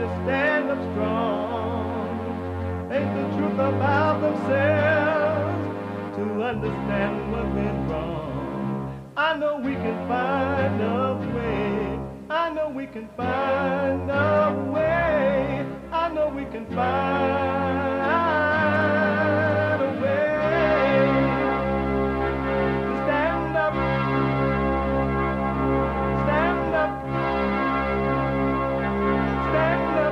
to stand up strong, face the truth about themselves, to understand what went wrong. I know we can find a way. I know we can find a way. I know we can find a way to stand up, stand up, stand up.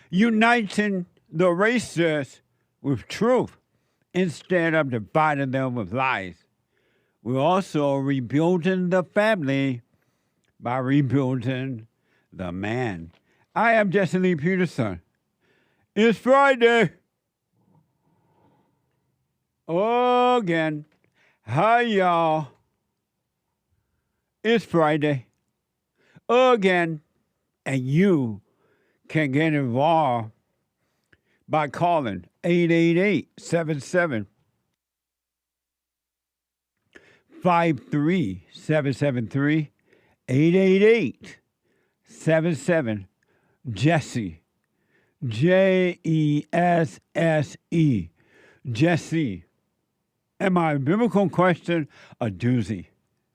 Uniting the races with truth instead of dividing them with lies. We're also rebuilding the family by rebuilding the man. I am Jesse Lee Peterson. It's Friday. Again. Hi, y'all. It's Friday. Again. And you can get involved by calling 888-77-53773, 888-77-JESSE, Jesse, Jesse. And my biblical question, a doozy.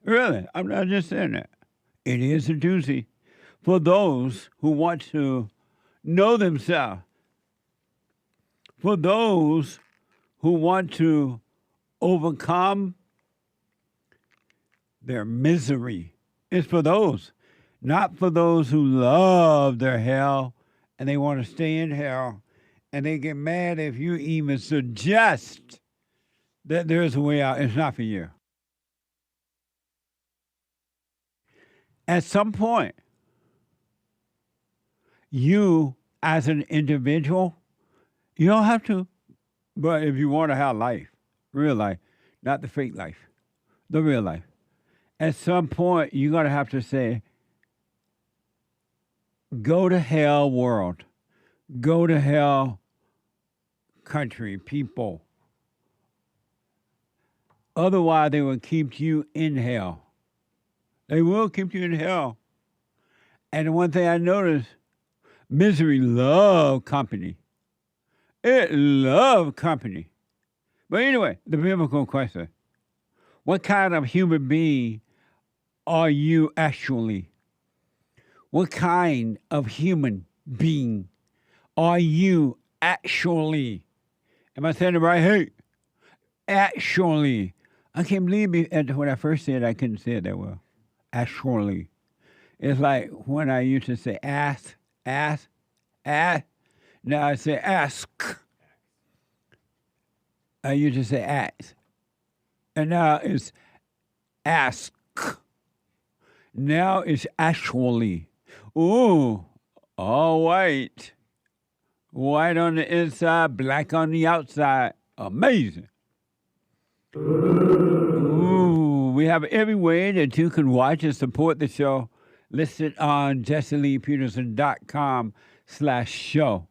Really, I'm not just saying that. It is a doozy for those who want to know themselves, for those who want to overcome their misery. It's for those, not for those who love their hell and they want to stay in hell, and they get mad if you even suggest that there's a way out. It's not for you. At some point, you as an individual, you don't have to, but if you want to have life, real life, not the fake life, the real life, at some point you're going to have to say, go to hell world, go to hell country, people. Otherwise, they will keep you in hell. They will keep you in hell. And the one thing I noticed, misery love company. It love company. But anyway, the biblical question. What kind of human being are you actually? What kind of human being are you actually? Am I saying it right? Hey, actually. I can't believe it. When I first said it, I couldn't say it that well. Actually. It's like when I used to say ask. Now I say ask. I used to say ask. And now it's ask. Now it's actually. Ooh, all white. White on the inside, black on the outside. Amazing. Ooh, we have every way that you can watch and support the show listed on JesseLeePeterson.com/show.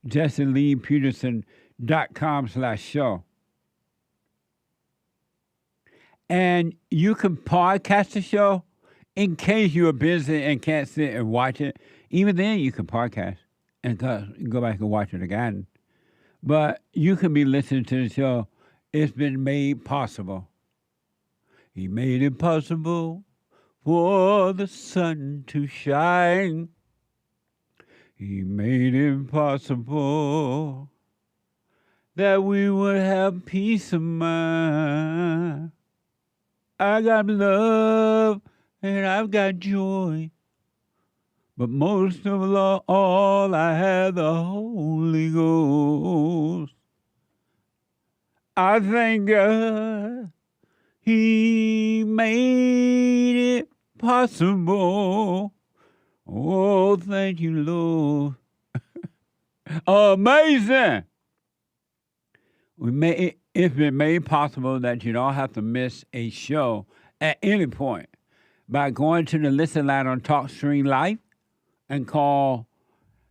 JesseLeePeterson.com/show. And you can podcast the show in case you're busy and can't sit and watch it. Even then, you can podcast and go back and watch it again. But you can be listening to the show. It's been made possible. He made it possible for the sun to shine. He made it possible that we would have peace of mind. I got love and I've got joy. But most of all I have the Holy Ghost. I thank God He made it possible. Oh, thank you, Lord. Amazing. It's been made possible that you don't have to miss a show at any point by going to the listen line on TalkStream Live and call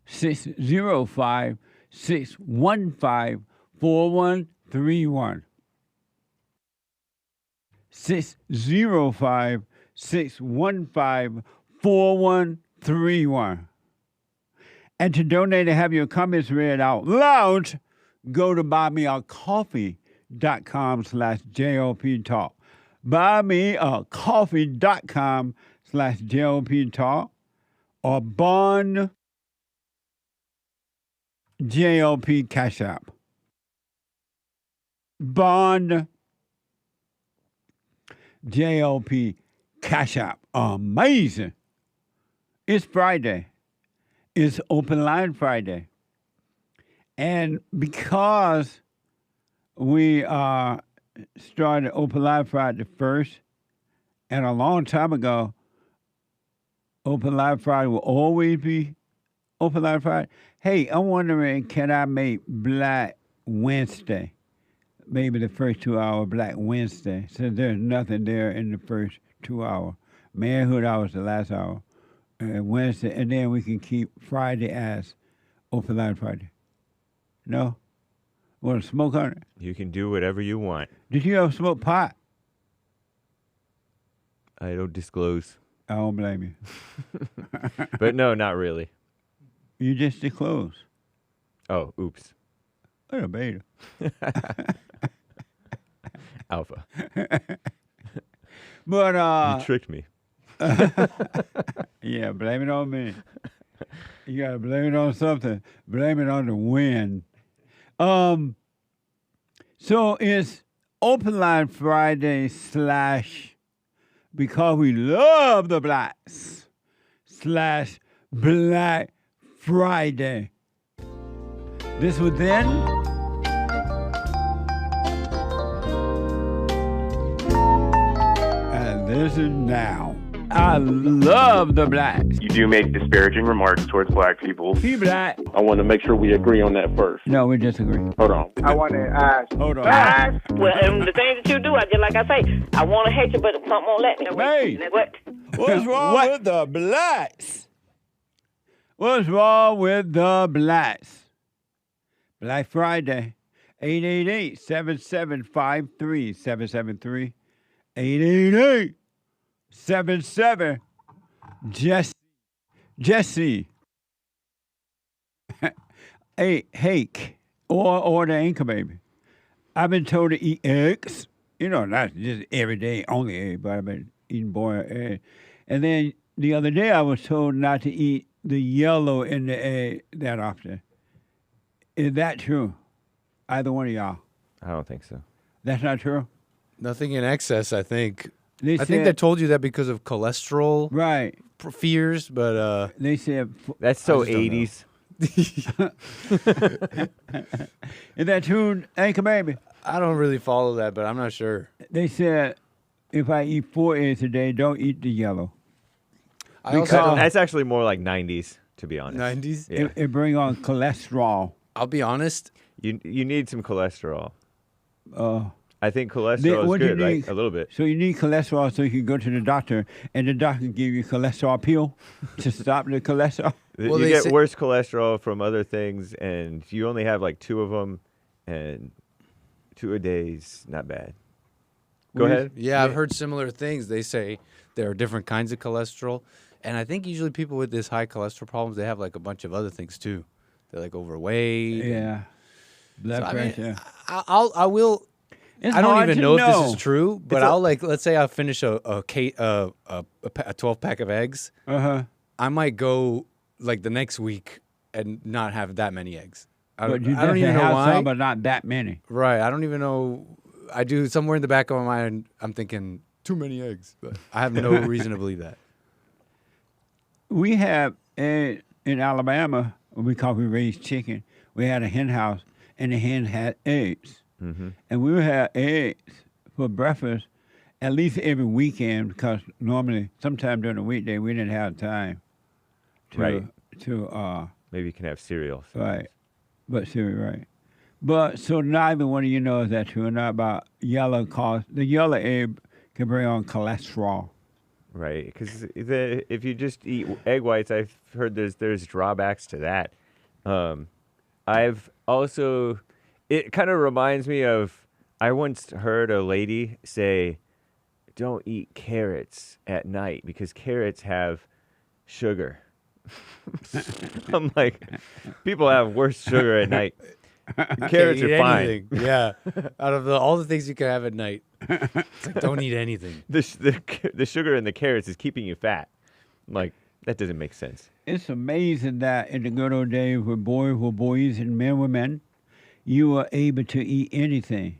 605-615-4131. 605-615-4131. And to donate and have your comments read out loud, go to buymeacoffee.com/JLP Talk. Buymeacoffee.com/JLP Talk or Bond JLP Cash App. Bond JLP Cash App. Amazing. It's Friday. It's Open Line Friday. And because we started Open Line Friday first, and a long time ago, Open Line Friday will always be Open Line Friday. Hey, I'm wondering, can I make Black Wednesday? Maybe the first 2 hours, Black Wednesday, since there's nothing there in the first 2 hours. Manhood hours the last hour. Wednesday, and then we can keep Friday as Open Line Friday. No? Want to smoke on it? You can do whatever you want. Did you ever smoke pot? I don't disclose. I don't blame you. But no, not really. You just disclosed. Oh, oops. What a beta. Alpha. But You tricked me. yeah, blame it on me. You gotta blame it on something. Blame it on the wind. So it's Open Line Friday / because we love the blacks / Black Friday. This was then. And this is now. I love the blacks. You do make disparaging remarks towards black people. He black. I want to make sure we agree on that first. No, we disagree. Hold on. I want to ask. Hold on. Well, and the things that you do, just like I say, I want to hate you, but something won't let me. Hey. What? What's wrong with the blacks? What's wrong with the blacks? Black Friday. 888-7753-773. 888-77. Jesse. Hake. Or the anchor baby. I've been told to eat eggs. You know, not just every day, only egg, but I've been eating boiled egg. And then the other day I was told not to eat the yellow in the egg that often. Is that true? Either one of y'all. I don't think so. That's not true? Nothing in excess, I think. They I think they told you that because of cholesterol right. fears, but They said That's so I just don't know. 80s. is that true, Anchor Baby? I don't really follow that, but I'm not sure. They said if I eat 4 eggs a day, don't eat the yellow. I also Because- That's actually more like 90s, to be honest. 90s. Yeah. It bring on cholesterol. I'll be honest. You need some cholesterol. Uh, I think cholesterol what is do good, you right? need? A little bit. So you need cholesterol so you can go to the doctor, and the doctor can give you cholesterol pill to stop the cholesterol. Well, You they get say- worse cholesterol from other things, and you only have like 2 of them, and 2 a day's not bad. Go ahead. Yeah, I've heard similar things. They say there are different kinds of cholesterol, and I think usually people with this high cholesterol problems, they have like a bunch of other things too. They're like overweight. and- Yeah, blood So, I mean, pressure. I will. It's I don't hard even to know if this is true, but It's a- I'll let's say I finish a 12 pack of eggs. I might go like the next week and not have that many eggs. I But you don't definitely even know have why. some, but not that many. Right. I don't even know. I do somewhere in the back of my mind. I'm thinking too many eggs, but I have no reason to believe that. We have in Alabama, we raised chicken. We had a hen house, and the hen had eggs. Mm-hmm. And we would have eggs for breakfast at least every weekend because normally, sometime during the weekday, we didn't have time to, Right. Maybe you can have cereal. right. But seriously, right. But so neither one of you knows that true, not about yellow cause. The yellow egg can bring on cholesterol. Right, because if you just eat egg whites, I've heard there's drawbacks to that. I've also, it kind of reminds me of, I once heard a lady say, don't eat carrots at night because carrots have sugar. I'm like, people have worse sugar at night. Carrots Can't eat are fine. anything. Yeah. Out of all the things you can have at night, it's like, don't eat anything. The sugar in the carrots is keeping you fat. I'm like, that doesn't make sense. It's amazing that in the good old days where boys were boys and men were men, you were able to eat anything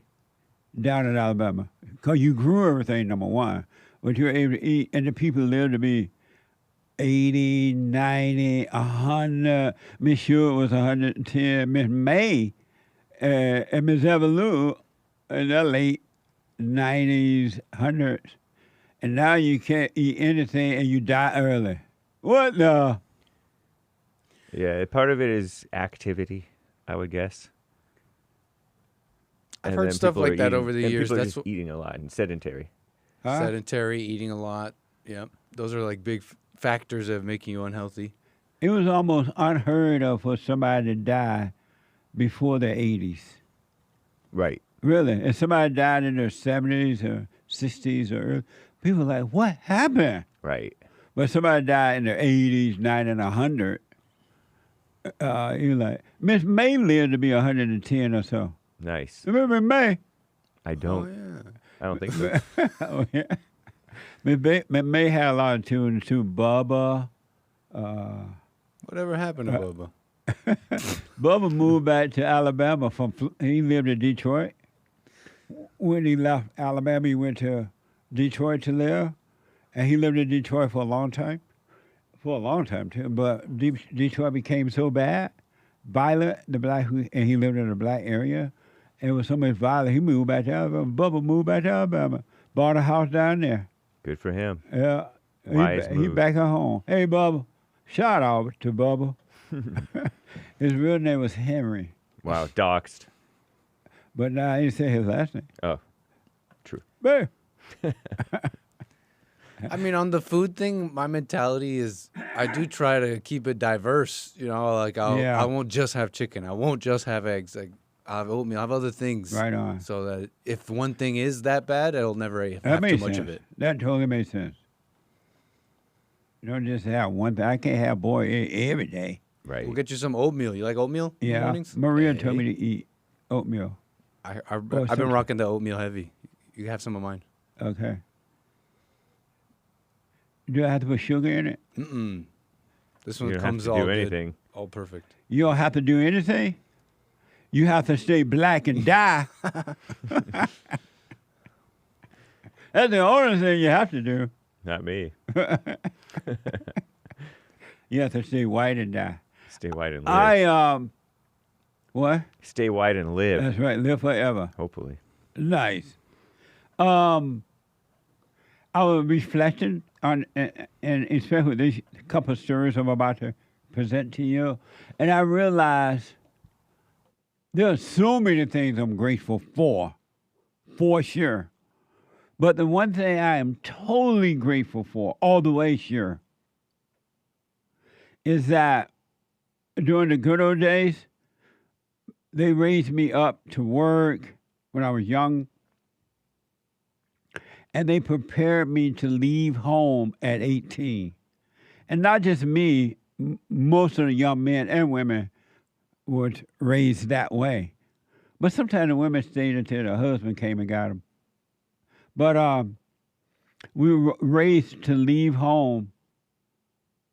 down in Alabama. Because you grew everything, number one. But you were able to eat, and the people lived to be 80, 90, 100. Miss Short was 110. Miss May and Miss Evelyn in the late 90s, 100s. And now you can't eat anything and you die early. What the? Yeah, part of it is activity, I would guess. I've And heard then stuff people are like that eating- over the and years. People are That's just eating a lot and sedentary. Huh? sedentary, eating a lot. Yeah. Those are like big factors of making you unhealthy. It was almost unheard of for somebody to die before their 80s. Right. Really. If somebody died in their 70s or 60s or early, people were like, what happened? Right. But somebody died in their 80s, 90, and 100. You're like, Miss May lived to be 110 or so. Nice. Remember May? I don't. yeah. I don't think so. Oh, yeah. Miss May had a lot of children too. Bubba. Whatever happened to Bubba? Bubba moved back to Alabama he lived in Detroit. When he left Alabama, he went to Detroit to live, and he lived in Detroit for a long time too. But Detroit became so bad, violent, and he lived in a black area, and it was so much violence. He moved back to Alabama. Bubba moved back to Alabama, bought a house down there. Good for him. Yeah, Wise he move. back at home. Hey, Bubba, shout out to Bubba. His real name was Henry, Wow. Doxed. but now I didn't say his last name. Oh, true. Babe. I mean, on the food thing, my mentality is I do try to keep it diverse. You know, like Yeah. I won't just have chicken. I won't just have eggs. Like I have oatmeal. I have other things. Right on. So that if one thing is that bad, it'll never have That too makes much sense. of it. That totally makes sense. You don't just have one thing. I can't have every day. Right. We'll get you some oatmeal. You like oatmeal in the Yeah, mornings? Maria Hey. told me to eat oatmeal. I've been sometimes. rocking the oatmeal heavy. You have some of mine. Okay. Do I have to put sugar in it? Mm-mm. This You one don't have comes to all do good, anything. all perfect. You don't have to do anything. You have to stay black and die. That's the only thing you have to do. Not me. You have to stay white and die. Stay white and live. What? Stay white and live. That's right. Live forever. Hopefully. Nice. I was reflecting on, and especially with these couple of stories I'm about to present to you, and I realized there are so many things I'm grateful for sure. But the one thing I am totally grateful for, all the way sure, is that during the good old days, they raised me up to work when I was young, and they prepared me to leave home at 18. And not just me, most of the young men and women were raised that way. But sometimes the women stayed until their husband came and got them. But we were raised to leave home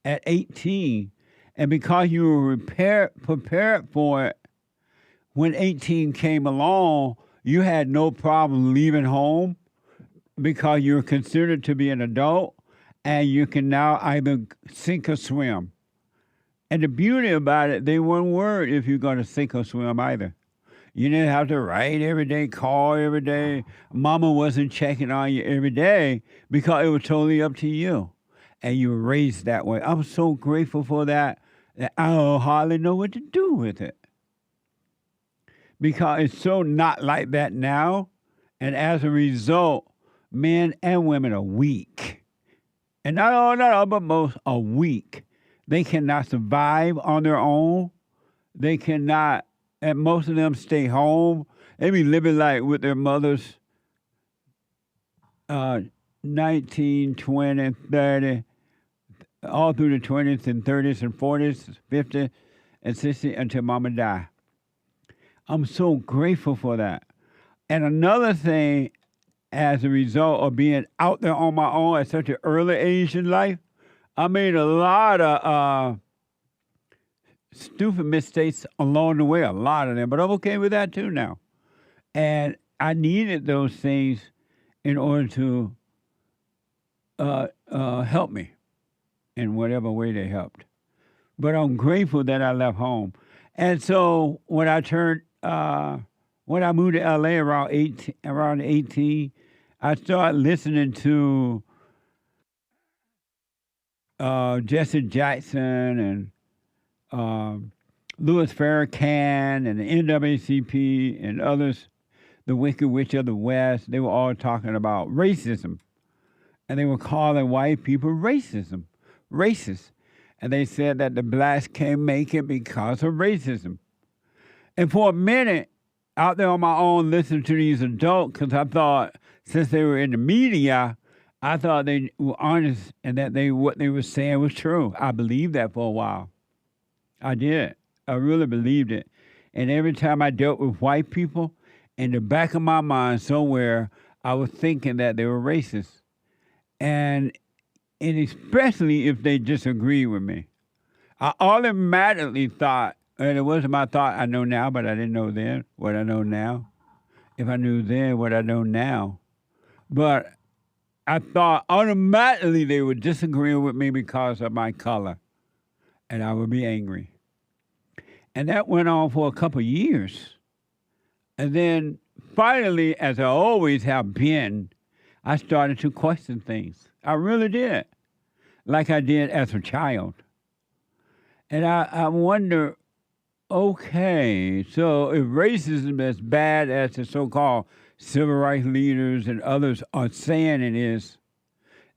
at 18. And because you were prepared for it, when 18 came along, you had no problem leaving home because you were considered to be an adult, and you can now either sink or swim. And the beauty about it, they weren't worried if you're going to sink or swim either. You didn't have to write every day, call every day. Mama wasn't checking on you every day because it was totally up to you. And you were raised that way. I'm so grateful for that I don't hardly know what to do with it. Because it's so not like that now. And as a result, men and women are weak. And not all, but most are weak. They cannot survive on their own. They cannot, and most of them stay home. They be living like with their mothers 19, 20, 30, all through the 20s and 30s and 40s, 50s and 60s until Mama died. I'm so grateful for that. And another thing, as a result of being out there on my own at such an early age in life, I made a lot of stupid mistakes along the way, a lot of them, but I'm okay with that too now. And I needed those things in order to help me in whatever way they helped. But I'm grateful that I left home. And so when I moved to LA around 18, I started listening to Jesse Jackson and Louis Farrakhan and the NAACP and others, the Wicked Witch of the West. They were all talking about racism. And they were calling white people racist. And they said that the blacks can't make it because of racism. And for a minute, out there on my own, listening to these adults, because I thought, since they were in the media, I thought they were honest and that what they were saying was true. I believed that for a while. I did. I really believed it. And every time I dealt with white people, in the back of my mind somewhere, I was thinking that they were racist. And especially if they disagreed with me. I automatically thought, and it wasn't my thought I know now, but I didn't know then what I know now. If I knew then what I know now. But I thought automatically they would disagree with me because of my color. And I would be angry. And that went on for a couple of years. And then finally, as I always have been, I started to question things. I really did, like I did as a child. And I wonder, okay, so if racism is as bad as the so-called civil rights leaders and others are saying it is,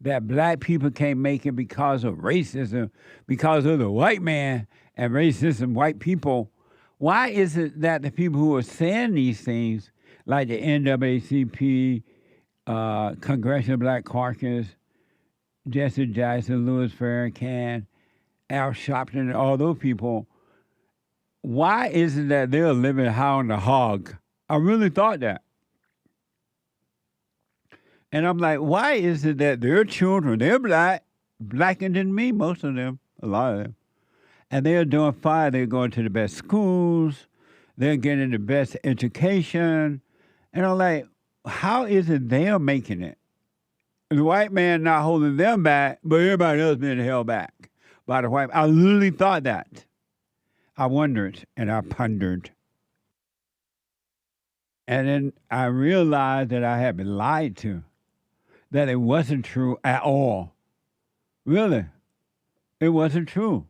that black people can't make it because of racism, because of the white man and racism, white people, why is it that the people who are saying these things, like the NAACP, Congressional Black Caucus, Jesse Jackson, Louis Farrakhan, Al Sharpton, and all those people, why is it that they're living high on the hog? I really thought that. And I'm like, why is it that their children, they're blacker than me, most of them, a lot of them, and they're doing fine. They're going to the best schools. They're getting the best education. And I'm like, how is it they're making it? The white man not holding them back, but everybody else being held back by the white. I literally thought that. I wondered and I pondered. And then I realized that I had been lied to, that it wasn't true at all. Really, it wasn't true.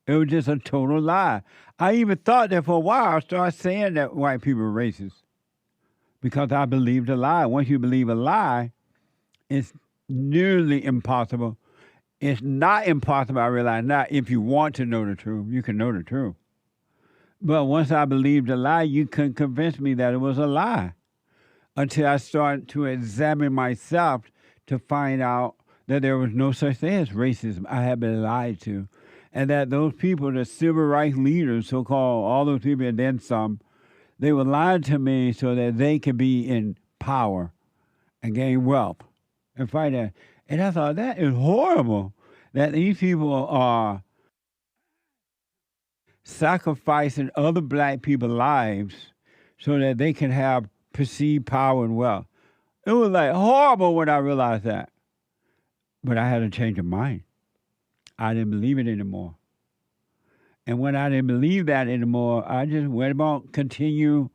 It was just a total lie. I even thought that for a while I started saying that white people were racist because I believed a lie. Once you believe a lie, it's nearly impossible. It's not impossible, I realize now. If you want to know the truth, you can know the truth. But once I believed a lie, you couldn't convince me that it was a lie until I started to examine myself to find out that there was no such thing as racism. I had been lied to. And that those people, the civil rights leaders, so-called, all those people and then some, they were lying to me so that they could be in power and gain wealth and fight that. And I thought, that is horrible, that these people are sacrificing other black people's lives so that they can have perceived power and wealth. It was like horrible when I realized that. But I had to change of mind. I didn't believe it anymore. And when I didn't believe that anymore, I just went about continue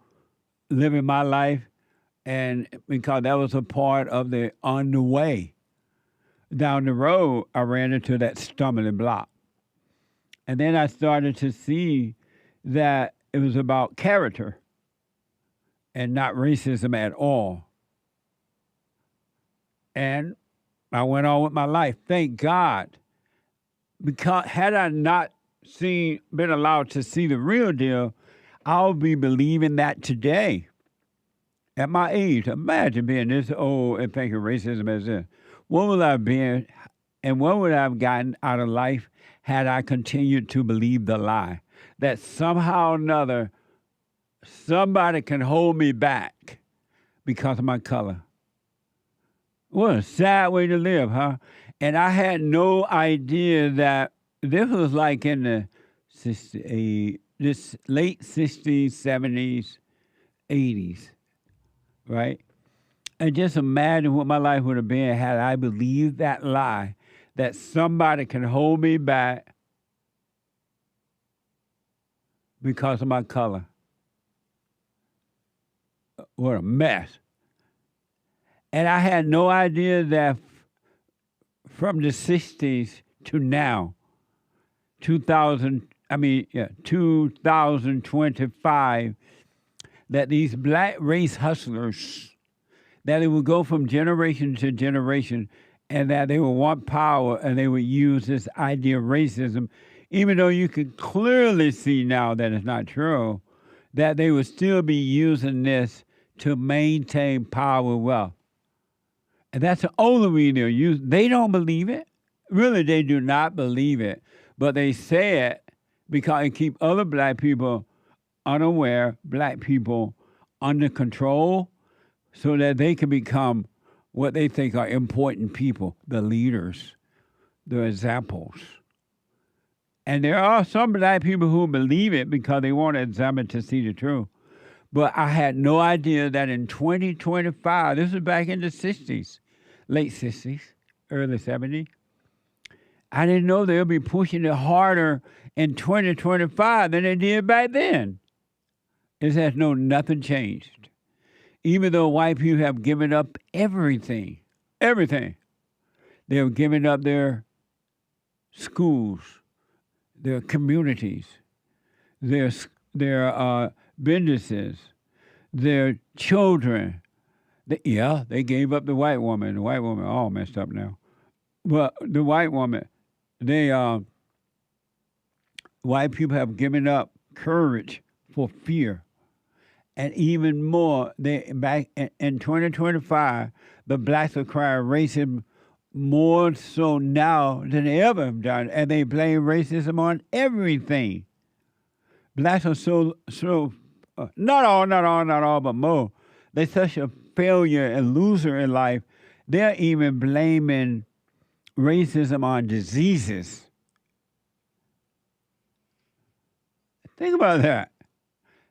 living my life, and because that was a part of the on the way. Down the road, I ran into that stumbling block. And then I started to see that it was about character and not racism at all. And I went on with my life. Thank God. Because had I not been allowed to see the real deal, I'll be believing that today. At my age, imagine being this old and thinking racism as this. what would I have been and what would I have gotten out of life had I continued to believe the lie that somehow or another somebody can hold me back because of my color? What a sad way to live, huh? And I had no idea that this was like in the this late 60s, 70s, 80s, right? And just imagine what my life would have been had I believed that lie that somebody can hold me back because of my color. What a mess. And I had no idea that from the 60s to now, 2025, that these black race hustlers, that it would go from generation to generation, and that they would want power and they would use this idea of racism, even though you can clearly see now that it's not true, that they would still be using this to maintain power and wealth. And that's the only reason they're using. They don't believe it. Really, they do not believe it. But they say it because it keeps other black people unaware, black people under control, so that they can become what they think are important people, the leaders, the examples. And there are some black people who believe it because they want to examine to see the truth. But I had no idea that in 2025, this was back in the 60s, late 60s, early 70s, I didn't know they'll be pushing it harder in 2025 than they did back then. It says, no, nothing changed. Even though white people have given up everything, they have given up their schools, their communities, their businesses, their children. They gave up the white woman. The white woman all messed up now. But the white woman, white people have given up courage for fear. And even more, back in 2025, the blacks are crying racism more so now than they ever have done. And they blame racism on everything. Blacks are so not all, but more. They're such a failure and loser in life. They're even blaming racism on diseases. Think about that.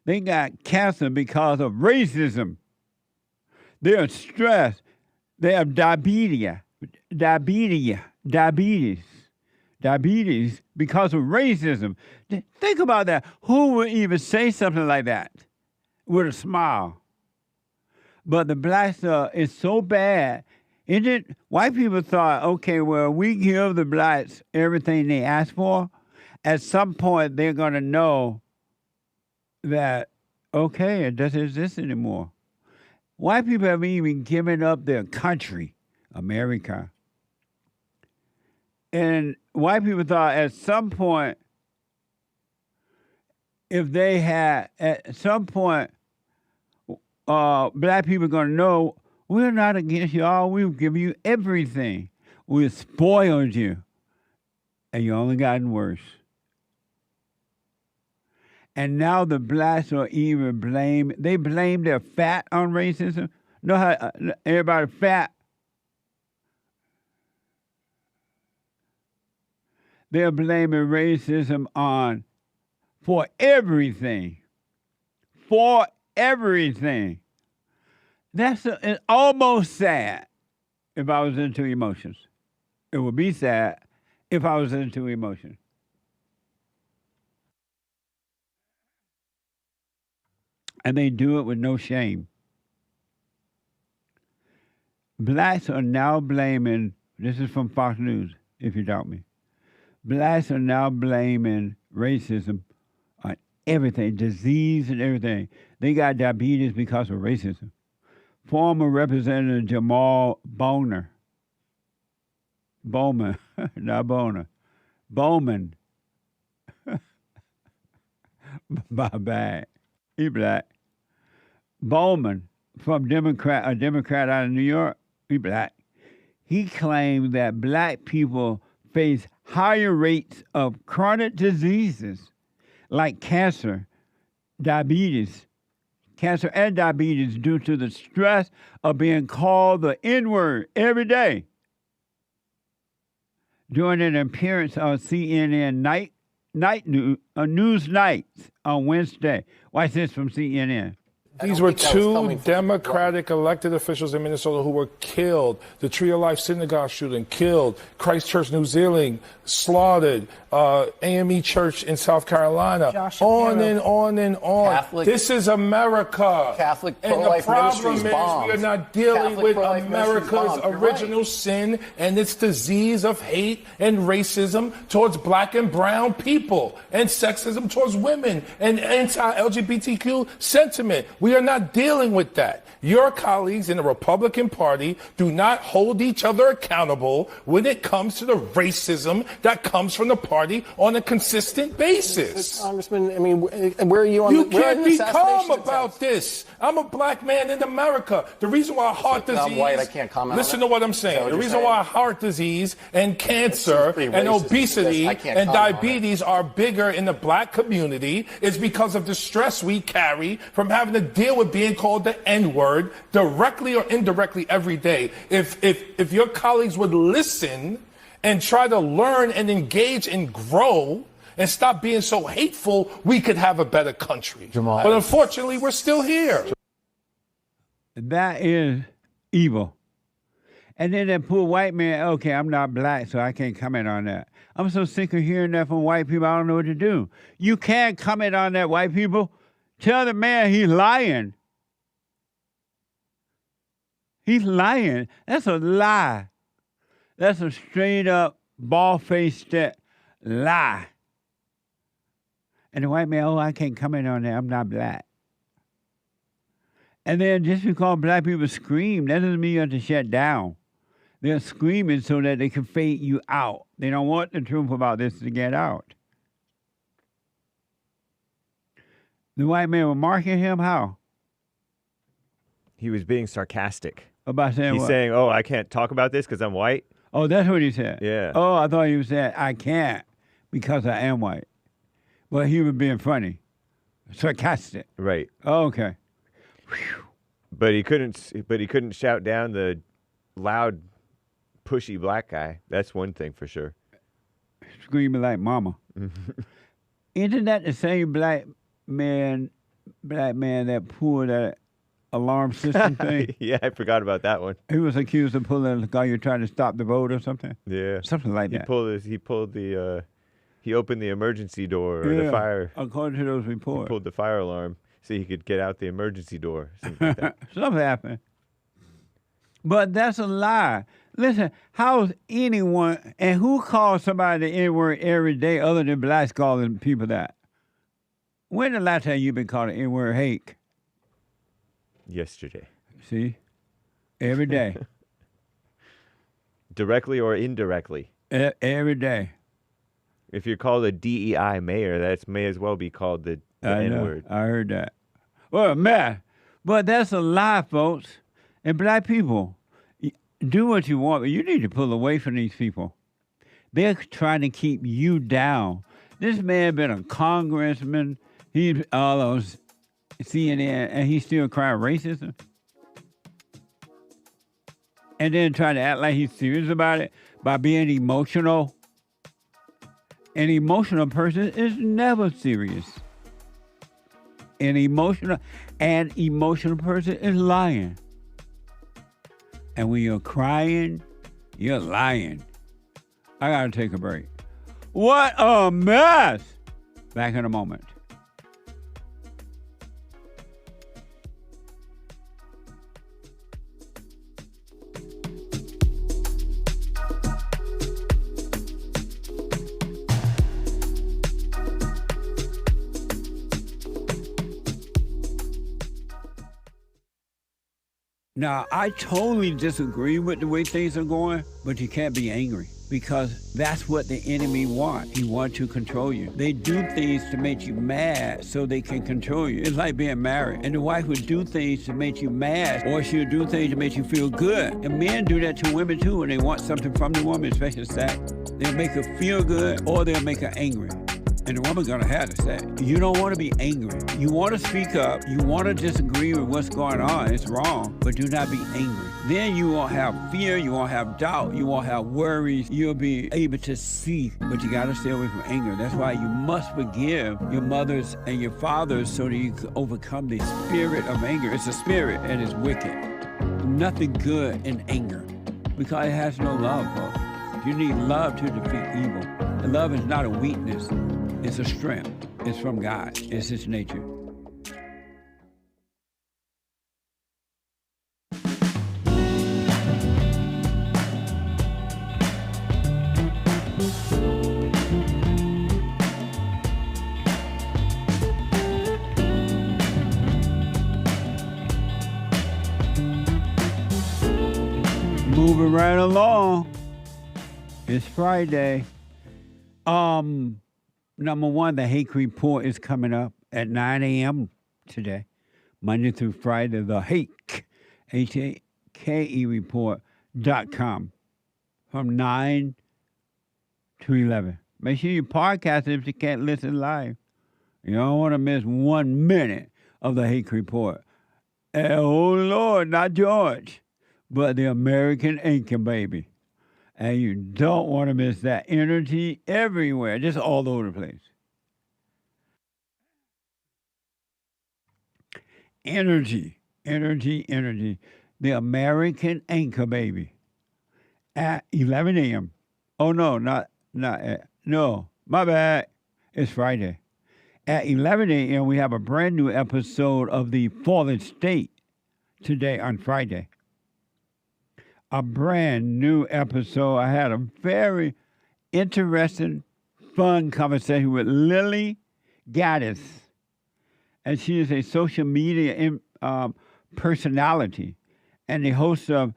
They got cancer because of racism. They're stressed. They have diabetes because of racism. Think about that. Who would even say something like that with a smile? But the blacks is so bad. White people thought, okay, well, we give the blacks everything they ask for. At some point, they're going to know that, okay, it doesn't exist anymore. White people have even given up their country, America. And white people thought at some point, black people are going to know, we're not against y'all. We'll give you everything. We've spoiled you. And you only gotten worse. And now the blacks are even they blame their fat on racism. Know how everybody fat? They're blaming racism for everything. For everything. It's almost sad if I was into emotions. It would be sad if I was into emotions. And they do it with no shame. Blacks are now blaming, this is from Fox News, if you doubt me. Blacks are now blaming racism on everything, disease and everything. They got diabetes because of racism. Former Representative Jamaal Bowman, not Boner, Bowman, my bad, he black. Bowman, a Democrat out of New York, he black. he claimed that black people face higher rates of chronic diseases like cancer and diabetes due to the stress of being called the N-word every day. During an appearance on CNN News Nights on Wednesday. Watch this from CNN. These were two Democratic elected officials in Minnesota who were killed. The Tree of Life synagogue shooting, killed. Christchurch, New Zealand, slaughtered. AME Church in South Carolina. On and on and on. Catholic, this is America. Catholic and pro-life the problem ministries is bombed. we are not dealing Catholic with pro-life America's ministries bombed. You're original right. sin and its disease of hate and racism towards black and brown people and sexism towards women and anti-LGBTQ sentiment. We are not dealing with that. Your colleagues in the Republican Party do not hold each other accountable when it comes to the racism that comes from the party on a consistent basis. Congressman, I mean, where are you on You the, can't be calm attempts? about this. I'm a black man in America. The reason why heart disease... I'm white, I can't comment Listen on to that. what I'm saying. The reason why heart disease and cancer pretty and racist. obesity Yes, I can't and comment on diabetes are bigger in the black community is because of the stress we carry from having to deal with being called the N-word directly or indirectly every day. If your colleagues would listen and try to learn and engage and grow and stop being so hateful, we could have a better country. Jamaal. But unfortunately, we're still here. That is evil. And then that poor white man, okay, I'm not black, so I can't comment on that. I'm so sick of hearing that from white people, I don't know what to do. You can't comment on that, white people. Tell the man he's lying. He's lying. That's a lie. That's a straight up, bald-faced lie. And the white man, oh, I can't comment on that. I'm not black. And then just because black people scream, that doesn't mean you have to shut down. They're screaming so that they can fade you out. They don't want the truth about this to get out. The white man was marking him how? He was being sarcastic. About saying He's what? saying, oh, I can't talk about this because I'm white. Oh, that's what he said? Yeah. Oh, I thought he was saying, I can't because I am white. But he was being funny. Sarcastic. Right. Oh, okay. But he couldn't shout down the loud, pushy black guy. That's one thing for sure. Screaming like mama. Isn't that the same black man that pulled that alarm system thing? Yeah, I forgot about that one. He was accused of pulling the guy you're trying to stop the vote or something? Yeah. Something like that. He opened the emergency door or the fire. According to those reports. He pulled the fire alarm so he could get out the emergency door. Something like that. Something happened. But that's a lie. Listen, how's anyone, and who calls somebody the N-word every day other than blacks calling people that? When the last time you been called the N-word Hake? Yesterday. See? Every day. Directly or indirectly. Every day. If you're called a DEI mayor, that may as well be called the N-word. I heard that. Well, man, but that's a lie, folks. And black people, do what you want, but you need to pull away from these people. They're trying to keep you down. This man been a congressman. He's all those CNN, and he's still crying racism. And then trying to act like he's serious about it by being emotional. An emotional person is never serious. An emotional person is lying. And when you're crying, you're lying. I gotta take a break. What a mess! Back in a moment. Now, I totally disagree with the way things are going, but you can't be angry. because that's what the enemy wants. He wants to control you. They do things to make you mad so they can control you. It's like being married. And the wife would do things to make you mad, or she'll do things to make you feel good. And men do that to women too when they want something from the woman, especially sex. They'll make her feel good or they'll make her angry. And the woman's gonna have to say, you don't want to be angry. You want to speak up. You want to disagree with what's going on. It's wrong, but do not be angry. Then you won't have fear. You won't have doubt. You won't have worries. You'll be able to see, but you got to stay away from anger. That's why you must forgive your mothers and your fathers so that you can overcome the spirit of anger. It's a spirit and it's wicked. Nothing good in anger because it has no love, folks. You need love to defeat evil. And love is not a weakness. It's a strength. It's from God. It's His nature. Moving right along. It's Friday. Number one, the Hake report is coming up at 9 a.m. today, Monday through Friday. The Hake, H-A-K-E report.com from 9 to 11. Make sure you podcast it if you can't listen live. You don't want to miss 1 minute of the Hake report. And, oh, Lord, not George, but the American anchor baby. And you don't want to miss that energy everywhere, just all over the place. Energy. The American anchor baby at 11 a.m. Oh, no, no, my bad. It's Friday. At 11 a.m., we have a brand new episode of The Fallen State today on Friday. A brand new episode. I had a very interesting, fun conversation with Lilly Gaddis. And she is a social media personality and the host of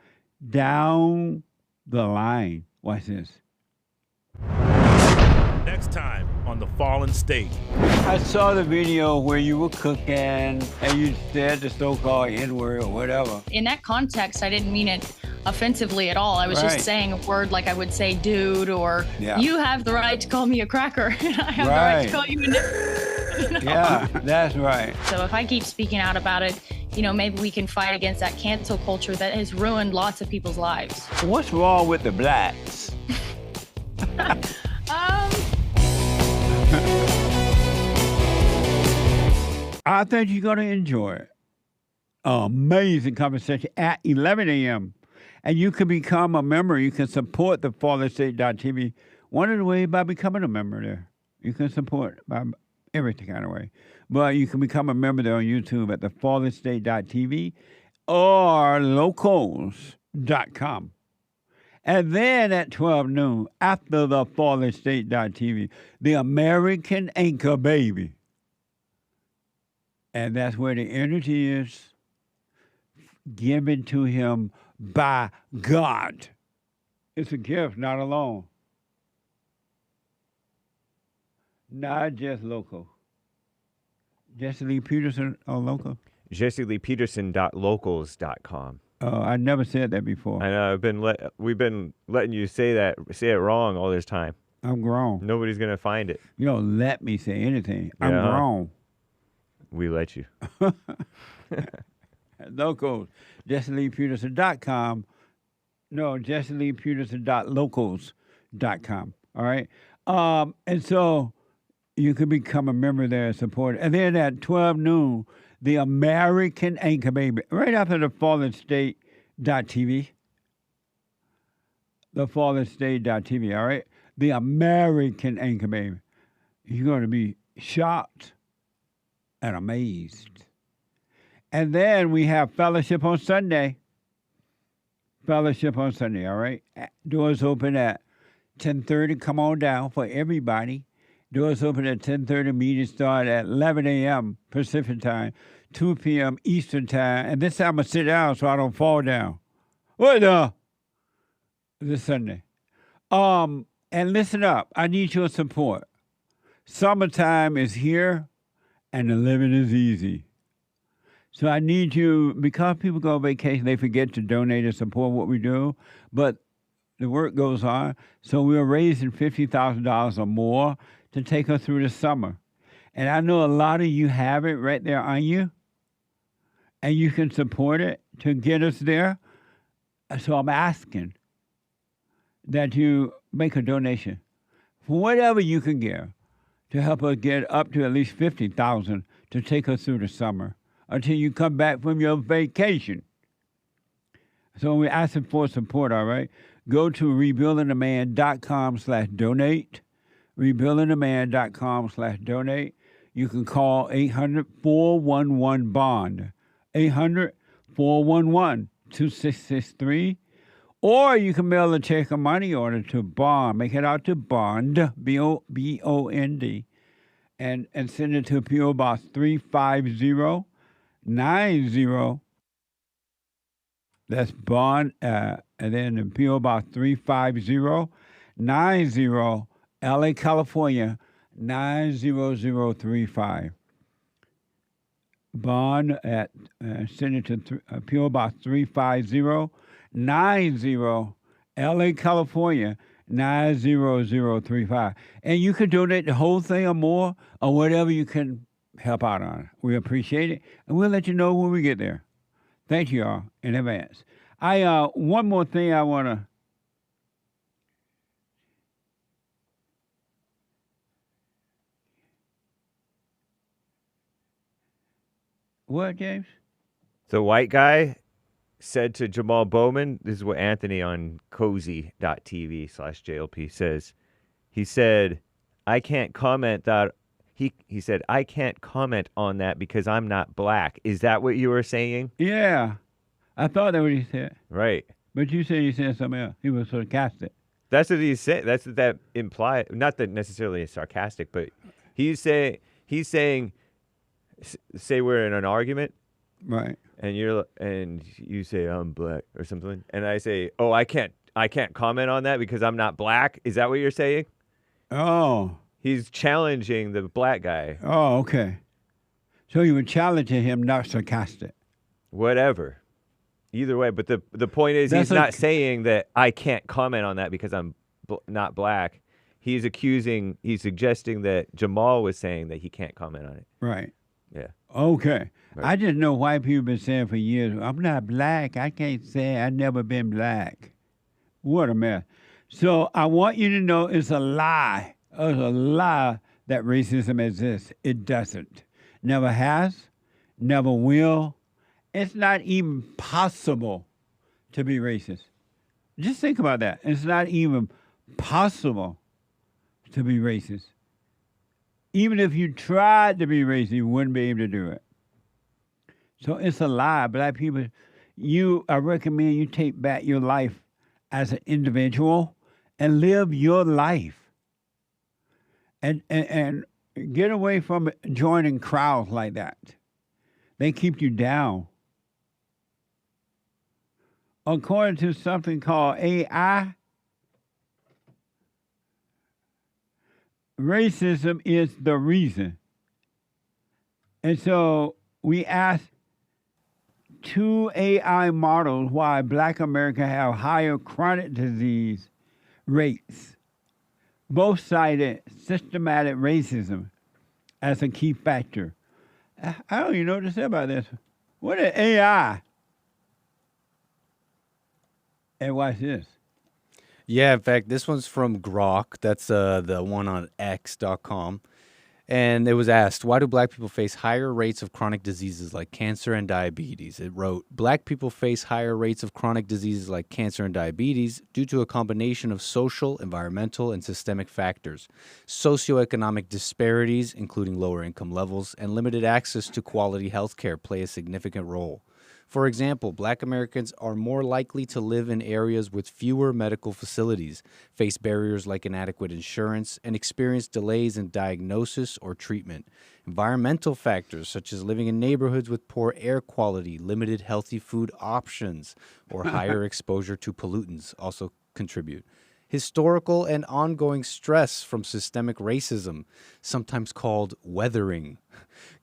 Down the Line. Watch this. Next time on The Fallen State. I saw the video where you were cooking and you said the so-called N-word or whatever. In that context, I didn't mean it offensively at all. I was just saying a word like I would say dude, or you have the right to call me a cracker and I have the right to call you a nigger. You know? Yeah, that's right. So if I keep speaking out about it, you know, maybe we can fight against that cancel culture that has ruined lots of people's lives. What's wrong with the blacks? I think you're going to enjoy it. Amazing conversation at 11 a.m. And you can become a member. You can support the FallenState.tv. One of the ways by becoming a member there. You can support by every kind of way. But you can become a member there on YouTube at the FallenState.tv or locals.com. And then at 12 noon, after the FallenState.tv, the American anchor baby. And that's where the energy is given to him by God. It's a gift, not alone. Not just local. Jesse Lee Peterson on local? JesseLeePeterson.locals.com. Oh, I never said that before. I know. We've been letting you say it wrong all this time. I'm grown. Nobody's gonna find it. You don't let me say anything. I'm grown. We let you. Locals. JesseLeePeterson.com. No, JesseLeePeterson.locals.com. All right. And so you can become a member there and support it. And then at 12 noon, the American anchor baby, right after the FallenState.tv. The FallenState.tv, all right? The American anchor baby. You're going to be shocked and amazed. And then we have Fellowship on Sunday. Fellowship on Sunday, all right? Doors open at 10:30. Come on down for everybody. Doors open at 10:30. Meetings start at 11 a.m. Pacific time, 2 p.m. Eastern time. And this time I'm going to sit down so I don't fall down. What the? This Sunday. And listen up. I need your support. Summertime is here, and the living is easy. So I need you, because people go on vacation, they forget to donate and support what we do, but the work goes on. So we're raising $50,000 or more to take us through the summer. And I know a lot of you have it right there on you, and you can support it to get us there. So I'm asking that you make a donation for whatever you can give to help us get up to at least $50,000 to take us through the summer until you come back from your vacation. So we're asking for support, all right? Go to rebuildingtheman.com/donate, rebuildingtheman.com/donate. You can call 800-411-BOND, 800-411-2663, or you can mail a check or money order to Bond. Make it out to Bond, B-O-N-D, and send it to P.O. Box 35090. That's Bond, and then the P.O. Box 35090, LA, California, 90035. Bond at send it to P.O. Box 35090, LA, California, 90035. And you can donate the whole thing or more, or whatever you can help out on. We appreciate it, and we'll let you know when we get there. Thank you all in advance. One more thing I want to. What, James? The white guy said to Jamaal Bowman, this is what Anthony on cozy.tv/JLP says. He said, I can't comment that. He said, I can't comment on that because I'm not black. Is that what you were saying? Yeah. I thought that what he said. Right. But you said he said something else. He was sarcastic. That's what he said. That's what that implied. Not that necessarily sarcastic, but he's saying, say we're in an argument. Right. And you say I'm black or something. And I say, oh, I can't comment on that because I'm not black. Is that what you're saying? Oh. He's challenging the black guy. Oh, okay. So you were challenging him, not sarcastic. Whatever. Either way, but the point is, he's not saying that I can't comment on that because I'm not black. He's suggesting that Jamaal was saying that he can't comment on it. Right. Yeah. Okay. Right. I just know white people been saying for years, I'm not black. I can't say I've never been black. What a mess. So I want you to know it's a lie. It's a lie that racism exists. It doesn't. Never has, never will. It's not even possible to be racist. Just think about that. It's not even possible to be racist. Even if you tried to be racist, you wouldn't be able to do it. So it's a lie. Black people, I recommend you take back your life as an individual and live your life. And get away from joining crowds like that. They keep you down. According to something called AI, racism is the reason. And so we asked 2 AI models why Black Americans have higher chronic disease rates. Both cited systematic racism as a key factor. I don't even know what to say about this. What is AI? And watch this. Yeah, in fact, this one's from Grok. That's the one on X.com. And it was asked, why do black people face higher rates of chronic diseases like cancer and diabetes? It wrote, black people face higher rates of chronic diseases like cancer and diabetes due to a combination of social, environmental, and systemic factors. Socioeconomic disparities, including lower income levels, and limited access to quality health care play a significant role. For example, black Americans are more likely to live in areas with fewer medical facilities, face barriers like inadequate insurance, and experience delays in diagnosis or treatment. Environmental factors such as living in neighborhoods with poor air quality, limited healthy food options, or higher exposure to pollutants also contribute. Historical and ongoing stress from systemic racism, sometimes called weathering,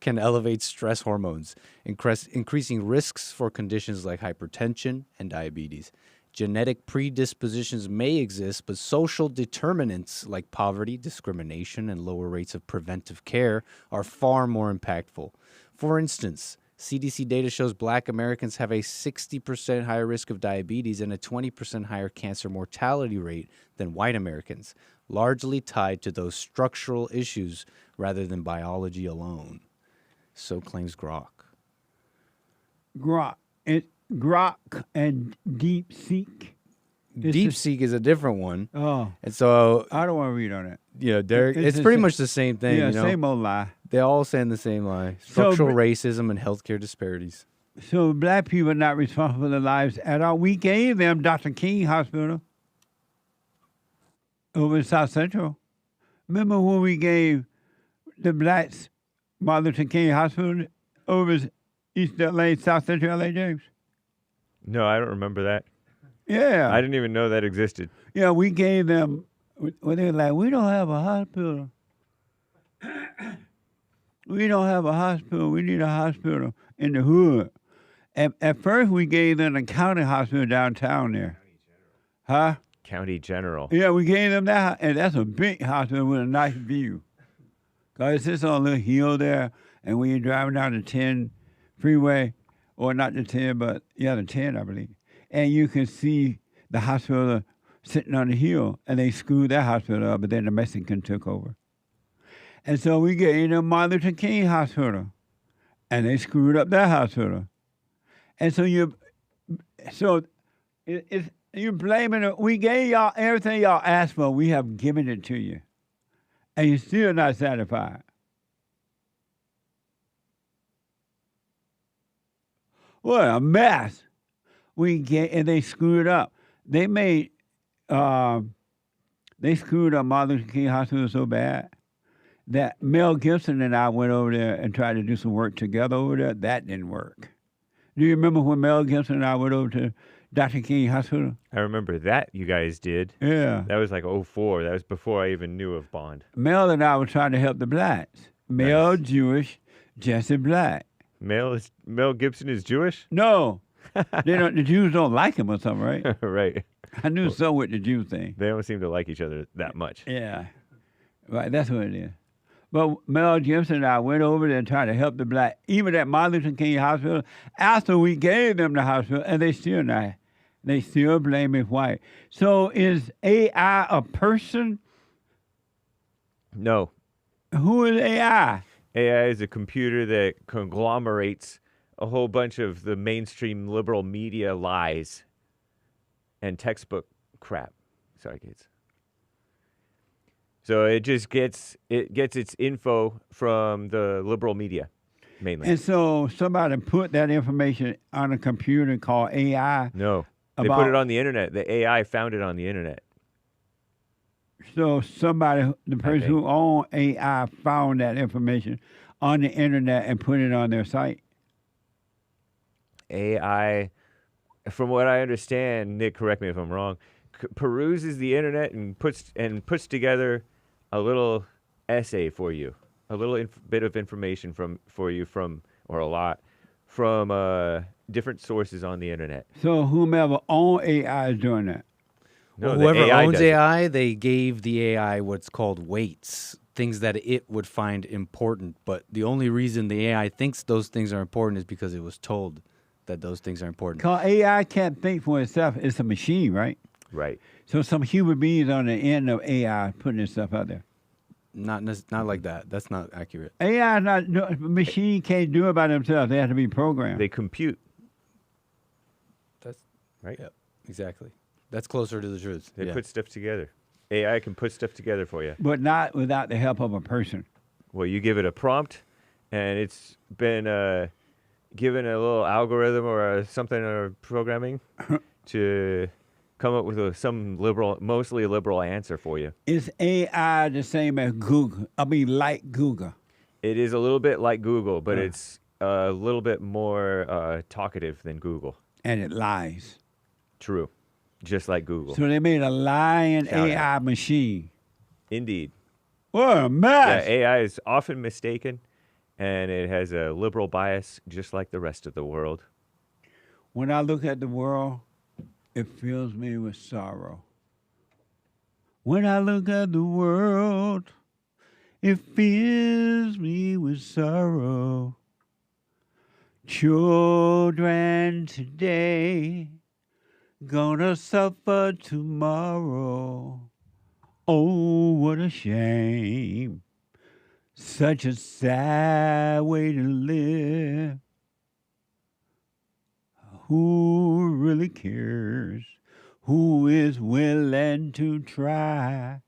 can elevate stress hormones, increasing risks for conditions like hypertension and diabetes. Genetic predispositions may exist, but social determinants like poverty, discrimination, and lower rates of preventive care are far more impactful. For instance, CDC data shows Black Americans have a 60% higher risk of diabetes and a 20% higher cancer mortality rate than white Americans, largely tied to those structural issues rather than biology alone. So claims Grok. Grok and DeepSeek. DeepSeek is a different one. Oh. And so I don't want to read on it. You know, Derek, it's pretty much the same thing. Yeah, you know? Same old lie. They're all saying the same lie. Structural racism and healthcare disparities. So Black people are not responsible for their lives at all. We gave them Dr. King Hospital over in South Central. Remember when we gave the Blacks Martin Luther King Hospital over East LA, South Central LA, James? No, I don't remember that. Yeah. I didn't even know that existed. Yeah, we gave them, well, they were like, we don't have a hospital. We don't have a hospital. We need a hospital in the hood. At first, we gave them a county hospital downtown there. Huh? County General. Yeah, we gave them that, and that's a big hospital with a nice view. Because it's just on a little hill there, and when you're driving down the 10 freeway, or not the 10, but yeah, the 10, I believe, and you can see the hospital sitting on the hill, and they screwed that hospital up, but then the Mexican took over. And so we gave them Martin Luther King Hospital, and they screwed up that hospital. And so you're blaming it. We gave y'all everything y'all asked for. We have given it to you, and you're still not satisfied. What a mess! And they screwed up. They screwed up Martin Luther King Hospital so bad that Mel Gibson and I went over there and tried to do some work together over there. That didn't work. Do you remember when Mel Gibson and I went over to Dr. King Hospital? I remember that you guys did. Yeah. That was like 2004. That was before I even knew of Bond. Mel and I were trying to help the Blacks. Mel, nice. Jewish, Jesse Black. Mel Gibson is Jewish? No. The Jews don't like him or something, right? Right. I knew so with the Jew thing. They don't seem to like each other that much. Yeah. Right, that's what it is. But Mel Gibson and I went over there and tried to help the Black, even at Martin Luther King Hospital, after we gave them the hospital, and they still not. They still blame it white. So is AI a person? No. Who is AI? AI is a computer that conglomerates a whole bunch of the mainstream liberal media lies and textbook crap. Sorry, kids. So it just gets its info from the liberal media, mainly. And so somebody put that information on a computer called AI. No, they put it on the internet. The AI found it on the internet. So the person who owned AI found that information on the internet and put it on their site. AI, from what I understand, Nick, correct me if I'm wrong, peruses the internet and puts together a little essay for you, a little bit of information or a lot from different sources on the internet. So whomever owns AI is doing that. No, whoever owns AI, they gave the AI what's called weights, things that it would find important. But the only reason the AI thinks those things are important is because it was told that those things are important. Because AI can't think for itself. It's a machine, right? Right. So some human beings on the end of AI putting this stuff out there. Not like that. That's not accurate. AI machine can't do it by themselves. They have to be programmed. They compute. That's right. Yep. Exactly. That's closer to the truth. They put stuff together. AI can put stuff together for you. But not without the help of a person. Well, you give it a prompt, and it's been given a little algorithm or something or programming to come up with some mostly liberal answer for you. Is AI the same as Google? I mean, like Google. It is a little bit like Google, but it's a little bit more talkative than Google. And it lies. True. just like Google. So they made a lying AI machine. Indeed. What a mess. Yeah, AI is often mistaken, and it has a liberal bias just like the rest of the world. When I look at the world, it fills me with sorrow. When I look at the world, it fills me with sorrow. Children today gonna suffer tomorrow. Oh, what a shame. Such a sad way to live. Who really cares? Who is willing to try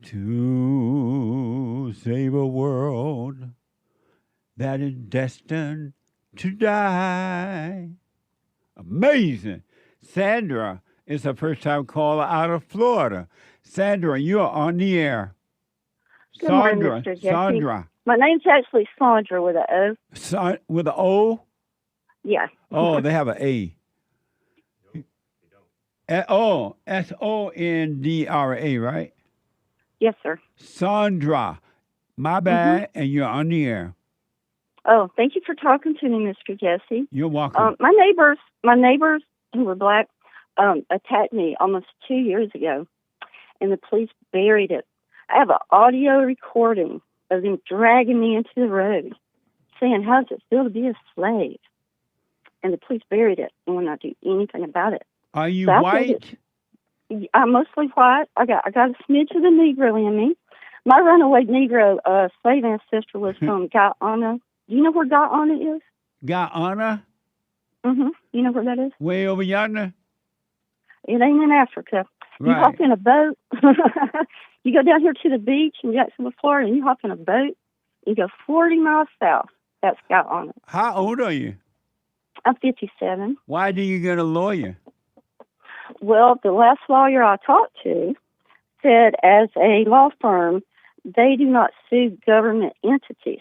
to save a world that is destined to die? Amazing. Sandra is a first-time caller out of Florida. Sandra, you are on the air. Good morning, Mr. Jesse. Sandra. My name's actually Sondra with an O. With an O? Yeah. Oh, they have an A. Oh, SONDRA, right? Yes, sir. Sandra, my bad, and you're on the air. Oh, thank you for talking to me, Mr. Jesse. You're welcome. My neighbors who were black attacked me almost 2 years ago, and the police buried it. I have an audio recording of them dragging me into the road, saying, "How does it feel to be a slave?" And the police buried it and will not do anything about it. Are you white? I'm mostly white. I got a smidge of the Negro in me. My runaway Negro slave ancestor was from Guyana. Do you know where Guyana is? Guyana? Mm-hmm. You know where that is? Way over yonder? It ain't in Africa. Right. You hop in a boat. You go down here to the beach in Jacksonville, Florida, and you hop in a boat. You go 40 miles south. That's Guyana. How old are you? I'm 57. Why do you get a lawyer? Well, the last lawyer I talked to said as a law firm, they do not sue government entities.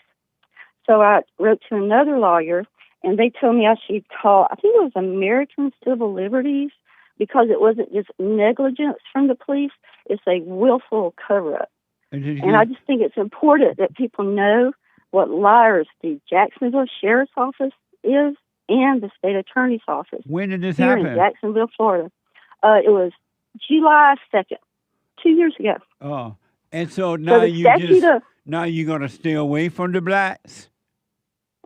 So I wrote to another lawyer, and they told me I should call, I think it was American Civil Liberties, because it wasn't just negligence from the police, it's a willful cover-up. And I just think it's important that people know what liars the Jacksonville Sheriff's Office is and the State Attorney's Office. When did this happen? Here in Jacksonville, Florida. It was July 2nd, 2 years ago. Oh, and so now now you're going to stay away from the blacks?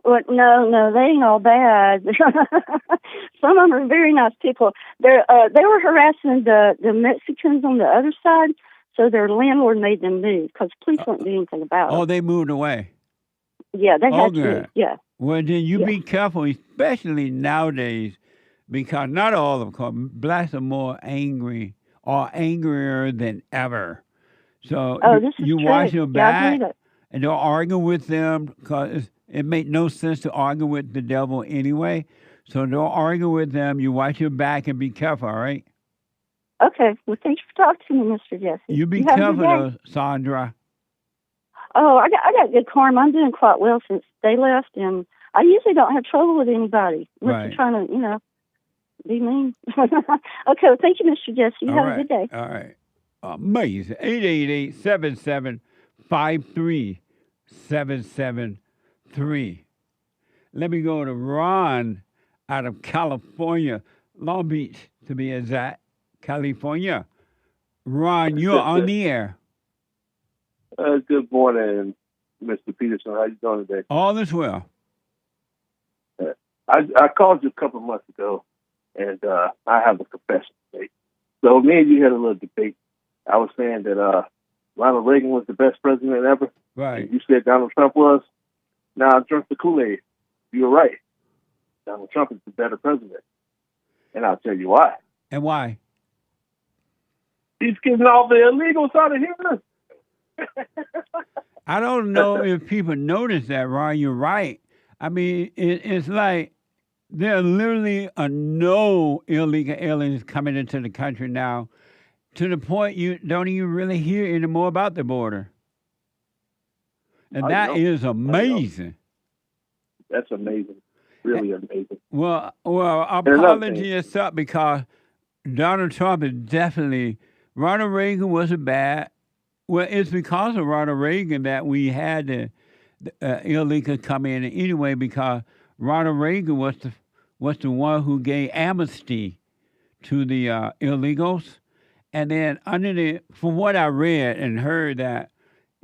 Well, no, they ain't all bad. Some of them are very nice people. They were harassing the Mexicans on the other side, so their landlord made them move because police wouldn't do anything about it. Oh, they moved away? Yeah, they had to move, yeah. Well, then you be careful, especially nowadays, because not all of them, blacks are more angry or angrier than ever. So you watch your back and don't argue with them because it makes no sense to argue with the devil anyway. So don't argue with them. You watch your back and be careful, all right? Okay. Well, thanks for talking to me, Mr. Jesse. You be careful, though, Sandra. Oh, I got good karma. I'm doing quite well since they left, and I usually don't have trouble with anybody unless you're trying to, be mean. Okay, well, thank you, Mr. Jesse. You have a good day. All right. Amazing. 888-77-53773. Let me go to Ron out of California, Long Beach, to be exact, California. Ron, you're on the air. Good morning, Mr. Peterson. How you doing today? All is well. I called you a couple of months ago, and I have a confession to make. So me and you had a little debate. I was saying that Ronald Reagan was the best president ever. Right. And you said Donald Trump was. Now I drank the Kool-Aid. You were right. Donald Trump is the better president. And I'll tell you why. And why? He's getting all the illegals out of here. I don't know if people notice that, Ron. You're right. I mean, it's like there are literally no illegal aliens coming into the country now, to the point you don't even really hear anymore about the border. And that is amazing. That's amazing. Really amazing. Well, apology is up because Donald Trump is definitely. Ronald Reagan wasn't bad. Well, it's because of Ronald Reagan that we had the illegals come in anyway, because Ronald Reagan was the one who gave amnesty to the illegals. And then from what I read and heard that.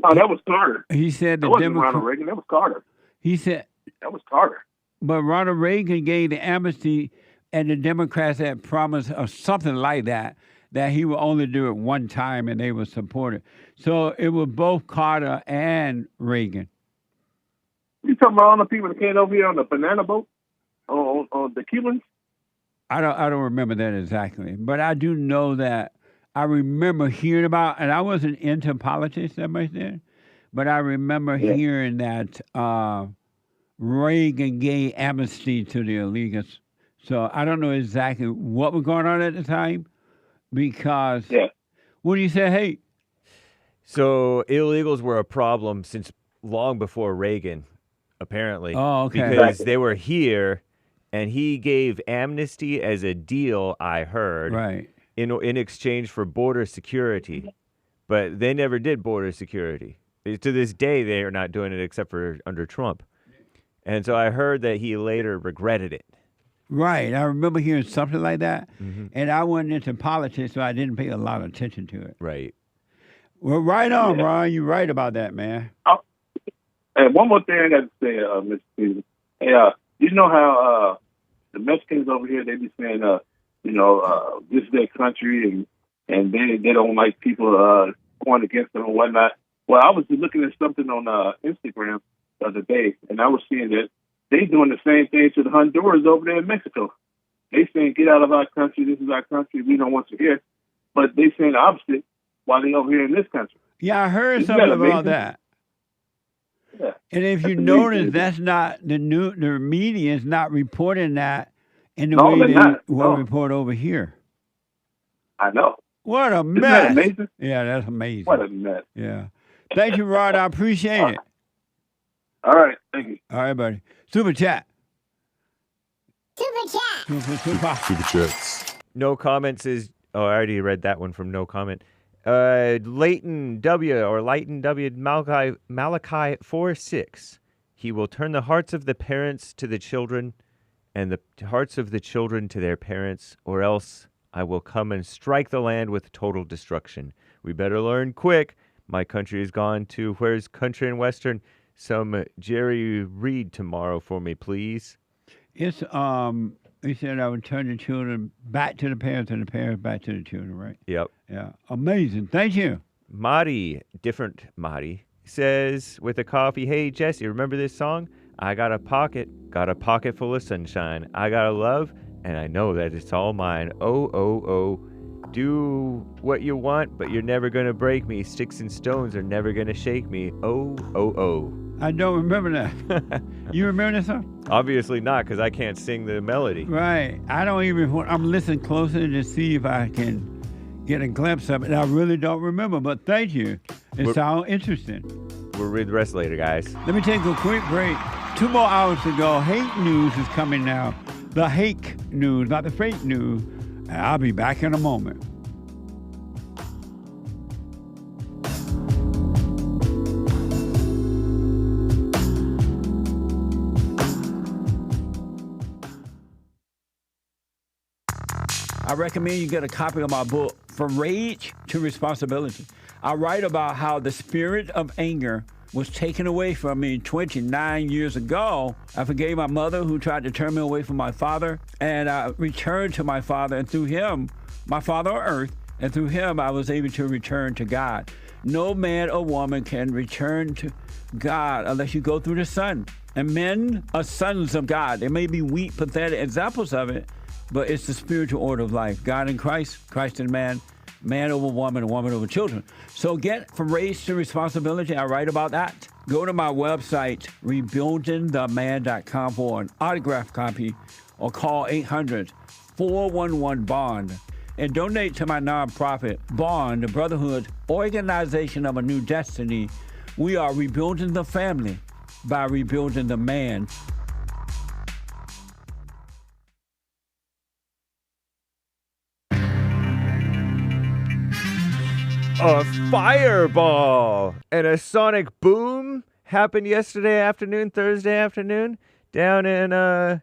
No, that was Carter. He said that wasn't Ronald Reagan. That was Carter. He said. That was Carter. But Ronald Reagan gave the amnesty, and the Democrats had promised or something like that he would only do it one time and they would support it. So it was both Carter and Reagan. You talking about all the people that came over here on the banana boat? On the Cubans? I don't remember that exactly. But I do know that I remember hearing about, and I wasn't into politics that much then, but I remember hearing that Reagan gave amnesty to the illegals. So I don't know exactly what was going on at the time, because what do you say, hey? So illegals were a problem since long before Reagan, apparently. Oh, okay. Because they were here, and he gave amnesty as a deal, I heard. Right. In exchange for border security. But they never did border security. To this day, they are not doing it except for under Trump. And so I heard that he later regretted it. Right. I remember hearing something like that. Mm-hmm. And I wasn't into politics, so I didn't pay a lot of attention to it. Right. Well, right on, Ron. You're right about that, man. And one more thing I got to say, Mr. Stevens. Hey, you know how the Mexicans over here, they be saying, this is their country, and they don't like people going against them and whatnot. Well, I was looking at something on Instagram the other day, and I was seeing that they doing the same thing to the Honduras over there in Mexico. They saying, get out of our country, this is our country, we don't want you here. But they saying the opposite while they over here in this country. Yeah, I heard something about that. Yeah. And if you notice, that's not the media is not reporting that in the way they will report over here. I know. What a mess. Isn't that amazing? Yeah, that's amazing. What a mess. Yeah. Thank you, Rod. I appreciate it. All right. Thank you. All right, buddy. Super chat. Super chats. No comments is... Oh, I already read that one from no comment. Leighton W. Malachi 4:6. He will turn the hearts of the parents to the children and the hearts of the children to their parents, or else I will come and strike the land with total destruction. We better learn quick. My country is gone to where's country and western? Some Jerry Reed tomorrow for me, please. It's he said I would turn the children back to the parents and the parents back to the children, right? Yep. Yeah. Amazing. Thank you. Marty, different Marty, says with a coffee, hey, Jesse, remember this song? I got a pocket full of sunshine. I got a love, and I know that it's all mine. Oh, oh, oh. Do what you want, but you're never going to break me. Sticks and stones are never going to shake me. Oh, oh, oh. I don't remember that. You remember that song? Obviously not, because I can't sing the melody. Right. I don't even... I'm listening closer to see if I can get a glimpse of it. I really don't remember, but thank you. It sounds interesting. We'll read the rest later, guys. Let me take a quick break. 2 more hours to go. Hake news is coming now. The Hake news, not the fake news. I'll be back in a moment. I recommend you get a copy of my book, From Rage to Responsibility. I write about how the spirit of anger was taken away from me 29 years ago. I forgave my mother who tried to turn me away from my father, and I returned to my father, and through him, my father on earth, and through him I was able to return to God. No man or woman can return to God unless you go through the Son. And men are sons of God. They may be weak, pathetic examples of it, but it's the spiritual order of life. God in Christ, Christ in man, man over woman, and woman over children. So get From Rage to Responsibility. I write about that. Go to my website, rebuildingtheman.com for an autographed copy, or call 800-411-BOND. And donate to my nonprofit, BOND, the Brotherhood Organization of a New Destiny. We are rebuilding the family by rebuilding the man. A fireball and a sonic boom happened yesterday afternoon, Thursday afternoon, down in the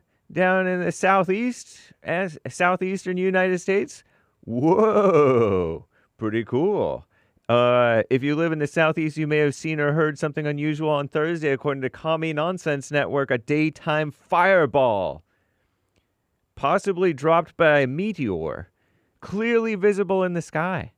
southeastern United States. Whoa, pretty cool. If you live in the Southeast, you may have seen or heard something unusual on Thursday, according to Commie Nonsense Network, a daytime fireball, possibly dropped by a meteor, clearly visible in the sky.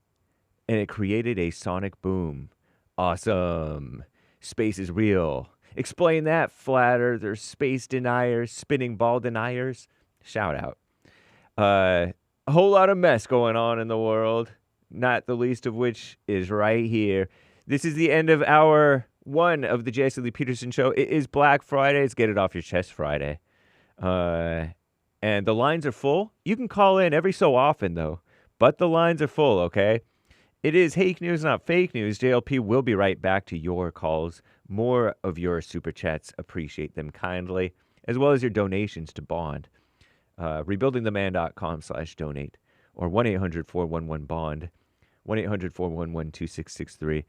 And it created a sonic boom. Awesome. Space is real. Explain that, flat earthers, space deniers, spinning ball deniers. Shout out. A whole lot of mess going on in the world, not the least of which is right here. This is the end of hour 1 of the Jesse Lee Peterson Show. It is Black Friday. It's Get It Off Your Chest Friday. And the lines are full. You can call in every so often, though. But the lines are full, okay? It is Hake News, not fake news. JLP will be right back to your calls. More of your super chats. Appreciate them kindly, as well as your donations to Bond. Rebuildingtheman.com/donate or 1-800-411-BOND, 1-800-411-2663.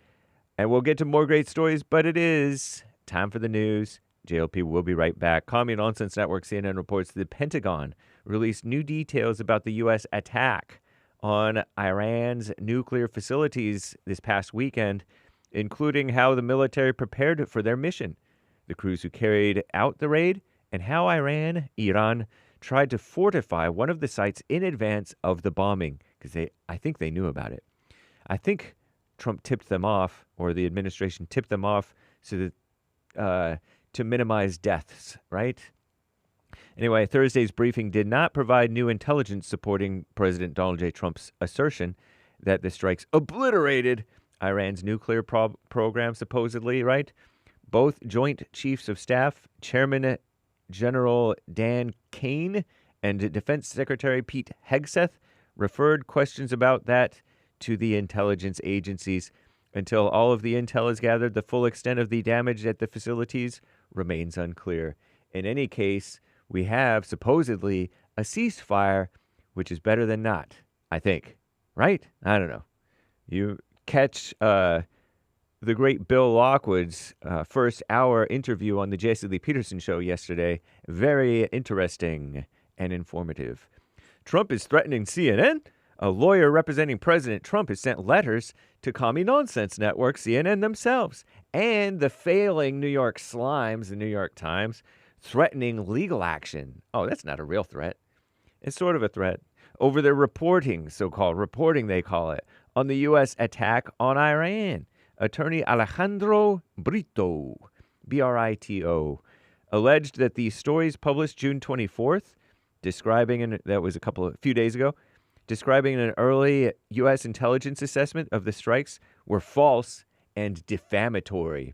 And we'll get to more great stories, but it is time for the news. JLP will be right back. Commie Nonsense Network CNN reports the Pentagon released new details about the U.S. attack on Iran's nuclear facilities this past weekend, including how the military prepared for their mission, the crews who carried out the raid, and how Iran tried to fortify one of the sites in advance of the bombing, because I think they knew about it. I think Trump tipped them off, or the administration tipped them off, so that to minimize deaths, right? Anyway, Thursday's briefing did not provide new intelligence supporting President Donald J. Trump's assertion that the strikes obliterated Iran's nuclear program, supposedly, right? Both Joint Chiefs of Staff, Chairman General Dan Kane and Defense Secretary Pete Hegseth, referred questions about that to the intelligence agencies. Until all of the intel is gathered, the full extent of the damage at the facilities remains unclear. In any case, we have supposedly a ceasefire, which is better than not, I think. Right? I don't know. You catch the great Bill Lockwood's first hour interview on the Jesse Lee Peterson Show yesterday. Very interesting and informative. Trump is threatening CNN. A lawyer representing President Trump has sent letters to Commie Nonsense Network, CNN themselves, and the failing New York Slimes, the New York Times, threatening legal action. Oh, that's not a real threat. It's sort of a threat over their reporting, so-called reporting they call it, on the U.S. attack on Iran. Attorney Alejandro Brito, B-R-I-T-O, alleged that the stories published June 24th, that was a few days ago, describing an early U.S. intelligence assessment of the strikes were false and defamatory.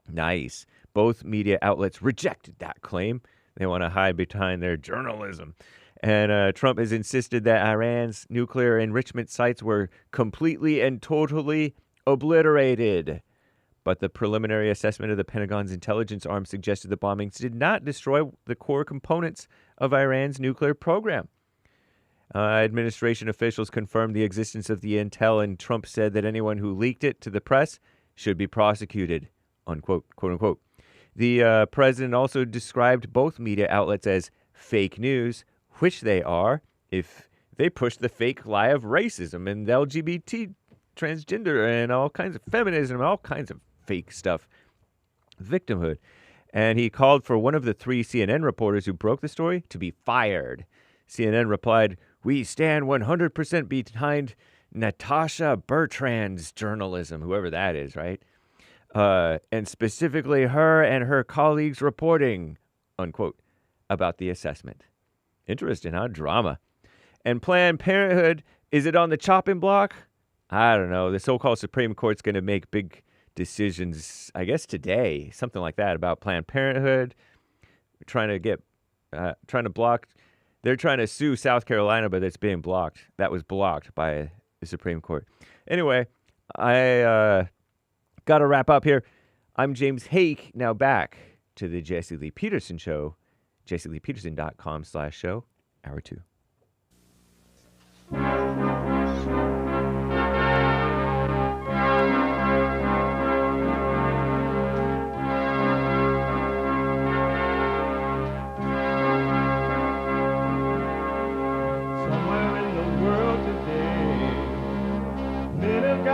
Nice. Both media outlets rejected that claim. They want to hide behind their journalism. And Trump has insisted that Iran's nuclear enrichment sites were completely and totally obliterated. But the preliminary assessment of the Pentagon's intelligence arm suggested the bombings did not destroy the core components of Iran's nuclear program. Administration officials confirmed the existence of the intel, and Trump said that anyone who leaked it to the press should be prosecuted, unquote, quote unquote. The president also described both media outlets as fake news, which they are if they push the fake lie of racism and LGBT, transgender, and all kinds of feminism, and all kinds of fake stuff, victimhood. And he called for one of the 3 CNN reporters who broke the story to be fired. CNN replied, "We stand 100% behind Natasha Bertrand's journalism," whoever that is, right? And specifically her and her colleagues reporting, unquote, about the assessment. Interesting, huh? Drama. And Planned Parenthood, is it on the chopping block? I don't know. The so-called Supreme Court's going to make big decisions, I guess today, something like that, about Planned Parenthood. They're trying to sue South Carolina, but it's being blocked. That was blocked by the Supreme Court. Anyway, I got to wrap up here. I'm James Hake. Now back to the Jesse Lee Peterson Show. JesseLeePeterson.com/show, hour 2.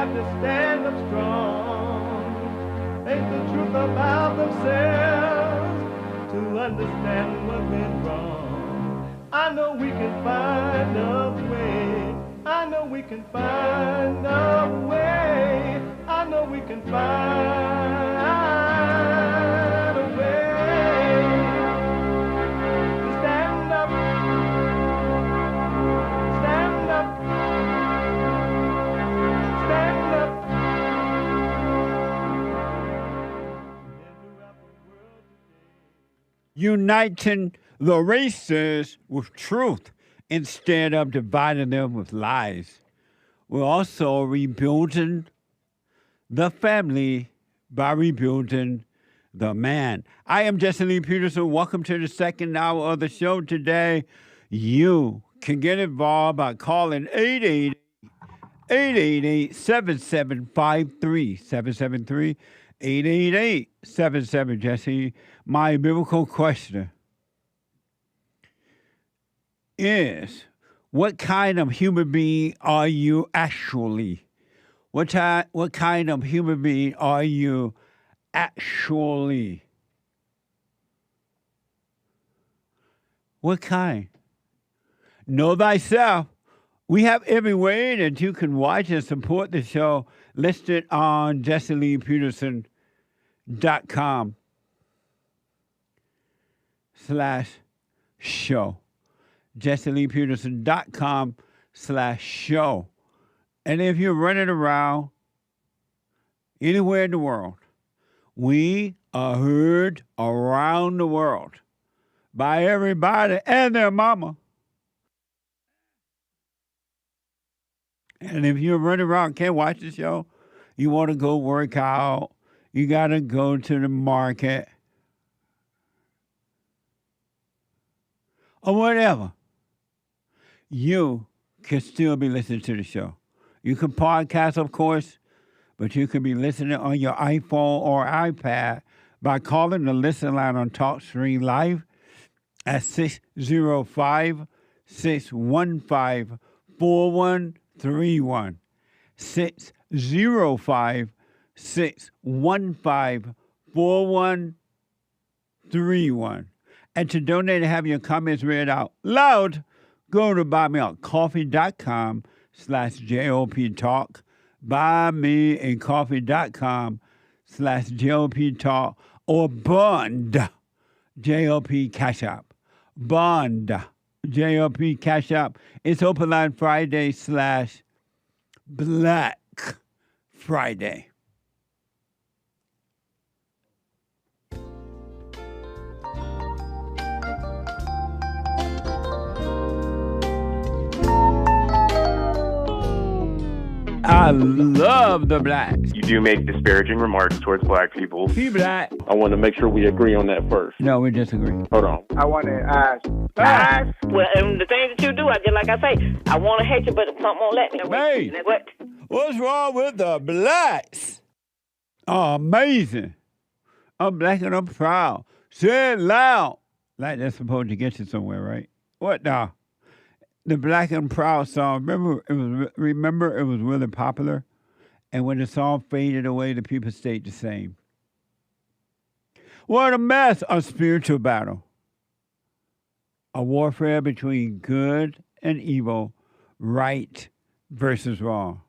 got to stand up strong, face the truth about themselves, to understand what went wrong. I know we can find a way. I know we can find a way. I know we can find a way to stand up, stand up, stand up. Uniting the races with truth instead of dividing them with lies. We're also rebuilding the family by rebuilding the man. I am Jesse Lee Peterson. Welcome to the second hour of the show today. You can get involved by calling 888-7753. 888-77 Jesse. My biblical question is, what kind of human being are you actually? What kind of human being are you actually? What kind? Know thyself. We have every way that you can watch and support the show listed on JesseLeePeterson.com/show. JesseLeePeterson.com/show. And if you're running around anywhere in the world, we are heard around the world by everybody and their mama. And if you're running around, can't watch the show, you want to go work out, you got to go to the market, or whatever, you can still be listening to the show. You can podcast, of course, but you can be listening on your iPhone or iPad by calling the listen line on TalkStream Live at 605-615-4131. 605-615-4131. And to donate and have your comments read out loud, go to buymeacoffee.com/JLP Talk. Buymeacoffee.com/JLP Talk or Bond JLP Cash App. Bond JLP Cash App. It's Open Line Friday/Black Friday. I love the blacks. You do make disparaging remarks towards black people. Be black. I want to make sure we agree on that first. No, we disagree. Hold on. I want to ask. Well, and the things that you do, like I say, I want to hate you, but something won't let me. Hey, what? What's wrong with the blacks? Oh, amazing. I'm black and I'm proud. Say it loud. Like that's supposed to get you somewhere, right? What now? The Black and Proud song, remember it was really popular? And when the song faded away, the people stayed the same. What a mess, a spiritual battle. A warfare between good and evil, right versus wrong.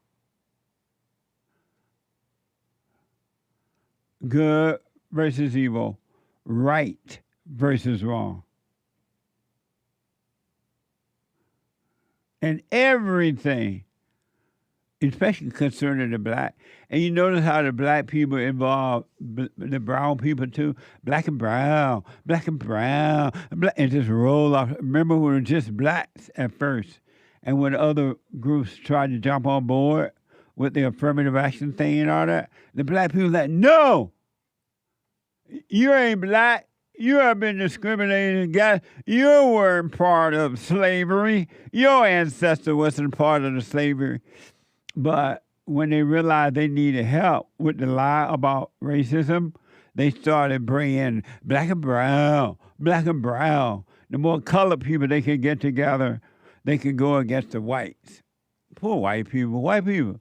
Good versus evil, right versus wrong. And everything, especially concerning the black. And you notice how the black people involve the brown people too. Black and brown, and just roll off. Remember, we were just blacks at first. And when other groups tried to jump on board with the affirmative action thing and all that, the black people like, no, you ain't black. You have been discriminated against. You weren't part of slavery. Your ancestor wasn't part of the slavery. But when they realized they needed help with the lie about racism, they started bringing black and brown. The more colored people they could get together, they could go against the whites. Poor white people.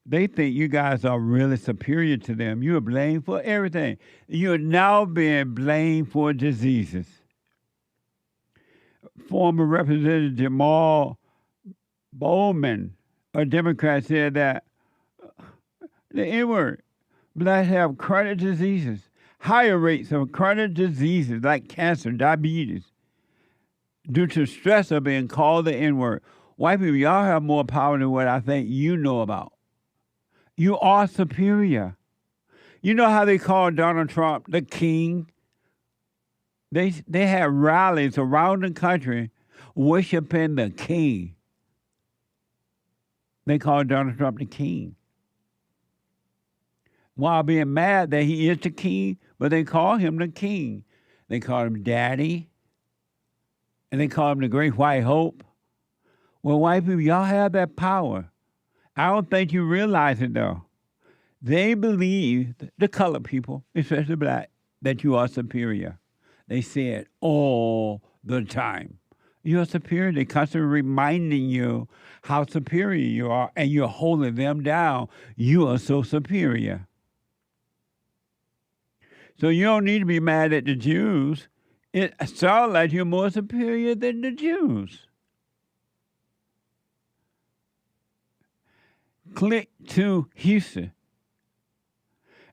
They think you guys are really superior to them. You are blamed for everything. You are now being blamed for diseases. Former Representative Jamaal Bowman, a Democrat, said that the N-word, blacks have chronic diseases, higher rates of chronic diseases like cancer, diabetes, due to stress of being called the N-word. White people, y'all have more power than what I think you know about. You are superior. You know how they call Donald Trump the king? They have rallies around the country worshiping the king. They call Donald Trump the king. While being mad that he is the king, but they call him the king. They call him daddy, and they call him the great white hope. Well, white people, y'all have that power. I don't think you realize it, though. They believe, the colored people, especially black, that you are superior. They say it all the time. You are superior. They constantly reminding you how superior you are, and you're holding them down. You are so superior. So you don't need to be mad at the Jews. It sounds like you're more superior than the Jews. Click to Houston.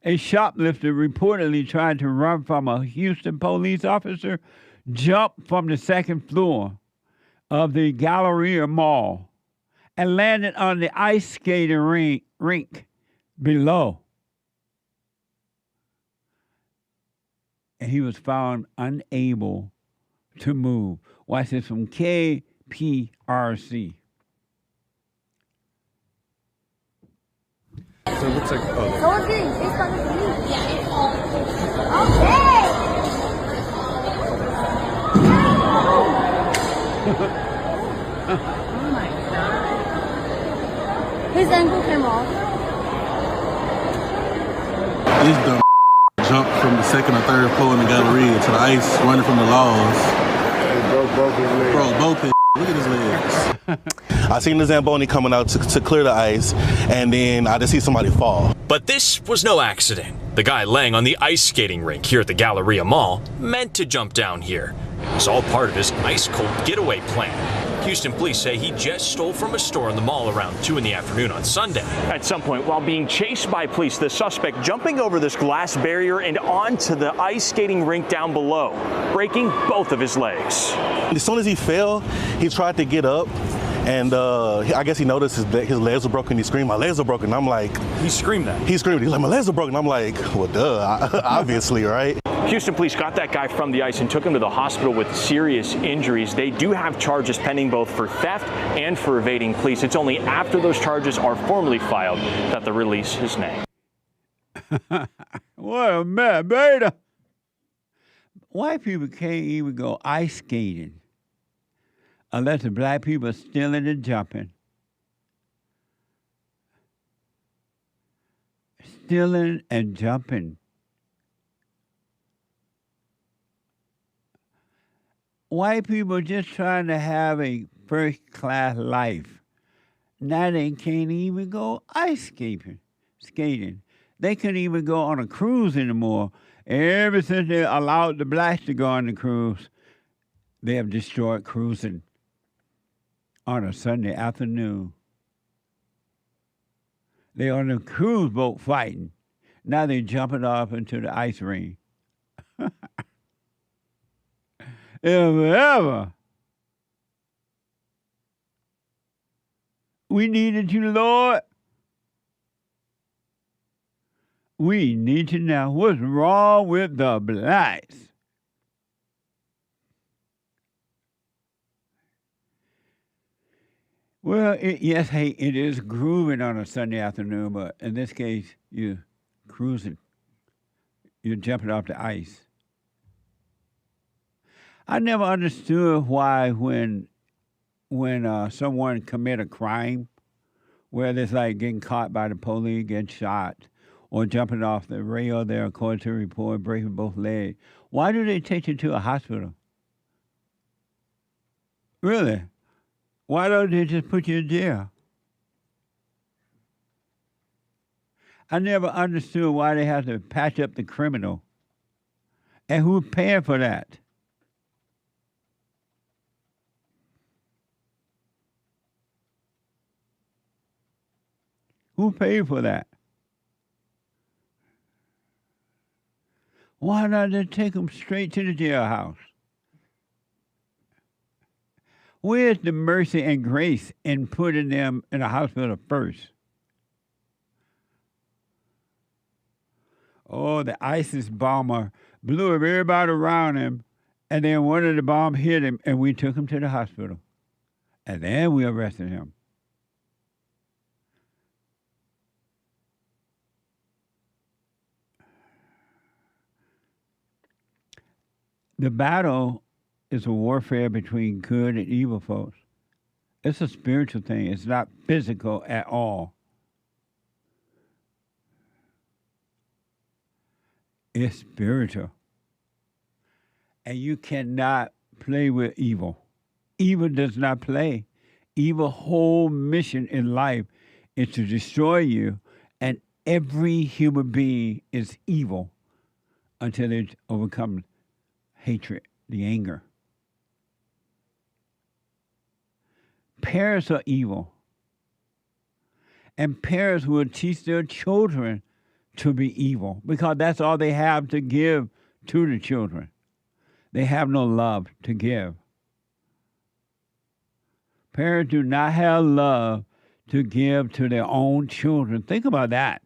A shoplifter reportedly tried to run from a Houston police officer, jumped from the second floor of the Galleria Mall, and landed on the ice skating rink below. And he was found unable to move. Watch this from KPRC. So it looks like, oh, Oh my God. His ankle came off. This dumb jumped from the second or third floor in the Galleria to the ice, running from the laws. He broke both his legs. Bro, both his. Look at his legs. I seen the Zamboni coming out to clear the ice, and then I just see somebody fall. But this was no accident. The guy laying on the ice skating rink here at the Galleria Mall meant to jump down here. It was all part of his ice-cold getaway plan. Houston police say he just stole from a store in the mall around 2 in the afternoon on Sunday. At some point, while being chased by police, the suspect jumping over this glass barrier and onto the ice skating rink down below, breaking both of his legs. As soon as he fell, he tried to get up, and I guess he noticed his legs were broken. He screamed, "My legs are broken." I'm like... He screamed that? He screamed. He's like, "My legs are broken." I'm like, well, duh, obviously, right? Houston police got that guy from the ice and took him to the hospital with serious injuries. They do have charges pending both for theft and for evading police. It's only after those charges are formally filed that they release his name. What a man, beta. White people can't even go ice skating unless the black people are stealing and jumping. Stealing and jumping. White people just trying to have a first-class life. Now they can't even go ice skating. They couldn't even go on a cruise anymore. Ever since they allowed the blacks to go on the cruise, they have destroyed cruising on a Sunday afternoon. They're on a cruise boat fighting. Now they're jumping off into the ice ring. Ever. We needed you, Lord. We need to know what's wrong with the blacks. Well, yes, hey, it is grooving on a Sunday afternoon, but in this case, you're cruising. You're jumping off the ice. I never understood why when someone commit a crime, whether it's like getting caught by the police, getting shot, or jumping off the rail there, according to a report, breaking both legs, why do they take you to a hospital? Really? Why don't they just put you in jail? I never understood why they have to patch up the criminal. And who's paying for that? Who paid for that? Why not just take them straight to the jailhouse? Where's the mercy and grace in putting them in a hospital first? Oh, the ISIS bomber blew up everybody around him, and then one of the bombs hit him, and we took him to the hospital. And then we arrested him. The battle is a warfare between good and evil, folks. It's a spiritual thing. It's not physical at all. It's spiritual. And you cannot play with evil. Evil does not play. Evil's whole mission in life is to destroy you, and every human being is evil until they overcome hatred, the anger. Parents are evil. And parents will teach their children to be evil because that's all they have to give to the children. They have no love to give. Parents do not have love to give to their own children. Think about that.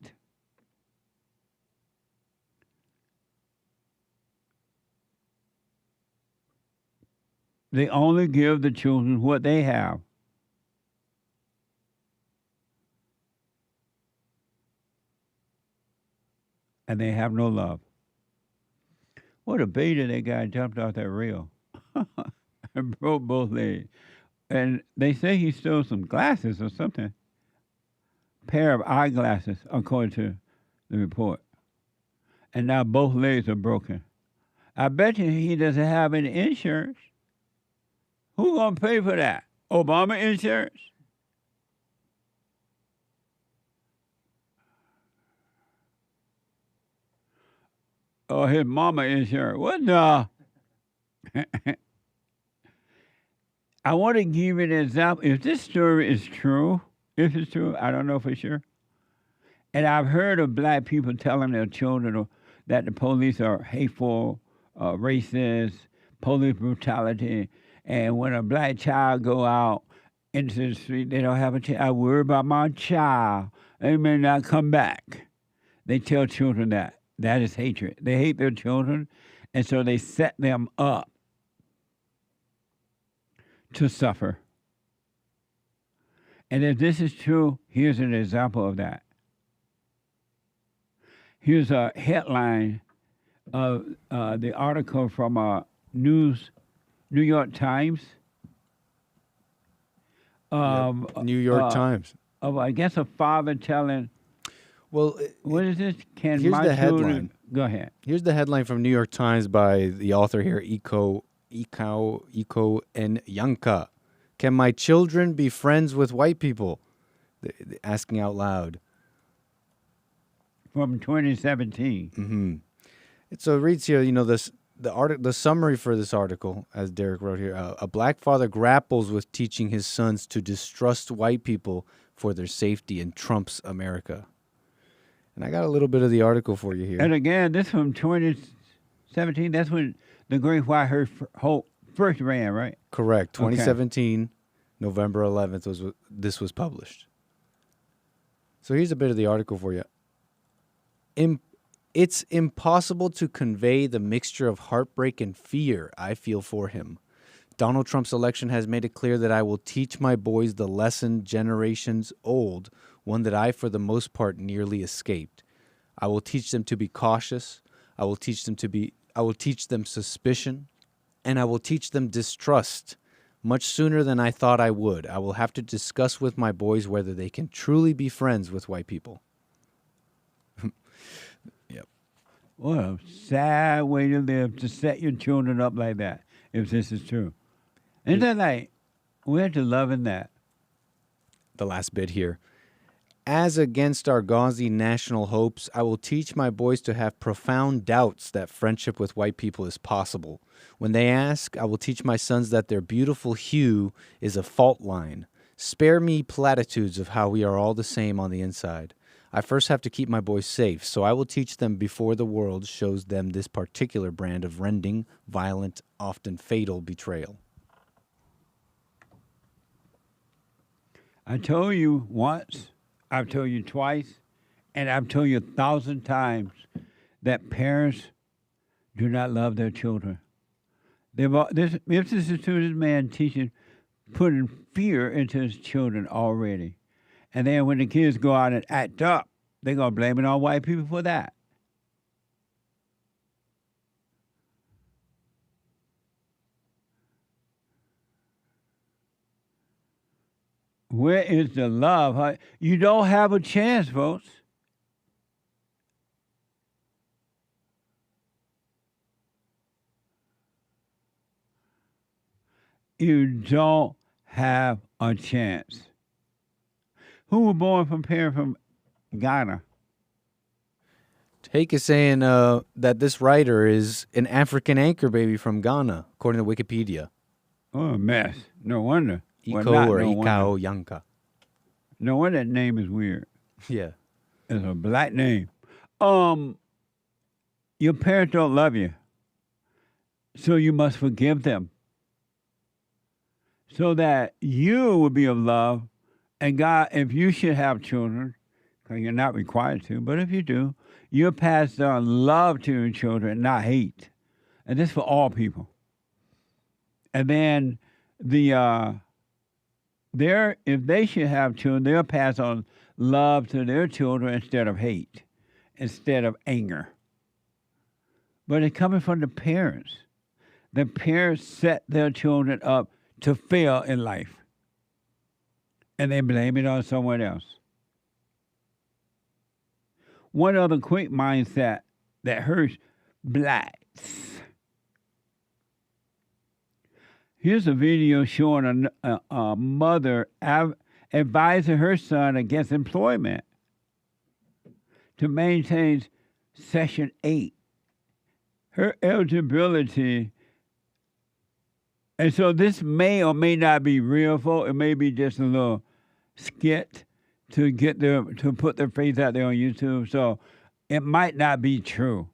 They only give the children what they have. And they have no love. What a beta that guy jumped off that rail and broke both legs. And they say he stole some glasses or something. Pair of eyeglasses, according to the report. And now both legs are broken. I bet you he doesn't have any insurance. Who's going to pay for that? Obama insurance? Or his mama insurance? What the? I want to give you an example. If this story is true, if it's true, I don't know for sure. And I've heard of black people telling their children that the police are hateful, racist, police brutality. And when a black child go out into the street, they don't have a child. I worry about my child. They may not come back. They tell children that. That is hatred. They hate their children, and so they set them up to suffer. And if this is true, here's an example of that. Here's a headline of the article from New York Times. New York Times. Of, I guess, a father telling. Well, what is this? Can here's my the children... headline. Go ahead. Here's the headline from New York Times by the author here, Iko and Yanka. Can my children be friends with white people? Asking out loud. From 2017. Mm-hmm. So it reads here, the summary for this article, as Derek wrote here, a black father grapples with teaching his sons to distrust white people for their safety in Trump's America. And I got a little bit of the article for you here. And again, this from 2017. That's when the Great White Hope first ran, right? Correct. 2017, November 11th this was published. So here's a bit of the article for you. It's impossible to convey the mixture of heartbreak and fear I feel for him. Donald Trump's election has made it clear that I will teach my boys the lesson generations old, one that I, for the most part, nearly escaped. I will teach them to be cautious. I will teach them suspicion, and I will teach them distrust much sooner than I thought I would. I will have to discuss with my boys whether they can truly be friends with white people. Yep. What a sad way to live, to set your children up like that, if this is true. Isn't that like, we have to love in that? The last bit here. As against our gauzy national hopes, I will teach my boys to have profound doubts that friendship with white people is possible. When they ask, I will teach my sons that their beautiful hue is a fault line. Spare me platitudes of how we are all the same on the inside. I first have to keep my boys safe, so I will teach them before the world shows them this particular brand of rending, violent, often fatal betrayal. I told you once, I've told you twice, and I've told you 1,000 times that parents do not love their children. This is this man teaching, putting fear into his children already. And then when the kids go out and act up, they're going to blame it on white people for that. Where is the love? You don't have a chance, folks. You don't have a chance. Who was born from parents from Ghana? Hake is saying that this writer is an African anchor baby from Ghana, according to Wikipedia. Oh, a mess. No wonder. Iko or Ikao Yanka. No wonder that name is weird. Yeah. It's a black name. Your parents don't love you, so you must forgive them, so that you will be of love. And God, if you should have children, because you're not required to, but if you do, you'll pass on love to your children, not hate. And this for all people. And then if they should have children, they'll pass on love to their children instead of hate, instead of anger. But it's coming from the parents. The parents set their children up to fail in life. And they blame it on someone else. One other quick mindset that hurts blacks. Here's a video showing a mother advising her son against employment to maintain Section 8. Her eligibility. And so this may or may not be real, folks. It may be just a little skit to put their face out there on YouTube. So it might not be true.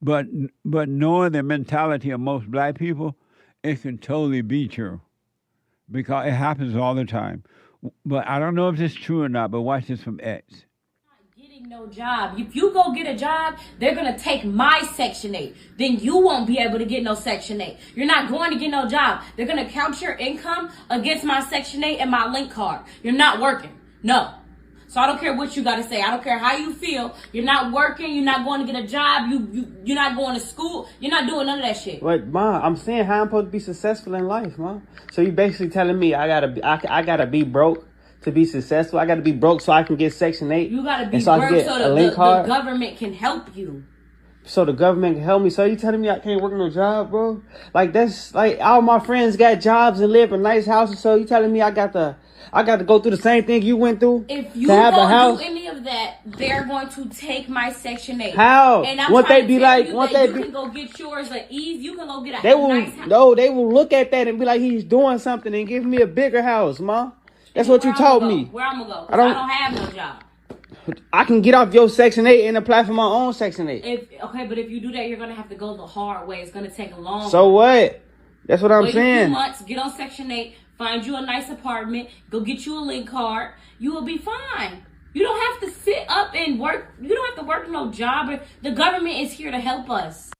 But knowing the mentality of most black people, it can totally be true. Because it happens all the time. But I don't know if this is true or not, but watch this from X. Getting no job. If you go get a job, they're going to take my Section 8. Then you won't be able to get no Section 8. You're not going to get no job. They're going to count your income against my Section 8 and my link card. You're not working. No. So I don't care what you got to say. I don't care how you feel. You're not working. You're not going to get a job. You're not going to school. You're not doing none of that shit. But Ma, I'm saying how I'm supposed to be successful in life, Ma. So you basically telling me I gotta be broke to be successful. I gotta be broke so I can get Section 8. You gotta be broke so the government can help you. So the government can help me. So you telling me I can't work no job, bro? Like that's like all my friends got jobs and live in nice houses. So you telling me I got to go through the same thing you went through? If you to have a house? Do any of that, they're going to take my Section 8. How? And I'm won't trying they be to tell like? you Won't that they you can go get yours at ease. You can go get They a will. nice house. No, they will look at that and be like, he's doing something and give me a bigger house, Ma. That's what you told me. Where I'm gonna go? I don't have no job. I can get off your Section 8 and apply for my own Section 8. But if you do that, you're gonna have to go the hard way. It's gonna take a long. So what? That's what I'm saying. Wait a few months, get on Section 8, find you a nice apartment, go get you a link card. You will be fine. You don't have to sit up and work. You don't have to work no job. The government is here to help us.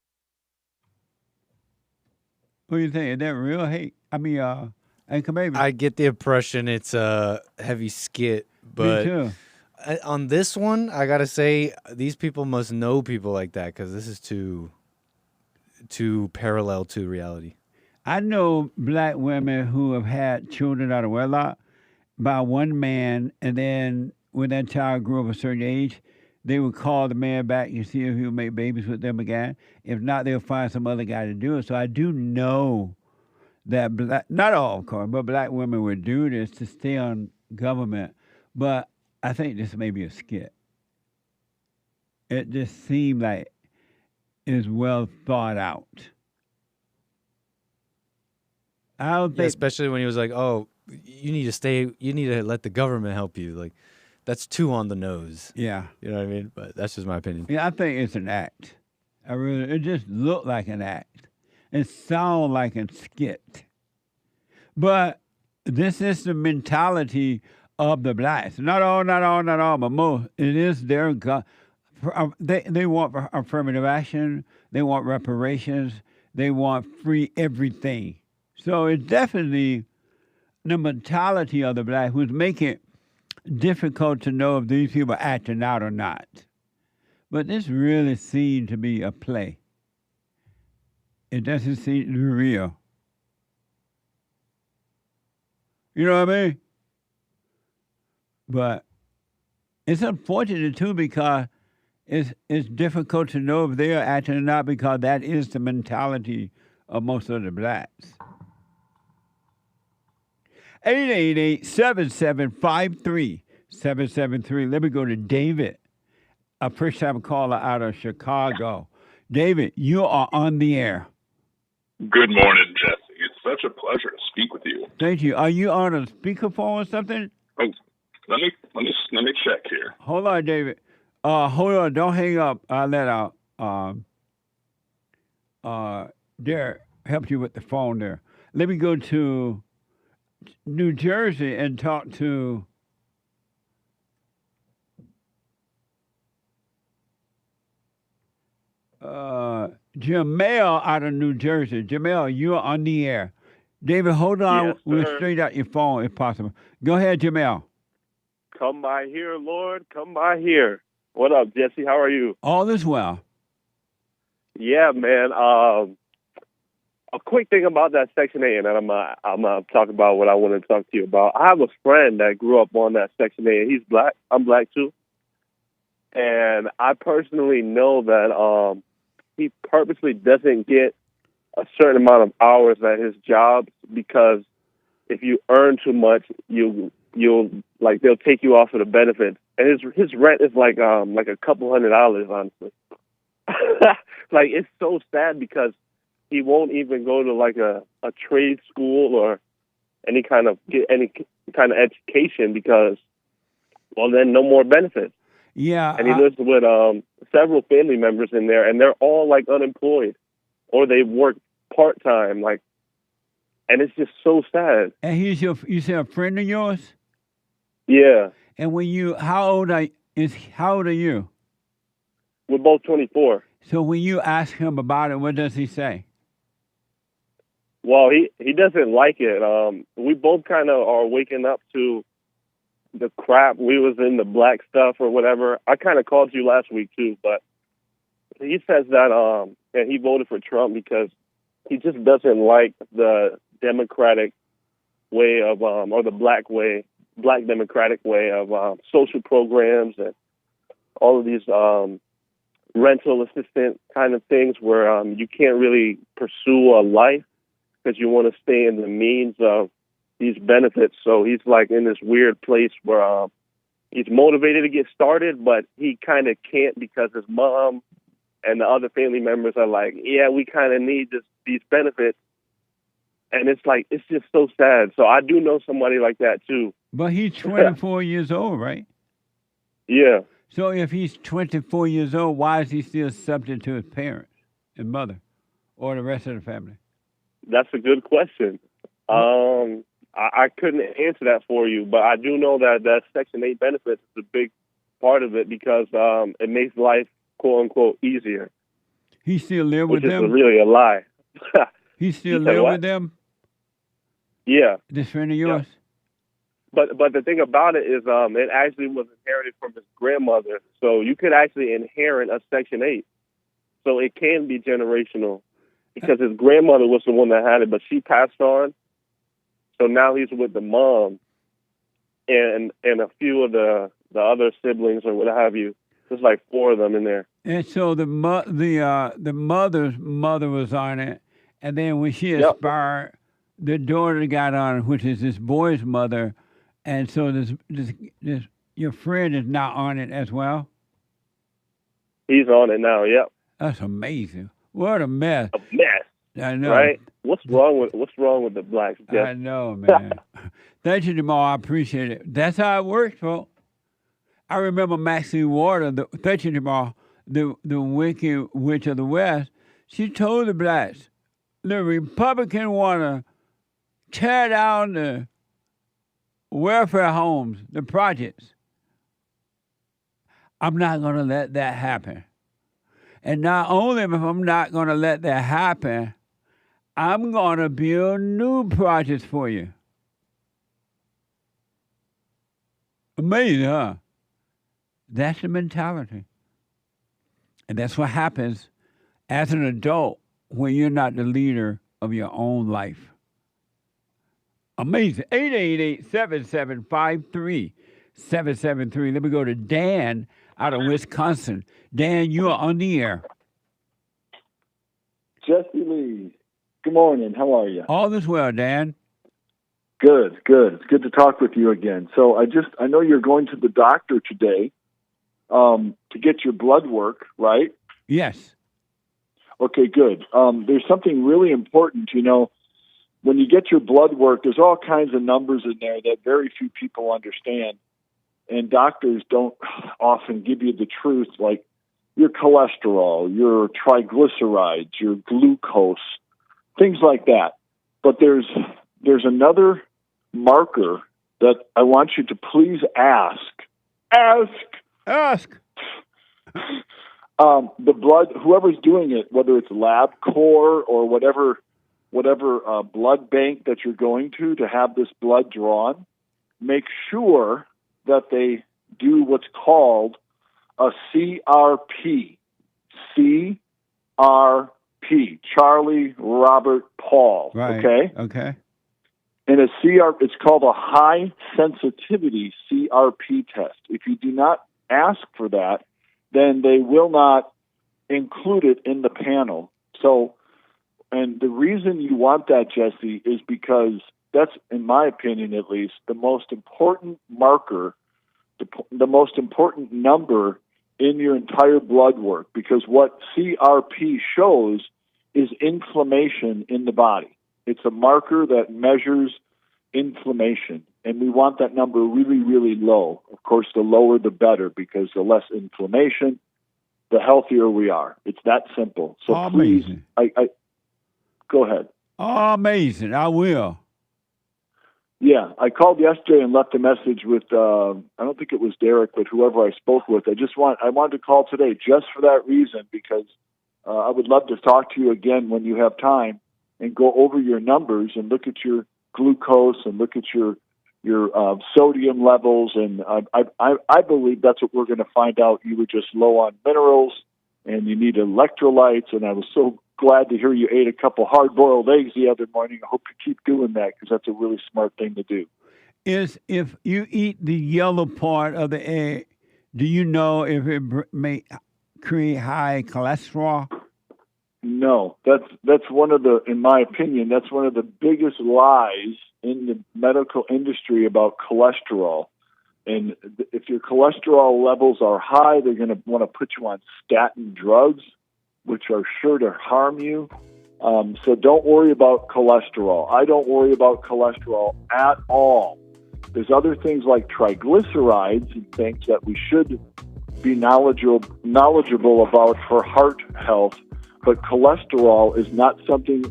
What do you think? Is that real hate? I mean, I get the impression it's a heavy skit, but me too. On this one, I gotta say these people must know people like that because this is too parallel to reality. I know black women who have had children out of wedlock by one man, and then when that child grew up a certain age, they would call the man back and see if he would make babies with them again. If not, they'll find some other guy to do it. So I do know that not all, of course, but black women would do this to stay on government. But I think this may be a skit. It just seemed like it's well thought out. I don't think, especially when he was like, "Oh, you need to let the government help you." Like, that's too on the nose. Yeah, you know what I mean. But that's just my opinion. Yeah, I think it's an act. It just looked like an act. It sounded like a skit. But this is the mentality of the blacks. Not all, but most. It is their they want affirmative action. They want reparations. They want free everything. So it's definitely the mentality of the black who's making it difficult to know if these people are acting out or not. But this really seemed to be a play. It doesn't seem to be real. You know what I mean? But it's unfortunate, too, because it's difficult to know if they are acting or not, because that is the mentality of most of the blacks. 888-7753-773. Let me go to David, a first-time caller out of Chicago. David, you are on the air. Good morning, Jesse. It's such a pleasure to speak with you. Thank you. Are you on a speakerphone or something? Oh, let me check here. Hold on, David. Hold on. Don't hang up. I'll let Derek help you with the phone there. Let me go to New Jersey and talk to Jamaal out of New Jersey. Jamaal, you're on the air. David, hold on. Yes, we'll sir. straight out your phone if possible. Go ahead, Jamaal. Come by here, Lord. Come by here. What up, Jesse? How are you? All is well. Yeah, man. A quick thing about that Section 8, and then I'm gonna talk about what I want to talk to you about. I have a friend that grew up on that Section 8. He's black. I'm black too. And I personally know that he purposely doesn't get a certain amount of hours at his job because if you earn too much, you'll like they'll take you off of the benefits. And his rent is like a couple $100, honestly. Like, it's so sad because he won't even go to like a trade school or get any kind of education because, well, then no more benefits. Yeah. And he lives with several family members in there, and they're all like unemployed or they work part-time, like, and it's just so sad. And you say a friend of yours? Yeah. And how old are you? We're both 24. So when you ask him about it, what does he say? Well, he doesn't like it. We both kind of are waking up to the crap. We was in the black stuff or whatever. I kind of called you last week too, but he says that and he voted for Trump because he just doesn't like the Democratic way of or the black Democratic way of social programs and all of these rental assistant kind of things where you can't really pursue a life because you want to stay in the means of these benefits. So he's like in this weird place where he's motivated to get started, but he kind of can't because his mom and the other family members are like, yeah, we kind of need these benefits. And it's like, it's just so sad. So I do know somebody like that too. But he's 24 years old, right? Yeah. So if he's 24 years old, why is he still subject to his parents and mother or the rest of the family? That's a good question. I couldn't answer that for you, but I do know that Section 8 benefits is a big part of it because it makes life, quote unquote, easier. He still live with them? Which is really a lie. He still live with them? Yeah. This friend of yours? Yeah. But the thing about it is it actually was inherited from his grandmother. So you could actually inherit a Section 8. So it can be generational because his grandmother was the one that had it, but she passed on. So now he's with the mom and a few of the other siblings or what have you. There's like 4 of them in there. And so the mother's mother was on it, and then when she expired, the daughter got on it, which is this boy's mother, and so this your friend is now on it as well? He's on it now, yep. That's amazing. What a mess. A mess. I know. Right? What's wrong with the blacks, Jeff? I know, man. Thank you, Jamaal. I appreciate it. That's how it works, folks. I remember Maxine Warder, thank you, Jamaal, the wicked witch of the West. She told the blacks, the Republican want to tear down the welfare homes, the projects. I'm not going to let that happen. And not only if I'm not going to let that happen, I'm going to build new projects for you. Amazing, huh? That's the mentality. And that's what happens as an adult when you're not the leader of your own life. Amazing. 888-775-3773. Let me go to Dan out of Wisconsin. Dan, you are on the air. Jesse Lee. Good morning. How are you? All is well, Dan. Good. It's good to talk with you again. So I know you're going to the doctor today to get your blood work, right? Yes. Okay, good. There's something really important, when you get your blood work, there's all kinds of numbers in there that very few people understand. And doctors don't often give you the truth, like your cholesterol, your triglycerides, your glucose, things like that. But there's another marker that I want you to please ask. Ask. The blood, whoever's doing it, whether it's LabCorp or whatever blood bank that you're going to have this blood drawn, make sure that they do what's called a CRP. CRP. Charlie, Robert, Paul. Right. Okay. And it's called a high sensitivity CRP test. If you do not ask for that, then they will not include it in the panel. So, and the reason you want that, Jesse, is because that's, in my opinion at least, the most important marker, the most important number in your entire blood work, because what CRP shows is inflammation in the body. It's a marker that measures inflammation, and we want that number really, really low. Of course, the lower the better, because the less inflammation, the healthier we are. It's that simple. So amazing. Please, I go ahead. Amazing. I will. Yeah, I called yesterday and left a message with, I don't think it was Derek, but whoever I spoke with. I wanted to call today just for that reason, because I would love to talk to you again when you have time and go over your numbers and look at your glucose and look at your sodium levels. And I believe that's what we're going to find out. You were just low on minerals and you need electrolytes. And I was so glad to hear you ate a couple hard-boiled eggs the other morning. I hope you keep doing that, because that's a really smart thing to do. If you eat the yellow part of the egg, do you know if it may create high cholesterol? No, that's one of the, in my opinion, that's one of the biggest lies in the medical industry about cholesterol. And if your cholesterol levels are high, they're going to want to put you on statin drugs, which are sure to harm you. So don't worry about cholesterol. I don't worry about cholesterol at all. There's other things like triglycerides and things that we should be knowledgeable about for heart health, but cholesterol is not something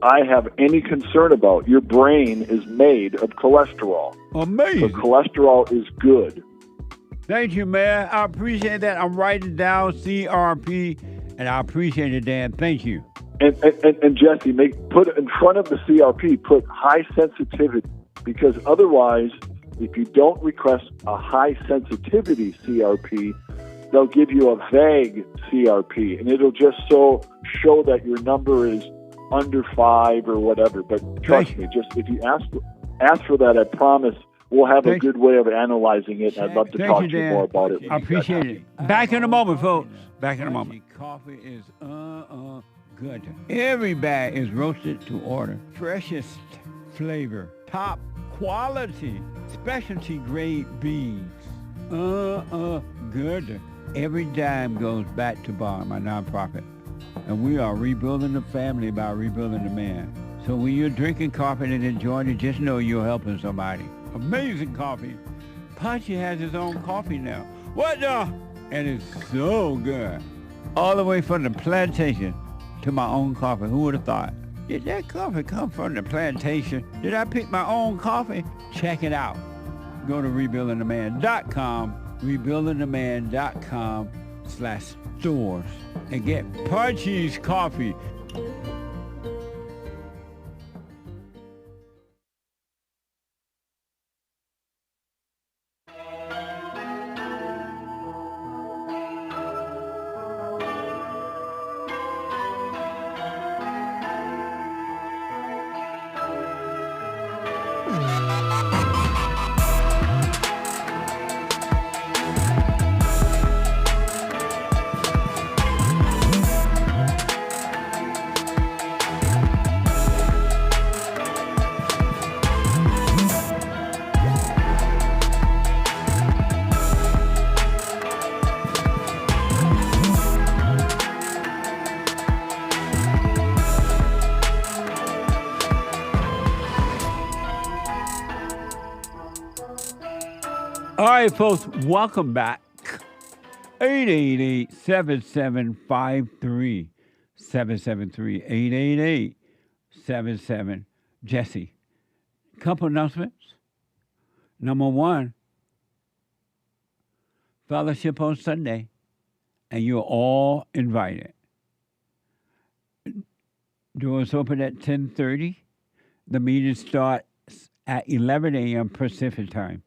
I have any concern about. Your brain is made of cholesterol. Amazing. So cholesterol is good. Thank you, man. I appreciate that. I'm writing down CRP, and I appreciate it, Dan. Thank you. And Jesse, put in front of the CRP, put high sensitivity, because otherwise, if you don't request a high sensitivity CRP, they'll give you a vague CRP, and it'll just show that your number is under 5 or whatever. But trust me, just if you ask for that, I promise we'll have a good way of analyzing it. And I'd love to talk to you more about it. I appreciate it. Back in a moment, folks. Back in a moment. Coffee is good. Every bag is roasted to order. Freshest flavor, top quality, specialty grade beans. Good. Every dime goes back to Bond, my nonprofit. And we are rebuilding the family by rebuilding the man. So when you're drinking coffee and enjoying it, just know you're helping somebody. Amazing coffee. Punchy has his own coffee now. What the? And it's so good. All the way from the plantation to my own coffee. Who would have thought? Did that coffee come from the plantation? Did I pick my own coffee? Check it out. Go to rebuildingtheman.com, rebuildingtheman.com/stores, and get Punchy's coffee. All right, folks, welcome back. 888-773-773. 888-77 Jesse. Couple announcements. Number one, fellowship on Sunday, and you're all invited. Doors open at 10:30. The meeting starts at 11 a.m. Pacific time,